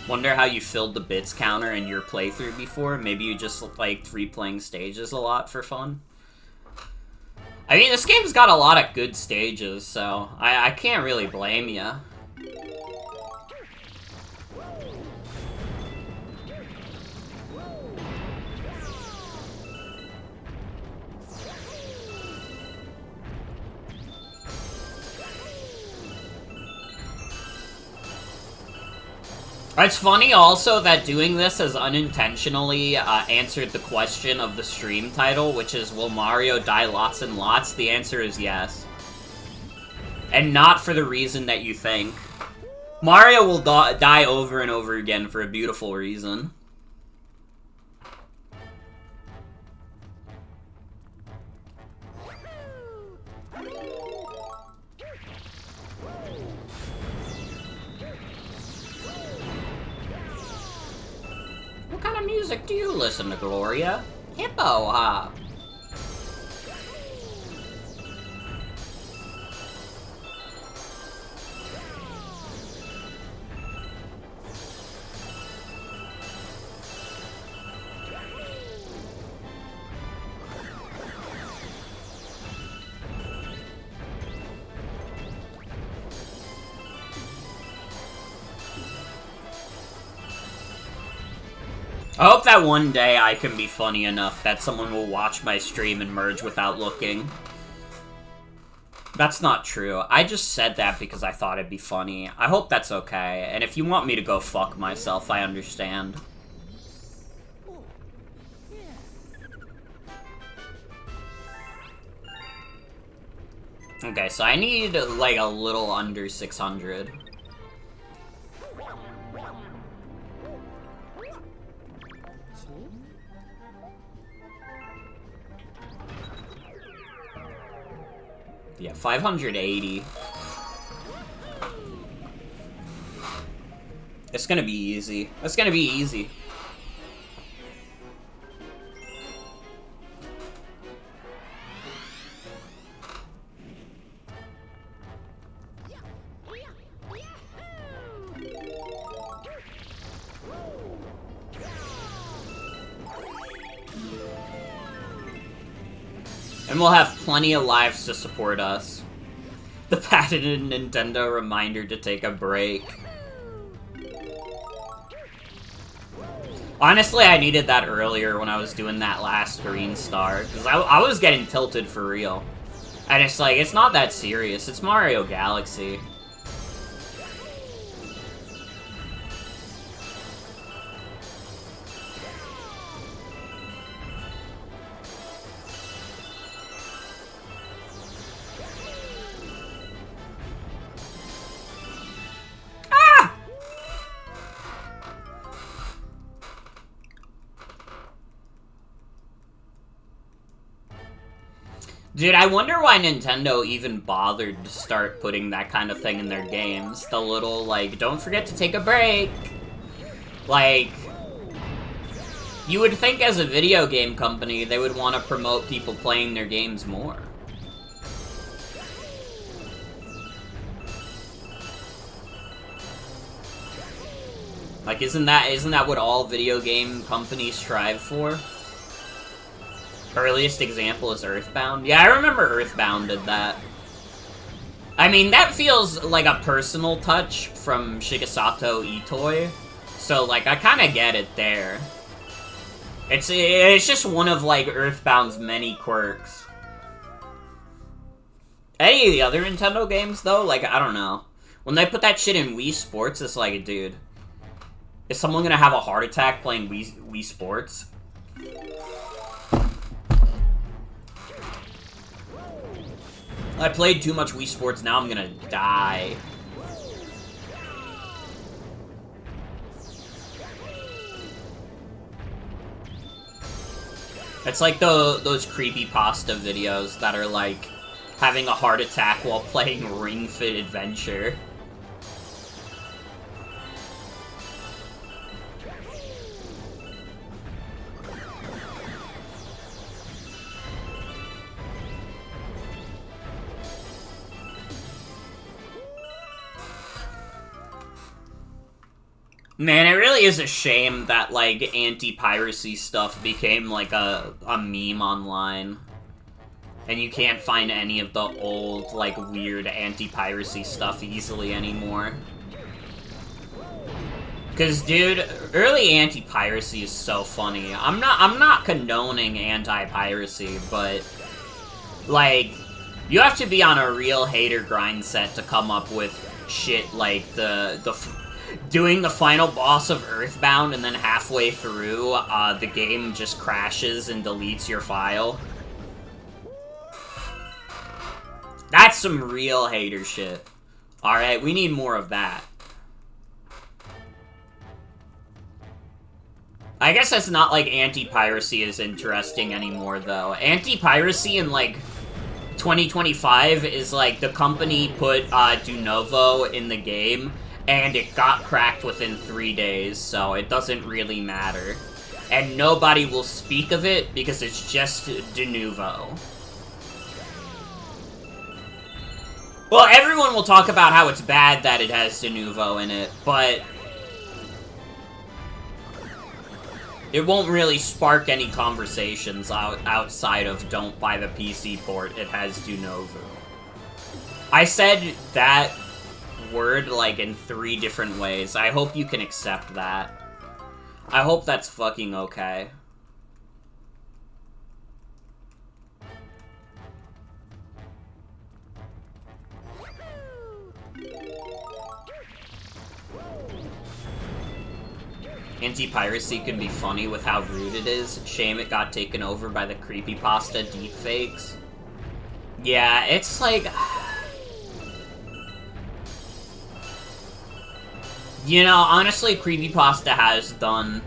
Wonder how you filled the bits counter in your playthrough before. Maybe you just liked replaying stages a lot for fun. I mean, this game's got a lot of good stages, so I can't really blame you. It's funny also that doing this has unintentionally answered the question of the stream title, which is, will Mario die lots and lots? The answer is yes. And not for the reason that you think. Mario will die over and over again for a beautiful reason. What kind of music do you listen to, Gloria? Hippo hop. I hope that one day I can be funny enough that someone will watch my stream and merge without looking. That's not true. I just said that because I thought it'd be funny. I hope that's okay. And if you want me to go fuck myself, I understand. Okay, so I need, like, a little under 600. Yeah, 580. It's gonna be easy. It's gonna be easy. And we'll have plenty of lives to support us. The patented Nintendo reminder to take a break. Honestly, I needed that earlier when I was doing that last green star, because I was getting tilted for real. And it's like, it's not that serious. It's Mario Galaxy. Dude, I wonder why Nintendo even bothered to start putting that kind of thing in their games. The little, like, don't forget to take a break. Like, you would think as a video game company, they would want to promote people playing their games more. Like, isn't that what all video game companies strive for? Earliest example is Earthbound. Yeah, I remember Earthbound did that. I mean, that feels like a personal touch from Shigesato Itoi. So, like, I kind of get it there. It's just one of, like, Earthbound's many quirks. Any of the other Nintendo games, though, like, I don't know. When they put that shit in Wii Sports, it's like, dude, is someone gonna have a heart attack playing Wii Sports? I played too much Wii Sports, now I'm gonna die. It's like those creepypasta videos that are like having a heart attack while playing Ring Fit Adventure. Man, it really is a shame that, like, anti-piracy stuff became, like, a meme online. And you can't find any of the old, like, weird anti-piracy stuff easily anymore. Cause, dude, early anti-piracy is so funny. I'm not condoning anti-piracy, but, like, you have to be on a real hater grind set to come up with shit like doing the final boss of Earthbound and then halfway through, the game just crashes and deletes your file. That's some real hater shit. Alright, we need more of that. I guess that's not like anti-piracy is interesting anymore, though. Anti-piracy in, like, 2025 is like the company put Dunovo in the game, and it got cracked within 3 days, so it doesn't really matter. And nobody will speak of it because it's just Denuvo. Well, everyone will talk about how it's bad that it has Denuvo in it, but it won't really spark any conversations outside of don't buy the PC port, it has Denuvo. I said that word, like, in 3 different ways. I hope you can accept that. I hope that's fucking okay. Anti-piracy can be funny with how rude it is. Shame it got taken over by the creepypasta deepfakes. Yeah, it's like... You know, honestly, creepypasta has done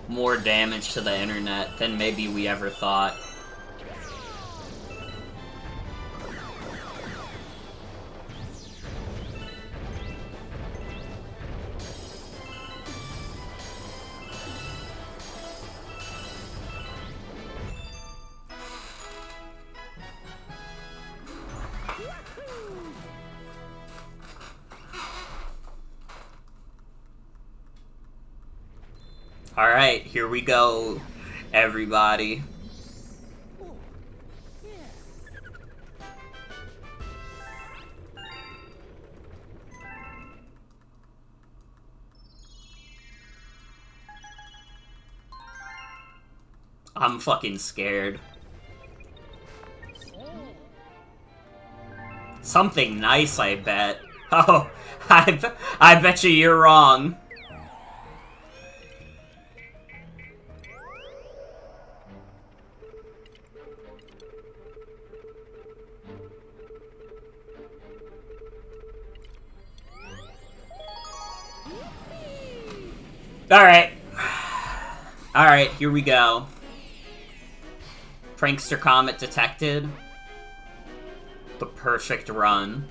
more damage to the internet than maybe we ever thought. Alright, here we go, everybody. I'm fucking scared. Something nice, I bet. Oh, I bet you you're wrong. Alright. Alright, here we go. Prankster Comet detected. The perfect run.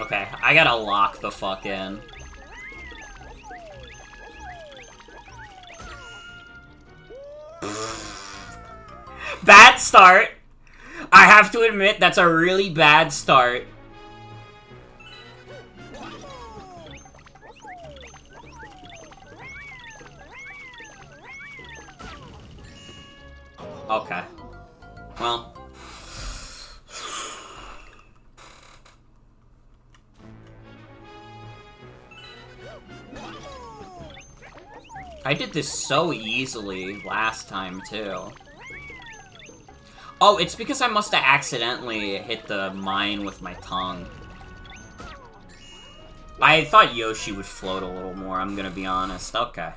Okay, I gotta lock the fuck in. Bad start! I have to admit, that's a really bad start. Okay. Well. I did this so easily last time, too. Oh, it's because I must have accidentally hit the mine with my tongue. I thought Yoshi would float a little more, I'm gonna be honest. Okay.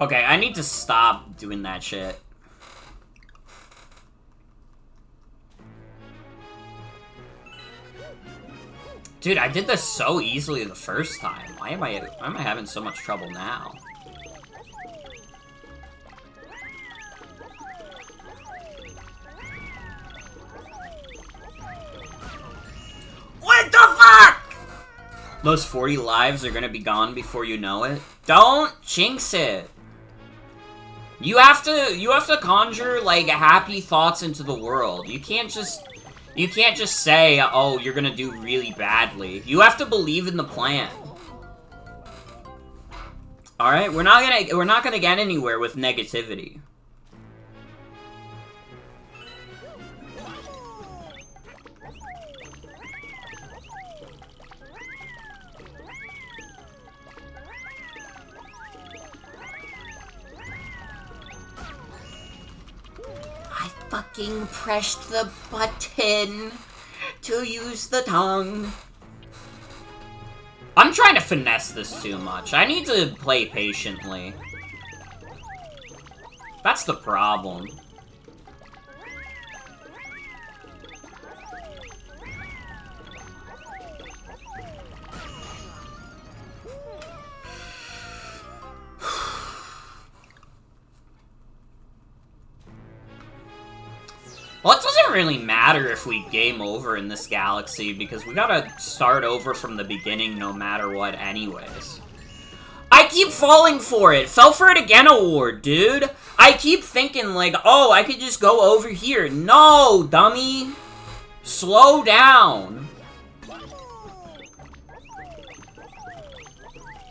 Okay, I need to stop doing that shit. Dude, I did this so easily the first time. Why am I having so much trouble now? What the fuck? Those 40 lives are gonna be gone before you know it. Don't jinx it. You have to conjure, like, happy thoughts into the world. You can't just say, oh, you're gonna do really badly. You have to believe in the plan. Alright? We're not gonna get anywhere with negativity. I fucking pressed the button to use the tongue. I'm trying to finesse this too much. I need to play patiently. That's the problem. Well, it doesn't really matter if we game over in this galaxy, because we gotta start over from the beginning no matter what anyways. I keep falling for it! Fell for it again award, dude! I keep thinking, like, oh, I could just go over here. No, dummy! Slow down!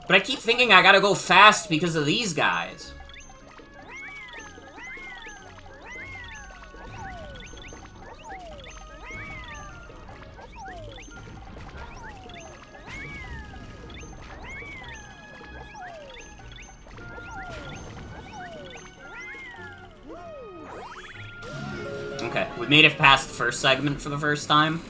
But I keep thinking I gotta go fast because of these guys. Okay, we made it past the first segment for the first time.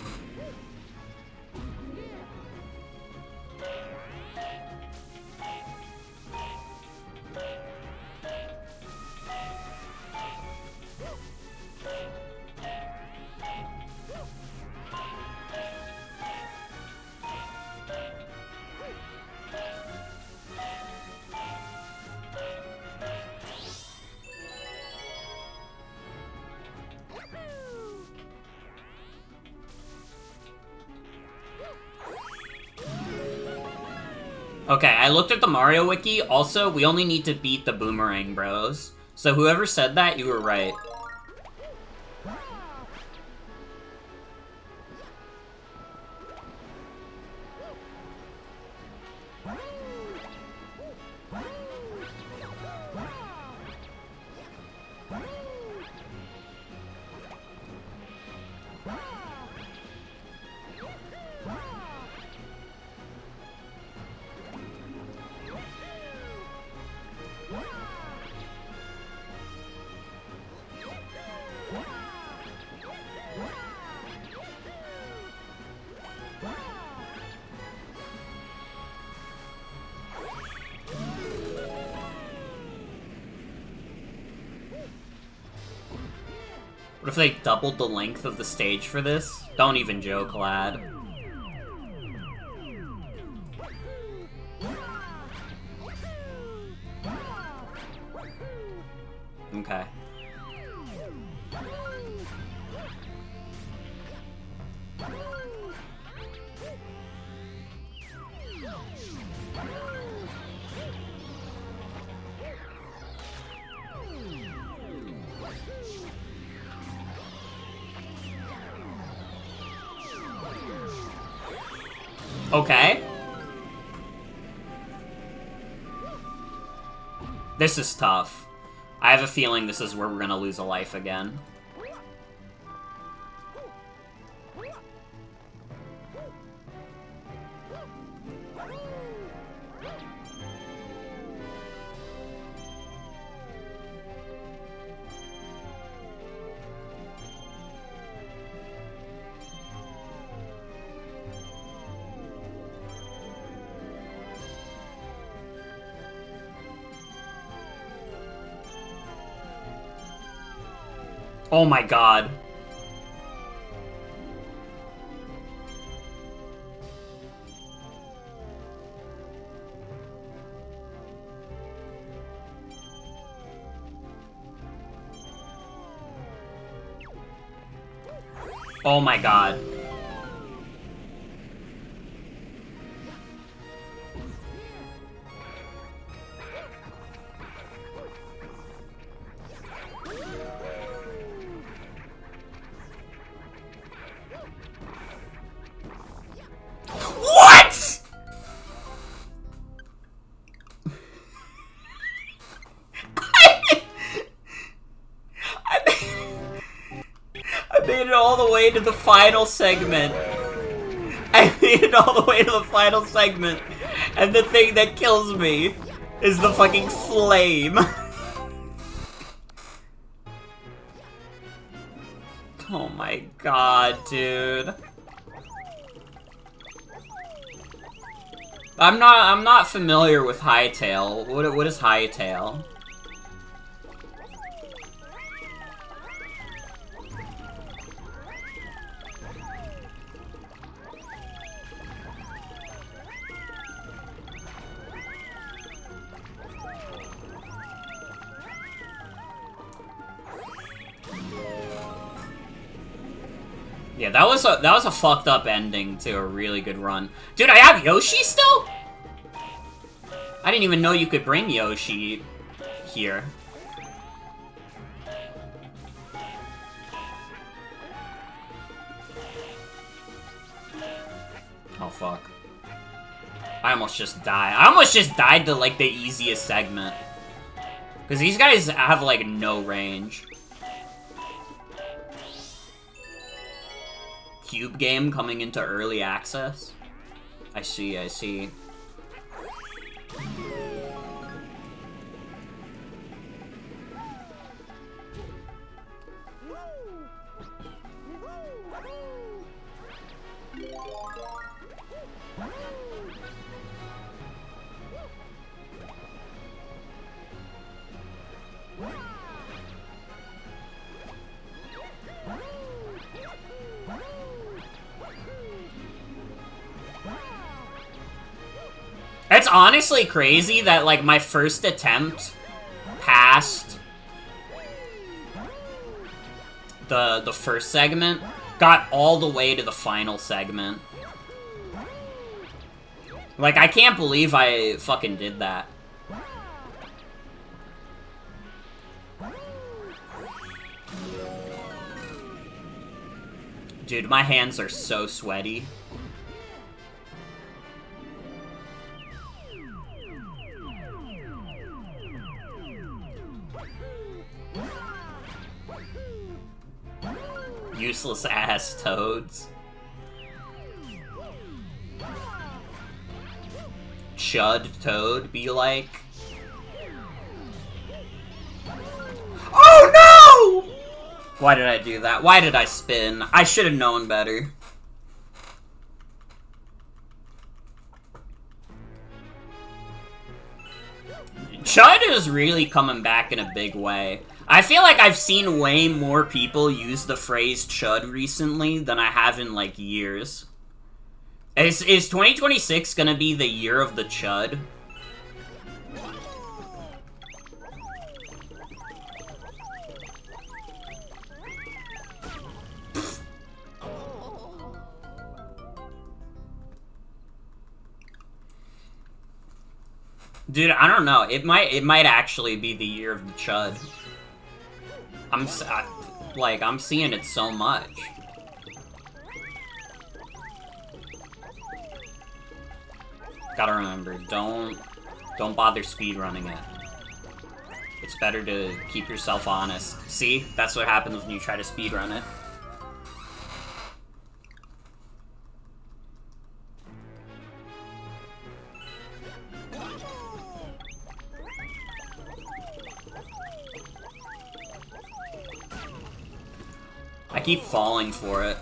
Okay, I looked at the Mario Wiki. Also, we only need to beat the Boomerang Bros. So whoever said that, you were right. What if they doubled the length of the stage for this? Don't even joke, lad. Okay. Okay. This is tough. I have a feeling this is where we're gonna lose a life again. Oh my god. Oh my god. made it all the way to the final segment. I made it all the way to the final segment. And the thing that kills me is the fucking flame. Oh my god, dude. I'm not familiar with Hightail. What is Hightail? Yeah, that was a fucked up ending to a really good run. Dude, I have Yoshi still? I didn't even know you could bring Yoshi here. Oh fuck. I almost just died. I almost just died to like the easiest segment. Because these guys have like no range. Cube game coming into early access? I see, I see. It's honestly crazy that, like, my first attempt past the first segment got all the way to the final segment. Like, I can't believe I fucking did that. Dude, my hands are so sweaty. Useless ass toads. Chud toad be like. Oh no! Why did I do that? Why did I spin? I should have known better. Chud is really coming back in a big way. I feel like I've seen way more people use the phrase chud recently than I have in, like, years. Is 2026 gonna be the year of the chud? Dude, I don't know. It might actually be the year of the chud. I'm seeing it so much. Gotta remember, don't bother speedrunning it. It's better to keep yourself honest. See? That's what happens when you try to speedrun it. I keep falling for it.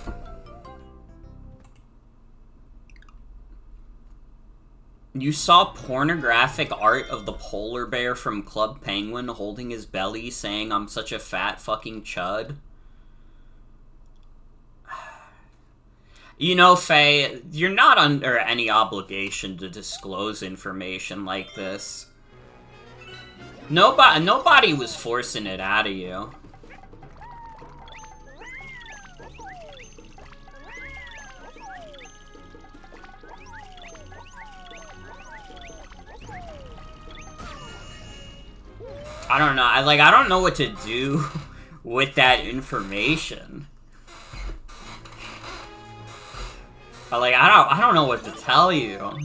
You saw pornographic art of the polar bear from Club Penguin holding his belly saying, "I'm such a fat fucking chud"? You know, Faye, you're not under any obligation to disclose information like this. Nobody was forcing it out of you. I don't know. I don't know what to do with that information. Like, I don't know what to tell you.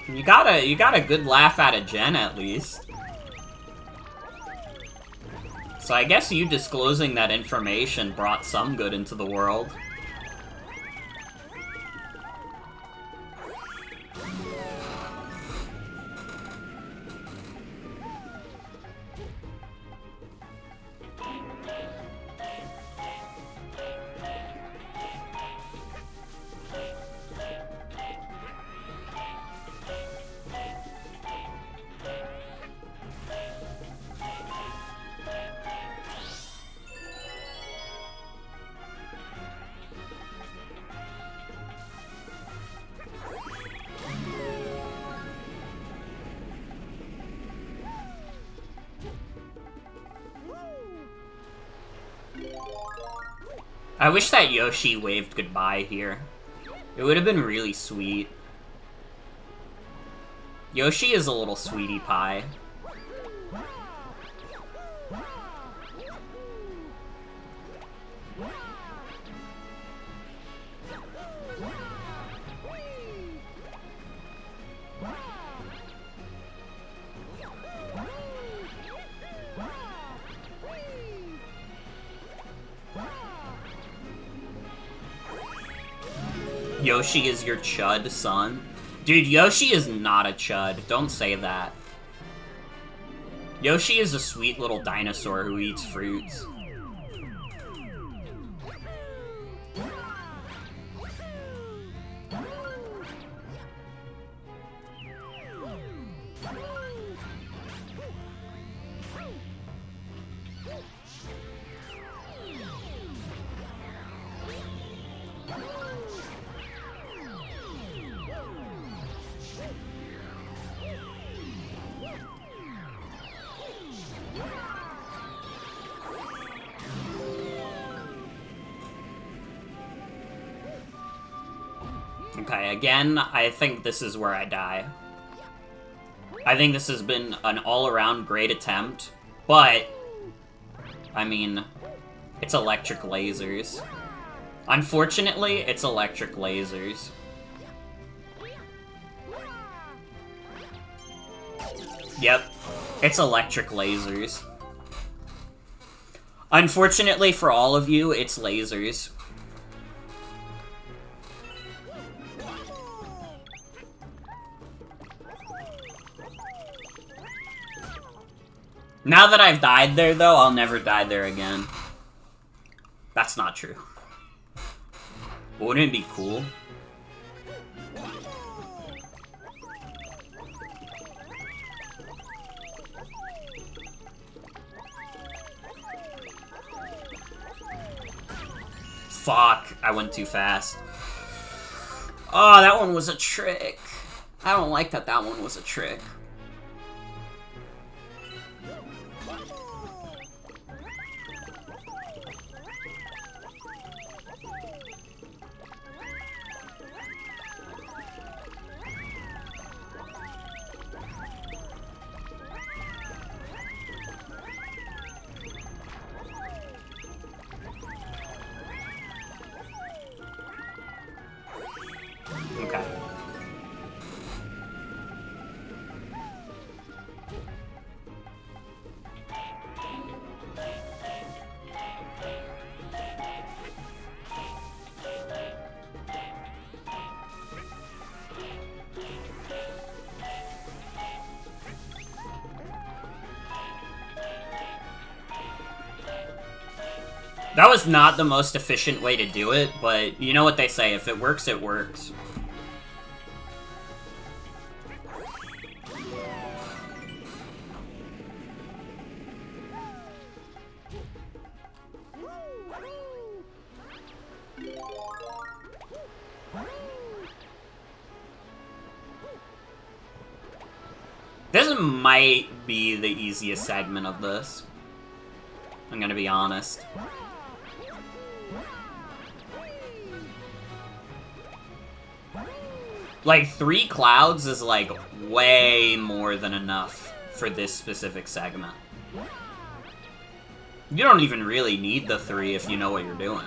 You got a good laugh out of Jen, at least. So I guess you disclosing that information brought some good into the world. I wish that Yoshi waved goodbye here. It would have been really sweet. Yoshi is a little sweetie pie. Yoshi is your chud son. Dude, Yoshi is not a chud. Don't say that. Yoshi is a sweet little dinosaur who eats fruits. Okay, again, I think this is where I die. I think this has been an all-around great attempt, but, I mean, it's electric lasers. Unfortunately, it's electric lasers. Yep, it's electric lasers. Unfortunately for all of you, it's lasers. Now that I've died there, though, I'll never die there again. That's not true. But wouldn't it be cool? Fuck, I went too fast. Oh, that one was a trick. I don't like that that one was a trick. Okay. That was not the most efficient way to do it, but you know what they say, if it works, it works. This might be the easiest segment of this. I'm gonna be honest. Like, 3 clouds is, like, way more than enough for this specific segment. You don't even really need the 3 if you know what you're doing.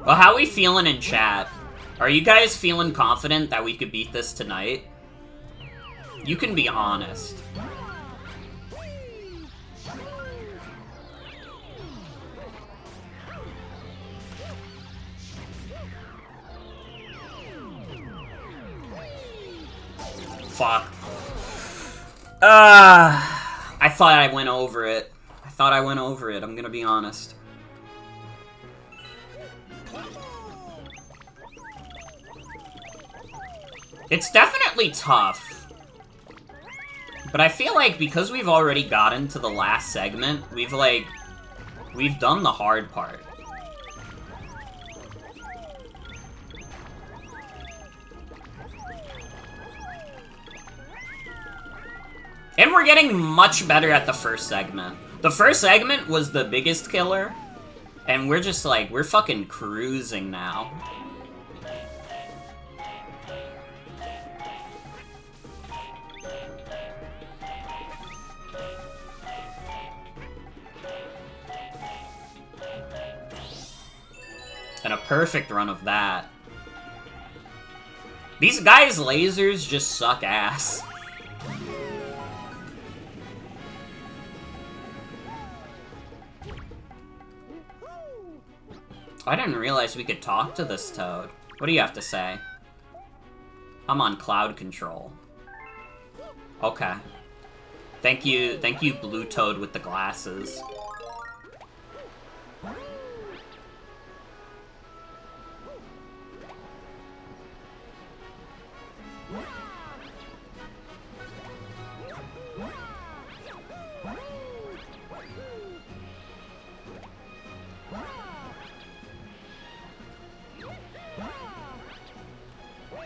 Well, how we feeling in chat? Are you guys feeling confident that we could beat this tonight? You can be honest. Fuck. I thought I went over it. I'm gonna be honest. It's definitely tough. But I feel like because we've already gotten to the last segment, we've done the hard part. And we're getting much better at the first segment. The first segment was the biggest killer, and we're just like, we're fucking cruising now. And a perfect run of that. These guys' lasers just suck ass. I didn't realize we could talk to this Toad. What do you have to say? I'm on cloud control. Okay. Thank you, Blue Toad with the glasses.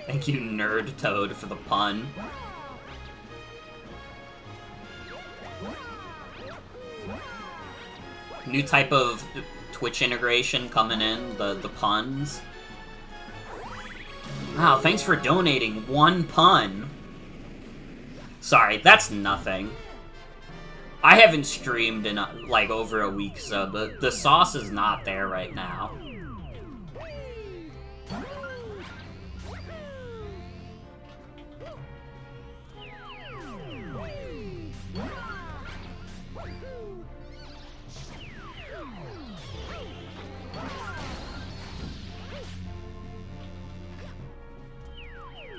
Thank you, Nerd Toad, for the pun. New type of Twitch integration coming in, the puns. Wow, thanks for donating one pun. Sorry, that's nothing. I haven't streamed in, like, over a week, so the sauce is not there right now.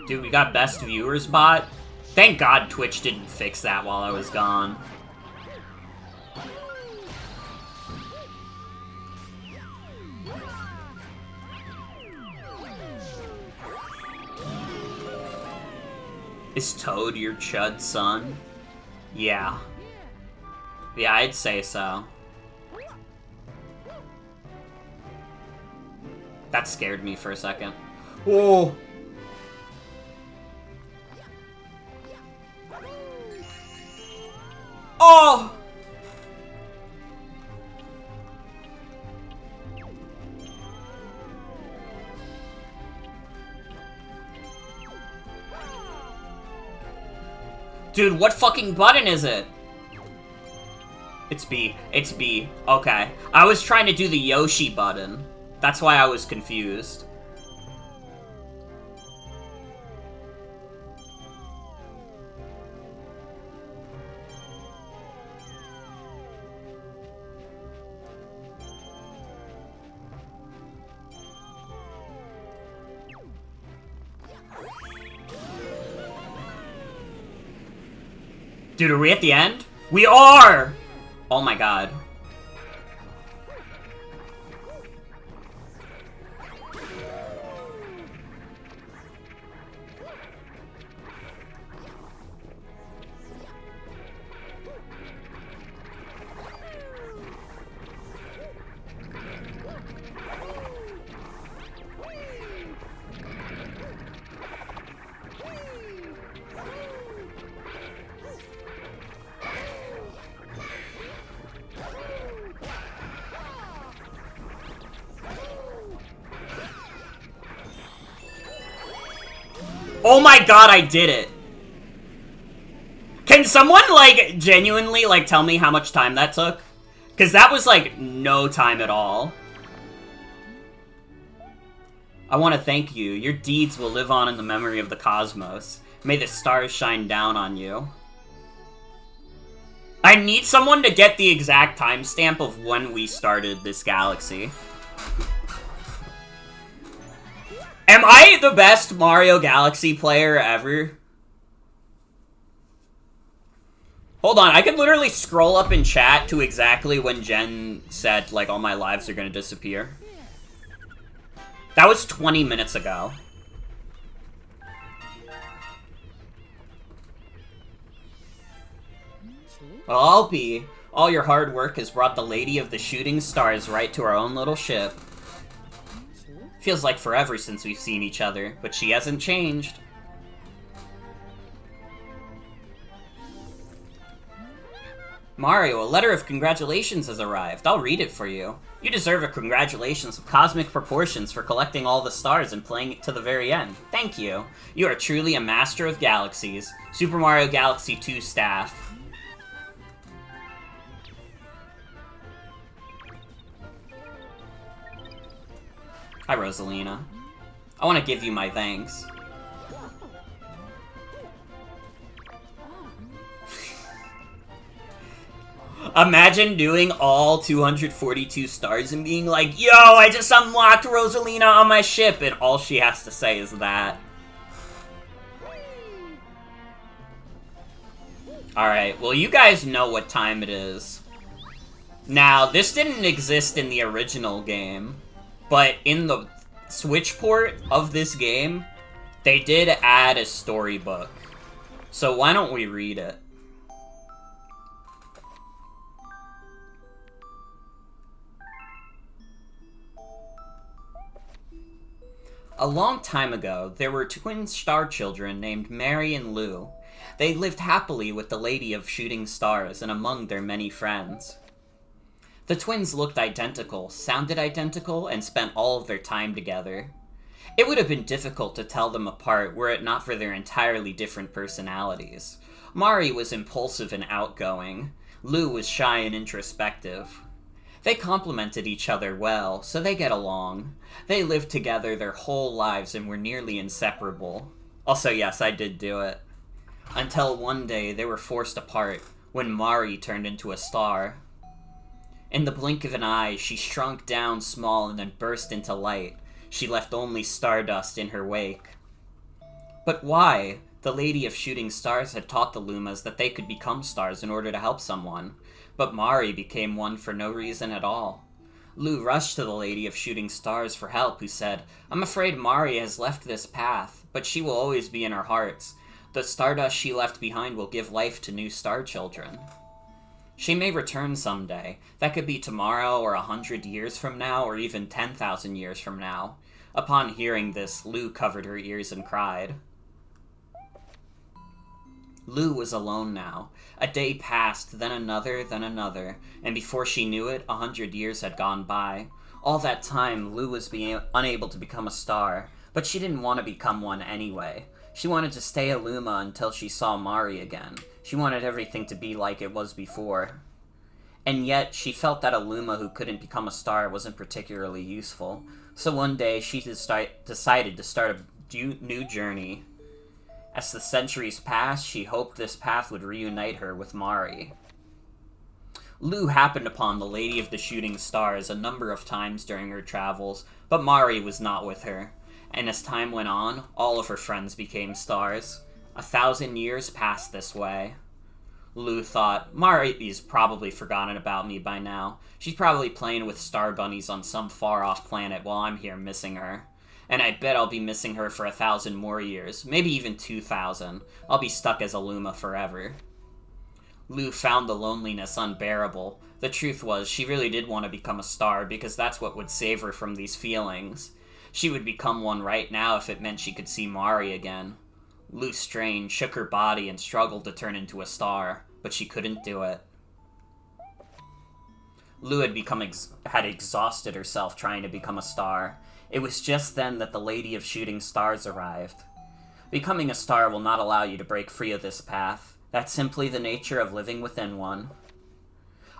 Dude, we got best viewers bot. Thank God Twitch didn't fix that while I was gone. Is Toad your chud son? Yeah. Yeah, I'd say so. That scared me for a second. Whoa! Oh! Dude, what fucking button is it? It's B. It's B. Okay. I was trying to do the Yoshi button. That's why I was confused. Dude, are we at the end? We are! Oh my god. Oh my god, I did it! Can someone, like, genuinely, like, tell me how much time that took? Because that was, like, no time at all. I want to thank you. Your deeds will live on in the memory of the cosmos. May the stars shine down on you. I need someone to get the exact timestamp of when we started this galaxy. Am I the best Mario Galaxy player ever? Hold on, I could literally scroll up in chat to exactly when Jen said, like, all my lives are gonna disappear. That was 20 minutes ago. Well, I'll be. All your hard work has brought the Lady of the Shooting Stars right to our own little ship. Feels like forever since we've seen each other, but she hasn't changed. Mario, a letter of congratulations has arrived. I'll read it for you. You deserve a congratulations of cosmic proportions for collecting all the stars and playing it to the very end. Thank you. You are truly a master of galaxies. Super Mario Galaxy 2 staff. Hi, Rosalina. I want to give you my thanks. Imagine doing all 242 stars and being like, yo, I just unlocked Rosalina on my ship, and all she has to say is that. Alright, well, you guys know what time it is. Now, this didn't exist in the original game, but in the Switch port of this game, they did add a storybook. So why don't we read it? A long time ago, there were twin star children named Mary and Lou. They lived happily with the Lady of Shooting Stars and among their many friends. The twins looked identical, sounded identical, and spent all of their time together. It would have been difficult to tell them apart were it not for their entirely different personalities. Mari was impulsive and outgoing. Lou was shy and introspective. They complemented each other well, so they get along. They lived together their whole lives and were nearly inseparable. Also, yes, I did do it. Until one day they were forced apart, when Mari turned into a star. In the blink of an eye, she shrunk down small and then burst into light. She left only stardust in her wake. But why? The Lady of Shooting Stars had taught the Lumas that they could become stars in order to help someone. But Mari became one for no reason at all. Lou rushed to the Lady of Shooting Stars for help, who said, "I'm afraid Mari has left this path, but she will always be in our hearts. The stardust she left behind will give life to new star children. She may return someday. That could be tomorrow, or 100 years from now, or even 10,000 years from now." Upon hearing this, Lou covered her ears and cried. Lou was alone now. A day passed, then another, and before she knew it, 100 years had gone by. All that time, Lou was unable to become a star, but she didn't want to become one anyway. She wanted to stay a Luma until she saw Mari again. She wanted everything to be like it was before. And yet, she felt that a Luma who couldn't become a star wasn't particularly useful. So one day, she decided to start a new journey. As the centuries passed, she hoped this path would reunite her with Mari. Lou happened upon the Lady of the Shooting Stars a number of times during her travels, but Mari was not with her. And as time went on, all of her friends became stars. 1,000 years passed this way. Lou thought, Mari's probably forgotten about me by now. She's probably playing with star bunnies on some far-off planet while I'm here missing her. And I bet I'll be missing her for 1,000 more years, maybe even 2,000. I'll be stuck as a Luma forever. Lou found the loneliness unbearable. The truth was, she really did want to become a star because that's what would save her from these feelings. She would become one right now if it meant she could see Mari again. Lou strained, shook her body, and struggled to turn into a star, but she couldn't do it. Lou had exhausted herself trying to become a star. It was just then that the Lady of Shooting Stars arrived. Becoming a star will not allow you to break free of this path. That's simply the nature of living within one.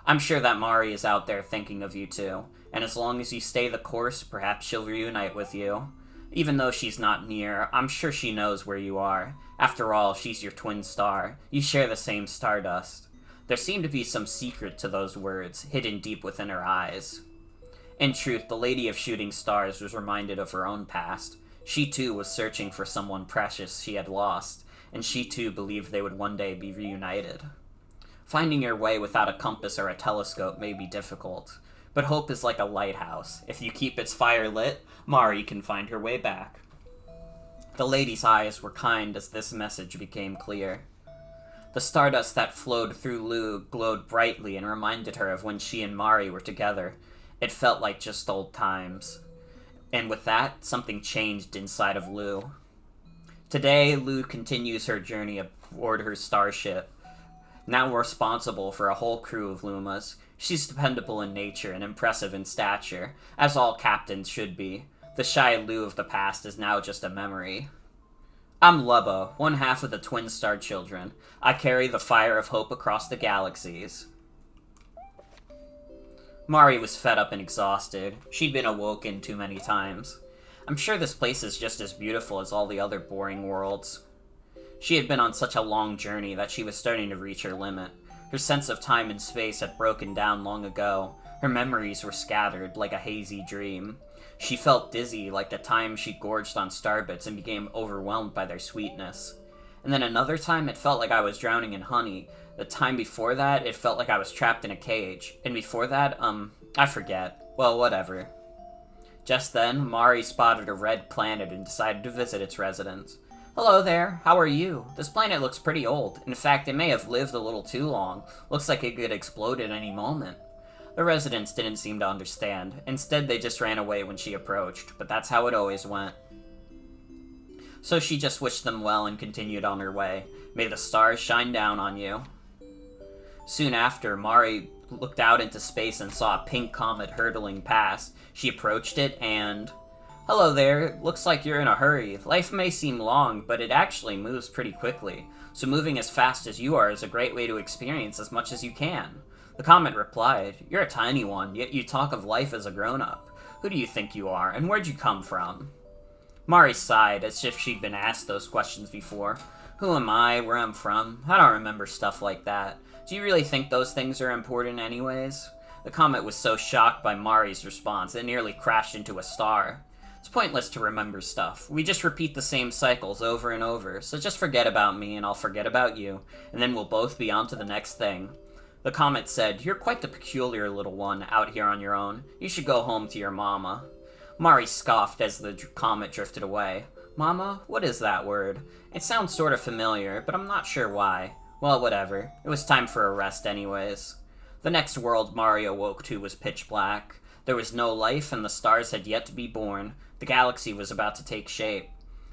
I'm sure that Mari is out there thinking of you too, and as long as you stay the course, perhaps she'll reunite with you. Even though she's not near, I'm sure she knows where you are. After all, she's your twin star. You share the same stardust. There seemed to be some secret to those words, hidden deep within her eyes. In truth, the Lady of Shooting Stars was reminded of her own past. She too was searching for someone precious she had lost, and she too believed they would one day be reunited. Finding your way without a compass or a telescope may be difficult, but hope is like a lighthouse. If you keep its fire lit, Mari can find her way back. The lady's eyes were kind as this message became clear. The stardust that flowed through Lou glowed brightly and reminded her of when she and Mari were together. It felt like just old times. And with that, something changed inside of Lou. Today, Lou continues her journey aboard her starship. Now responsible for a whole crew of Lumas, she's dependable in nature and impressive in stature, as all captains should be. The shy Lou of the past is now just a memory. I'm Lubbo, one half of the Twin Star Children. I carry the fire of hope across the galaxies. Mari was fed up and exhausted. She'd been awoken too many times. I'm sure this place is just as beautiful as all the other boring worlds. She had been on such a long journey that she was starting to reach her limit. Her sense of time and space had broken down long ago. Her memories were scattered like a hazy dream. She felt dizzy like the time she gorged on starbits and became overwhelmed by their sweetness. And then another time it felt like I was drowning in honey. The time before that, it felt like I was trapped in a cage. And before that, I forget. Well, whatever. Just then, Mari spotted a red planet and decided to visit its residents. Hello there, how are you? This planet looks pretty old. In fact, it may have lived a little too long. Looks like it could explode at any moment. The residents didn't seem to understand. Instead, they just ran away when she approached, but that's how it always went. So she just wished them well and continued on her way. May the stars shine down on you. Soon after, Mari looked out into space and saw a pink comet hurtling past. She approached it and... Hello there, looks like you're in a hurry. Life may seem long, but it actually moves pretty quickly. So moving as fast as you are is a great way to experience as much as you can. The comet replied, You're a tiny one, yet you talk of life as a grown-up. Who do you think you are, and where'd you come from? Mari sighed, as if she'd been asked those questions before. Who am I, where I'm from? I don't remember stuff like that. Do you really think those things are important anyways? The comet was so shocked by Mari's response, it nearly crashed into a star. It's pointless to remember stuff. We just repeat the same cycles over and over, so just forget about me and I'll forget about you, and then we'll both be on to the next thing. The comet said, You're quite the peculiar little one out here on your own. You should go home to your mama. Mari scoffed as the comet drifted away. Mama? What is that word? It sounds sort of familiar, but I'm not sure why. Well, whatever. It was time for a rest anyways. The next world Mari awoke to was pitch black. There was no life and the stars had yet to be born. The galaxy was about to take shape.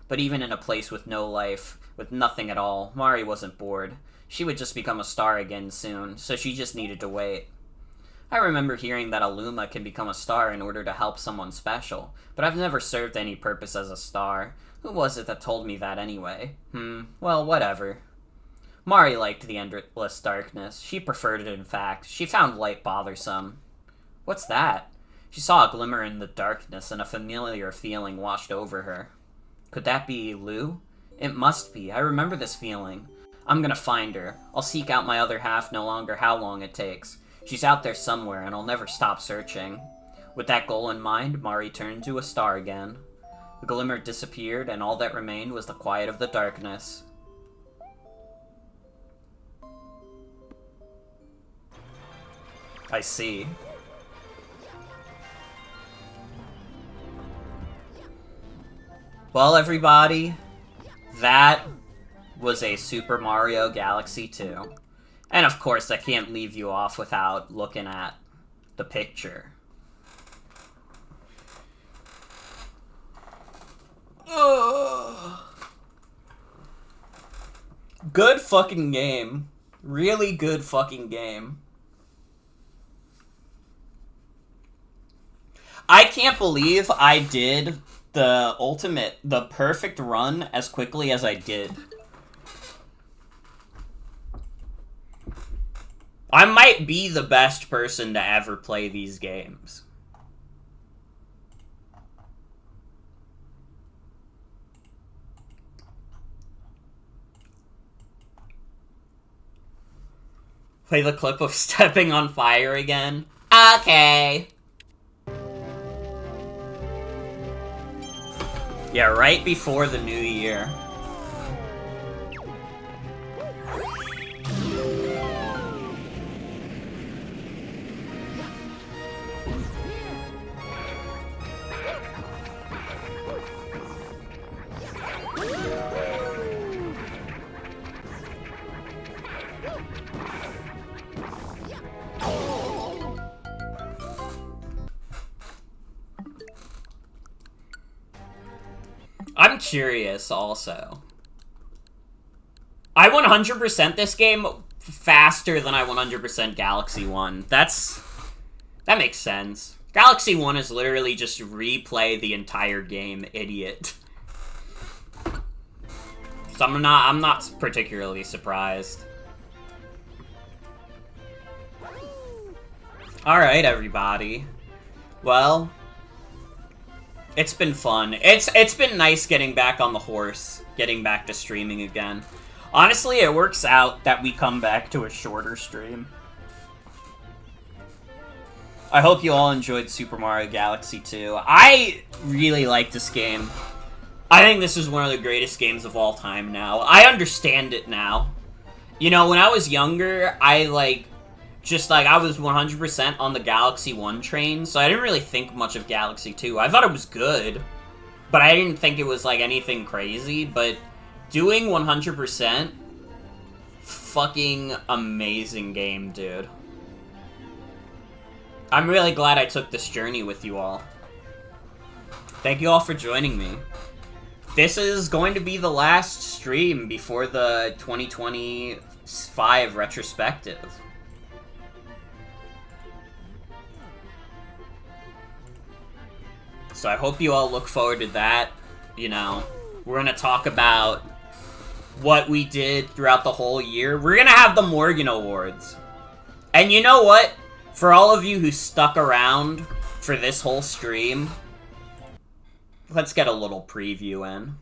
But even in a place with no life, with nothing at all, Mari wasn't bored. She would just become a star again soon, so she just needed to wait. I remember hearing that a Luma can become a star in order to help someone special, but I've never served any purpose as a star. Who was it that told me that anyway? Well, whatever. Mari liked the endless darkness. She preferred it, in fact. She found light bothersome. What's that? She saw a glimmer in the darkness, and a familiar feeling washed over her. Could that be Lou? It must be. I remember this feeling. I'm gonna find her. I'll seek out my other half no longer how long it takes. She's out there somewhere, and I'll never stop searching. With that goal in mind, Mari turned to a star again. The glimmer disappeared, and all that remained was the quiet of the darkness. I see. Well, everybody, that was a Super Mario Galaxy 2. And of course, I can't leave you off without looking at the picture. Ugh. Good fucking game. Really good fucking game. I can't believe I did the perfect run as quickly as I did. I might be the best person to ever play these games. Play the clip of stepping on fire again. Okay. Yeah, right before the new year. I'm curious, also. I 100% this game faster than I 100% Galaxy 1. That makes sense. Galaxy 1 is literally just replay the entire game, idiot. So I'm not particularly surprised. Alright, everybody. Well, it's been fun. It's been nice getting back on the horse, getting back to streaming again. Honestly, it works out that we come back to a shorter stream. I hope you all enjoyed Super Mario Galaxy 2. I really like this game. I think this is one of the greatest games of all time now. I understand it now. You know, when I was younger, I was 100% on the Galaxy 1 train, so I didn't really think much of Galaxy 2. I thought it was good, but I didn't think it was, like, anything crazy, but doing 100%, fucking amazing game, dude. I'm really glad I took this journey with you all. Thank you all for joining me. This is going to be the last stream before the 2025 retrospective. So I hope you all look forward to that. You know, we're gonna talk about what we did throughout the whole year. We're gonna have the Morgan Awards. And you know what? For all of you who stuck around for this whole stream, let's get a little preview in.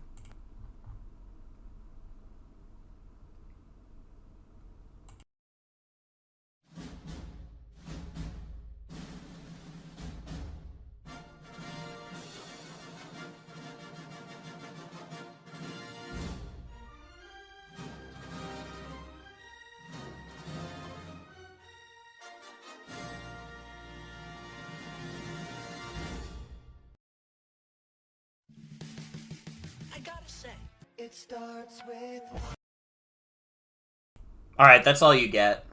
It starts with... Alright, that's all you get.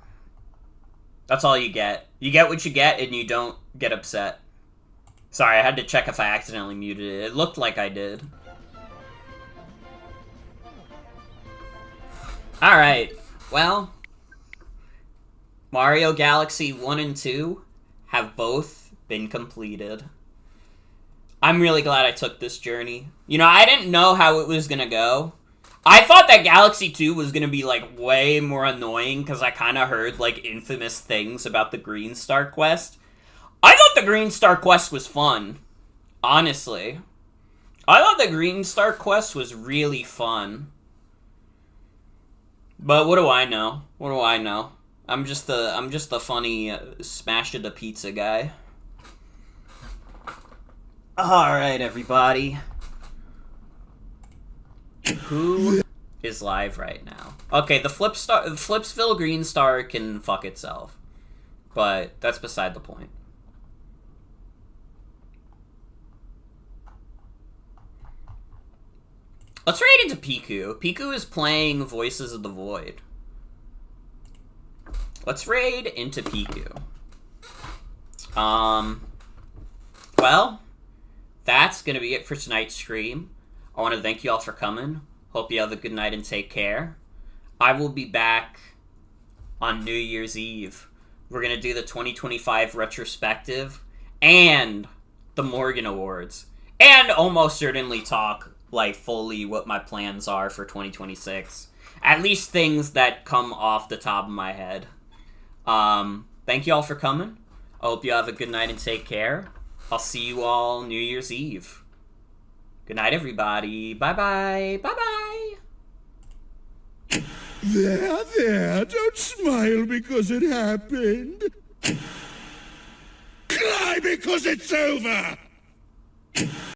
That's all you get. You get what you get, and you don't get upset. Sorry, I had to check if I accidentally muted it. It looked like I did. Alright, well... Mario Galaxy 1 and 2 have both been completed. I'm really glad I took this journey. You know, I didn't know how it was gonna go. I thought that Galaxy 2 was gonna be, like, way more annoying, because I kind of heard, like, infamous things about the Green Star Quest. I thought the Green Star Quest was fun. Honestly. I thought the Green Star Quest was really fun. But what do I know? What do I know? I'm just the funny smash it a pizza guy. Alright, everybody. Who is live right now? Okay, the Flipsville Green Star can fuck itself. But that's beside the point. Let's raid into Piku. Piku is playing Voices of the Void. Let's raid into Piku. Well, that's gonna be it for tonight's stream. I want to thank you all for coming. Hope you have a good night and take care. I will be back on New Year's Eve. We're gonna do the 2025 retrospective and the Morgan Awards. And almost certainly talk, like, fully what my plans are for 2026. At least things that come off the top of my head. Thank you all for coming. I hope you have a good night and take care. I'll see you all New Year's Eve. Good night, everybody. Bye-bye. Bye-bye. There, don't smile because it happened. Cry because it's over!